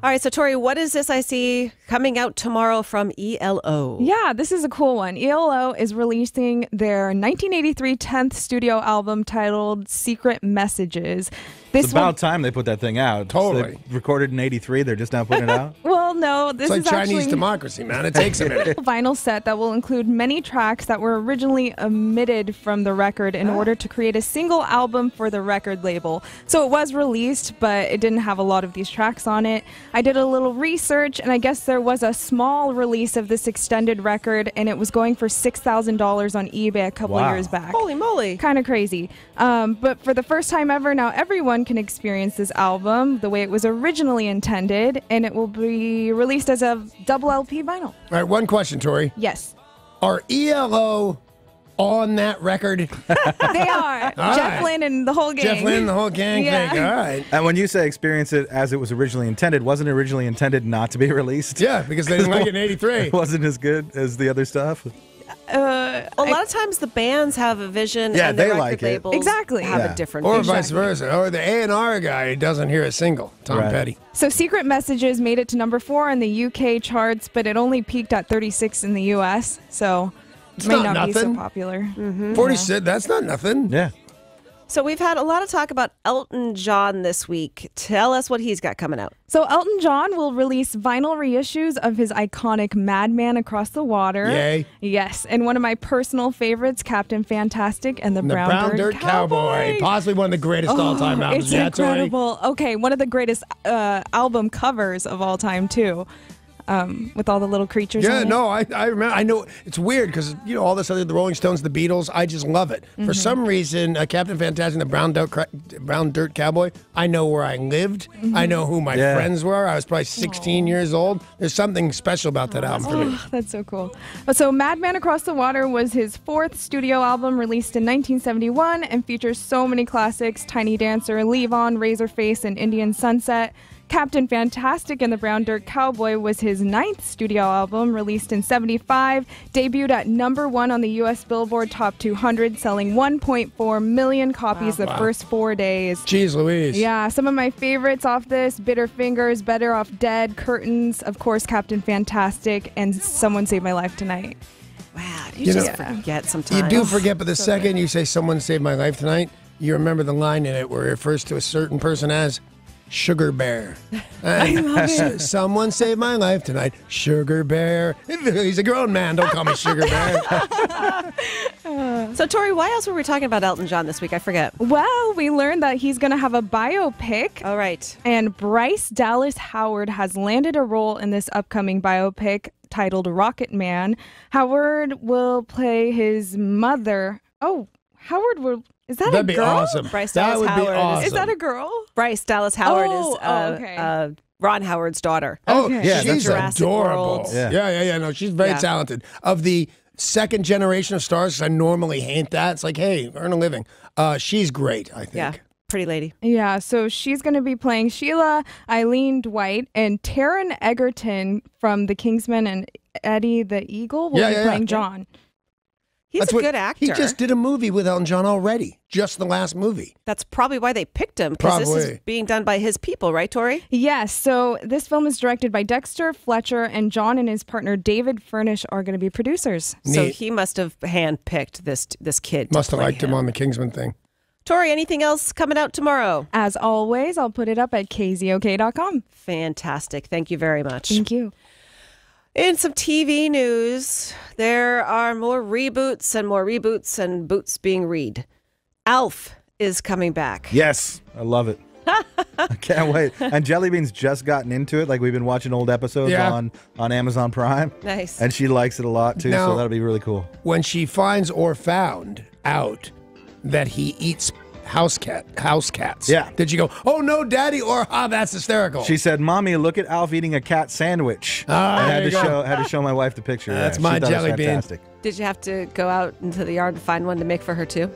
All right, so Tori, what is this I see coming out tomorrow from ELO? Yeah, this is a cool one. ELO is releasing their 1983 10th studio album titled Secret Messages. It's about time they put that thing out. Totally. So they recorded in '83. They're just now putting it out. Well, no, this It's is like actually Chinese democracy, man. It takes a minute. vinyl set that will include many tracks that were originally omitted from the record in order to create a single album for the record label. So it was released, but it didn't have a lot of these tracks on it. I did a little research, and I guess there was a small release of this extended record, and it was going for $6,000 on eBay a couple of years back. Holy moly. Kind of crazy. But for the first time ever, now everyone can experience this album the way it was originally intended, and it will be released as a double LP vinyl. All right, one question, Tori. Yes. Are ELO on that record? They are. All Jeff right. Lynne and the whole gang. Jeff Lynne and the whole gang. Yeah. Thing. All right. And when you say experience it as it was originally intended, wasn't it originally intended not to be released? Yeah, because they didn't like it in '83. It wasn't as good as the other stuff. A lot of times the bands have a vision Yeah, and the they record like it. labels Exactly. have a different Or vision. vice versa. Or the A&R guy doesn't hear a single. Tom Right. Petty. So Secret Messages made it to number 4 in the UK charts, but it only peaked at 36 in the US, so It's it may not not be so nothing. popular. 46, that's not nothing. Yeah. So we've had a lot of talk about Elton John this week. Tell us what he's got coming out. So Elton John will release vinyl reissues of his iconic Madman Across the Water. Yay. Yes, and one of my personal favorites, Captain Fantastic and the Brown Dirt Cowboy. Possibly one of the greatest all-time albums. It's Yeah, Tori. incredible. Okay, one of the greatest album covers of all time, too. with all the little creatures. Yeah, in it. no, I remember. I know it's weird because all this other, the Rolling Stones, the Beatles. I just love it. For some reason, Captain Fantastic, and the Brown Dirt Cowboy. I know where I lived. I know who my friends were. I was probably 16 years old. There's something special about that album for me. That's so cool. So Madman Across the Water was his 4th studio album, released in 1971, and features so many classics: Tiny Dancer, Leave On, Razorface, and Indian Sunset. Captain Fantastic and the Brown Dirt Cowboy was his 9th studio album, released in 75, debuted at #1 on the U.S. Billboard Top 200, selling 1.4 million copies the first 4 days. Jeez Louise. Yeah, some of my favorites off this: Bitter Fingers, Better Off Dead, Curtains, of course, Captain Fantastic, and Someone Saved My Life Tonight. Wow, you just forget sometimes. You do forget, but the second you say "Someone Saved My Life Tonight," you remember the line in it where it refers to a certain person as Sugar Bear. Someone saved my life tonight. Sugar Bear. He's a grown man. Don't call me Sugar Bear. So, Tori, why else were we talking about Elton John this week? I forget. Well, we learned that he's going to have a biopic. All right. And Bryce Dallas Howard has landed a role in this upcoming biopic titled Rocket Man. Howard will play his mother. Oh, Howard will... Is that That'd a girl? Be awesome. Bryce that Dallas would Howard be awesome. Is that a girl? Bryce Dallas Howard is okay. Ron Howard's daughter. Oh, Okay. yeah, she's Jurassic adorable. World. Yeah. No, she's very talented. Of the second generation of stars, I normally hate that. It's like, hey, earn a living. She's great, I think. Yeah, pretty lady. Yeah, so she's going to be playing Sheila Eileen Dwight, and Taron Egerton from The Kingsman and Eddie the Eagle will be playing John. He's a good actor. He just did a movie with Elton John already, just the last movie. That's probably why they picked him, because this is being done by his people, right, Tori? Yes, so this film is directed by Dexter Fletcher, and John and his partner David Furnish are going to be producers. So he must have handpicked this kid. Must have liked him on the Kingsman thing. Tori, anything else coming out tomorrow? As always, I'll put it up at KZOK.com. Fantastic. Thank you very much. Thank you. In some TV news, there are more reboots and boots being read. Alf is coming back. Yes, I love it. I can't wait. And Jellybean's just gotten into it. Like, we've been watching old episodes on Amazon Prime. Nice. And she likes it a lot, too, Now, so that'll be really cool. When she finds or found out that he eats house cats. Yeah. Did you go, oh no, Daddy, or that's hysterical? She said, "Mommy, look at Alf eating a cat sandwich." Ah, I there had you to go. show my wife the picture. That's She my thought it was jelly bean. fantastic. Did you have to go out into the yard and find one to make for her, too?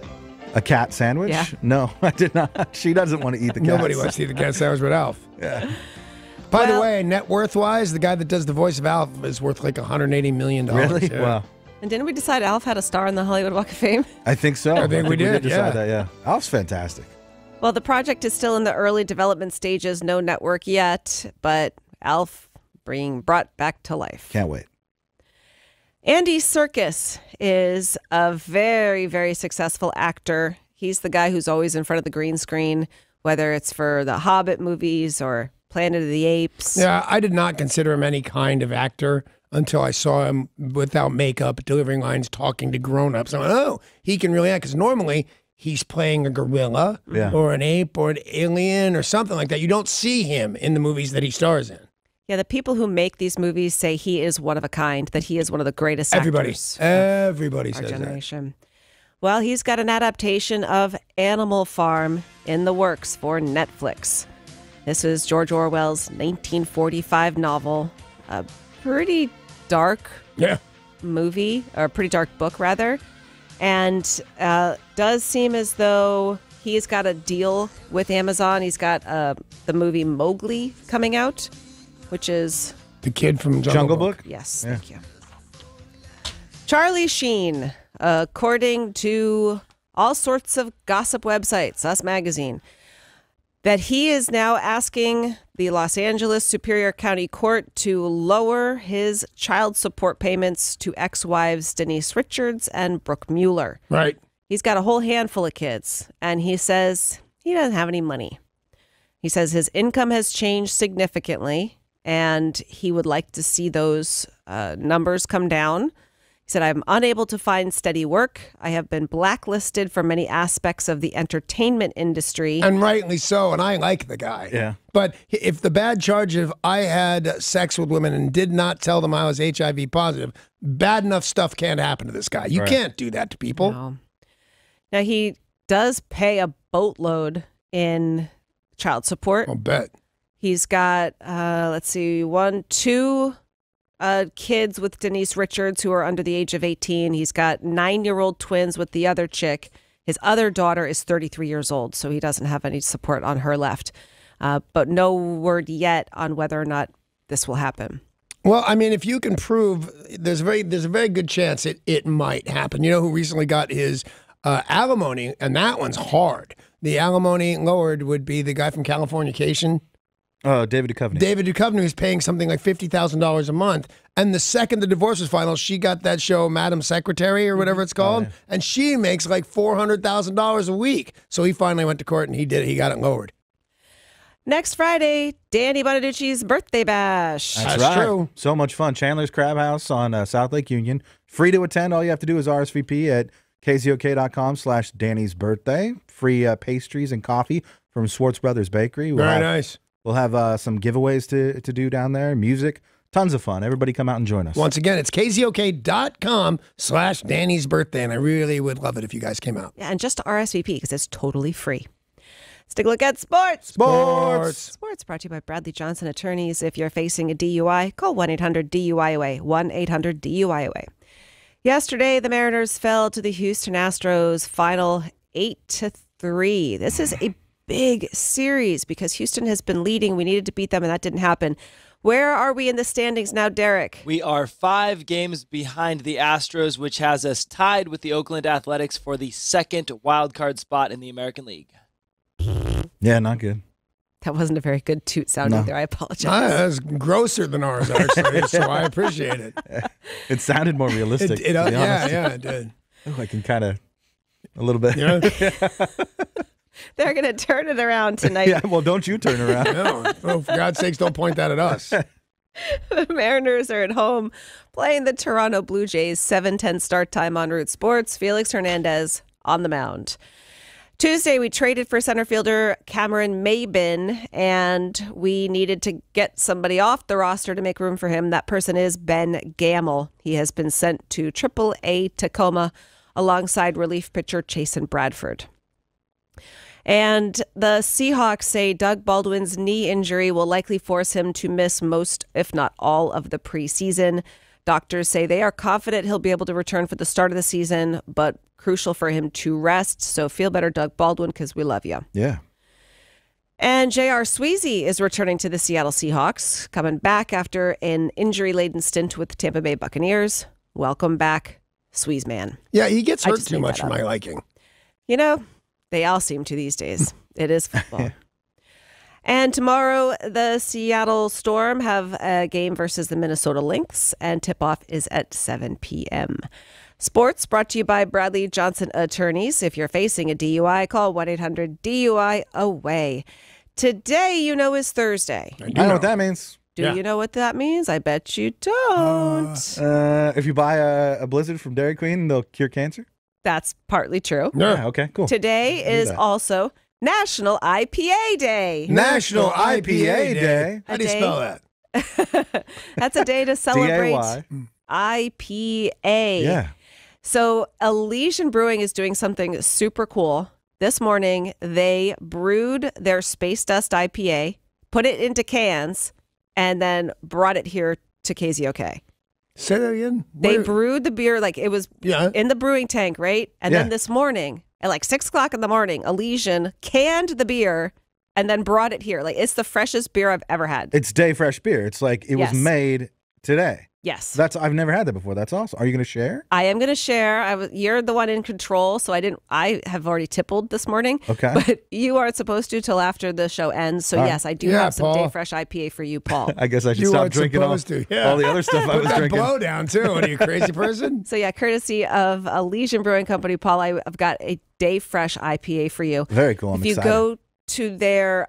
A cat sandwich? Yeah. No, I did not. She doesn't want to eat the cat. Nobody wants to eat the cat sandwich with Alf. Yeah. By the way, net worth-wise, the guy that does the voice of Alf is worth like $180 million. Really? Yeah. Wow. And didn't we decide Alf had a star in the Hollywood Walk of Fame? I think so. I think we did, decide that, yeah. Alf's fantastic. Well, the project is still in the early development stages. No network yet, but Alf being brought back to life. Can't wait. Andy Serkis is a very, very successful actor. He's the guy who's always in front of the green screen, whether it's for the Hobbit movies or Planet of the Apes. Yeah, I did not consider him any kind of actor until I saw him without makeup, delivering lines, talking to grown-ups. I went, oh, he can really act. Because normally he's playing a gorilla or an ape or an alien or something like that. You don't see him in the movies that he stars in. Yeah, the people who make these movies say he is one of a kind, that he is one of the greatest Everybody actors. Everybody of our says generation. Well, he's got an adaptation of Animal Farm in the works for Netflix. This is George Orwell's 1945 novel. A pretty dark movie, or a pretty dark book, rather. And does seem as though he's got a deal with Amazon. He's got the movie Mowgli coming out, which is... The kid from Jungle Book? Yes, thank you. Charlie Sheen, according to all sorts of gossip websites, Us Magazine, that he is now asking the Los Angeles Superior County Court to lower his child support payments to ex-wives Denise Richards and Brooke Mueller. Right. He's got a whole handful of kids, and he says he doesn't have any money. He says his income has changed significantly, and he would like to see those numbers come down. He said, I'm unable to find steady work. I have been blacklisted from many aspects of the entertainment industry. And rightly so, and I like the guy. Yeah. But if the bad charge of I had sex with women and did not tell them I was HIV positive, bad enough stuff can't happen to this guy. You can't do that to people. No. Now, he does pay a boatload in child support. I'll bet. He's got, two kids with Denise Richards who are under the age of 18. He's got 9-year-old twins with the other chick. His other daughter is 33 years old, so he doesn't have any support on her left. But no word yet on whether or not this will happen. Well, I mean, if you can prove, there's a very good chance it might happen. You know who recently got his alimony, and that one's hard. The alimony lowered would be the guy from Californication. Oh, David Duchovny. David Duchovny was paying something like $50,000 a month. And the second the divorce was final, she got that show, Madam Secretary or whatever it's called. And she makes like $400,000 a week. So he finally went to court and he did it. He got it lowered. Next Friday, Danny Bonaduce's birthday bash. That's right. True. So much fun. Chandler's Crab House on South Lake Union. Free to attend. All you have to do is RSVP at KZOK.com/Danny's birthday. Free pastries and coffee from Swartz Brothers Bakery. Very nice. We'll have some giveaways to do down there. Music. Tons of fun. Everybody come out and join us. Once again, it's KZOK.com/Danny's birthday. And I really would love it if you guys came out. Yeah, and just to RSVP because it's totally free. Let's take a look at sports. Sports brought to you by Bradley Johnson Attorneys. If you're facing a DUI, call 1-800-DUI-AWAY. 1-800-DUI-AWAY. Yesterday, the Mariners fell to the Houston Astros final 8-3. This is a big series because Houston has been leading. We needed to beat them, and that didn't happen. Where are we in the standings now, Derek? We are 5 games behind the Astros, which has us tied with the Oakland Athletics for the second wild card spot in the American League. Yeah, not good. That wasn't a very good toot sound either. I apologize. That's grosser than ours, actually, so I appreciate it. It sounded more realistic. Yeah, it did. Oh, I can kind of, a little bit. Yeah. They're going to turn it around tonight. Yeah, well, don't you turn around. No. Oh, for God's sakes, don't point that at us. The Mariners are at home playing the Toronto Blue Jays. 7:10 start time on Root Sports. Felix Hernandez on the mound. Tuesday, we traded for center fielder Cameron Maybin, and we needed to get somebody off the roster to make room for him. That person is Ben Gamel. He has been sent to AAA Tacoma alongside relief pitcher Chasen Bradford. And the Seahawks say Doug Baldwin's knee injury will likely force him to miss most, if not all, of the preseason. Doctors say they are confident he'll be able to return for the start of the season, but crucial for him to rest. So feel better, Doug Baldwin, because we love you. Yeah. And J.R. Sweezy is returning to the Seattle Seahawks, coming back after an injury-laden stint with the Tampa Bay Buccaneers. Welcome back, Sweeze Man. Yeah, he gets hurt too much for my liking. You know, they all seem to these days. It is football. And tomorrow, the Seattle Storm have a game versus the Minnesota Lynx, and tip-off is at 7 p.m. Sports brought to you by Bradley Johnson Attorneys. If you're facing a DUI, call 1-800-DUI-AWAY. Today, you know, is Thursday. I know what that means. Do you know what that means? I bet you don't. If you buy a Blizzard from Dairy Queen, they'll cure cancer? That's partly true. Yeah, okay, cool. Today is also National IPA Day. National IPA Day. How do you spell that? That's a day to celebrate D-A-Y. IPA. Yeah. So Elysian Brewing is doing something super cool. This morning, they brewed their Space Dust IPA, put it into cans, and then brought it here to KZOK. Say that again? They brewed the beer like it was in the brewing tank, right? And then this morning, at like 6 o'clock in the morning, Elysian canned the beer and then brought it here. Like, it's the freshest beer I've ever had. It's day fresh beer. It's like it was made today. Yes. I've never had that before. That's awesome. Are you going to share? I am going to share. You're the one in control, so I have already tippled this morning. Okay. But you aren't supposed to till after the show ends. So yes, I do have some Paul. Day Fresh IPA for you, Paul. I guess I should stop drinking all the other stuff I was drinking. Blow down too. What are you, a crazy person? So yeah, courtesy of Elysian Brewing Company, Paul, I've got a Day Fresh IPA for you. Very cool. I'm excited. If you go to their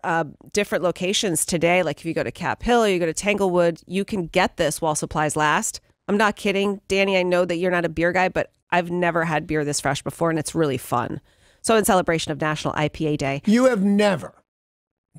different locations today, like if you go to Cap Hill or you go to Tanglewood, you can get this while supplies last. I'm not kidding. Danny, I know that you're not a beer guy, but I've never had beer this fresh before, and it's really fun. So in celebration of National IPA Day. You have never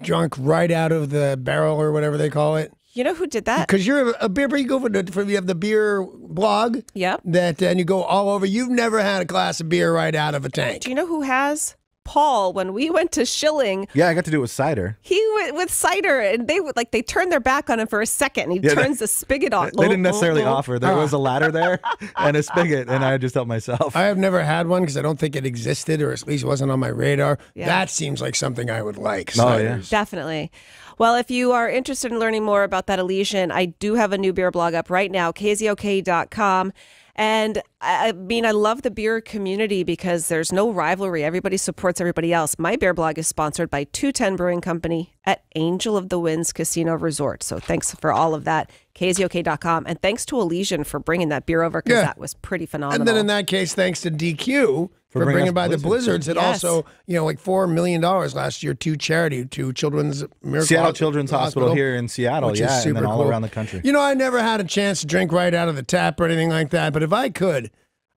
drunk right out of the barrel or whatever they call it? You know who did that? Because you're a beer, you go you have the beer blog. Yep. And you go all over. You've never had a glass of beer right out of a tank. Do you know who has? Paul, when we went to Schilling. Yeah, I got to do it with cider. He went with cider, and they turned their back on him for a second, and he turns the spigot on. They didn't necessarily offer. There was a ladder there and a spigot, and I just helped myself. I have never had one because I don't think it existed, or at least wasn't on my radar. Yeah. That seems like something I would like. Oh, yeah. Definitely. Well, if you are interested in learning more about that Elysian, I do have a new beer blog up right now, KZOK.com. And I mean, I love the beer community because there's no rivalry. Everybody supports everybody else. My beer blog is sponsored by 210 Brewing Company at Angel of the Winds Casino Resort. So thanks for all of that, KZOK.com. And thanks to Elysian for bringing that beer over because that was pretty phenomenal. And then in that case, thanks to DQ for bringing by the Blizzards. It also, like $4 million last year to charity, to Children's Miracle Seattle Children's Hospital here in Seattle, which is super and then all cool. around the country. I never had a chance to drink right out of the tap or anything like that, but if I could,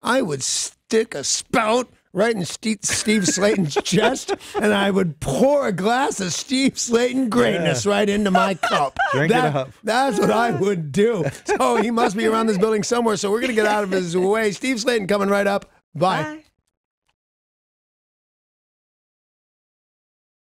I would stick a spout right in Steve Slayton's chest, and I would pour a glass of Steve Slayton greatness right into my cup. Drink it up. That's what I would do. So he must be around this building somewhere, so we're going to get out of his way. Steve Slayton coming right up. Bye.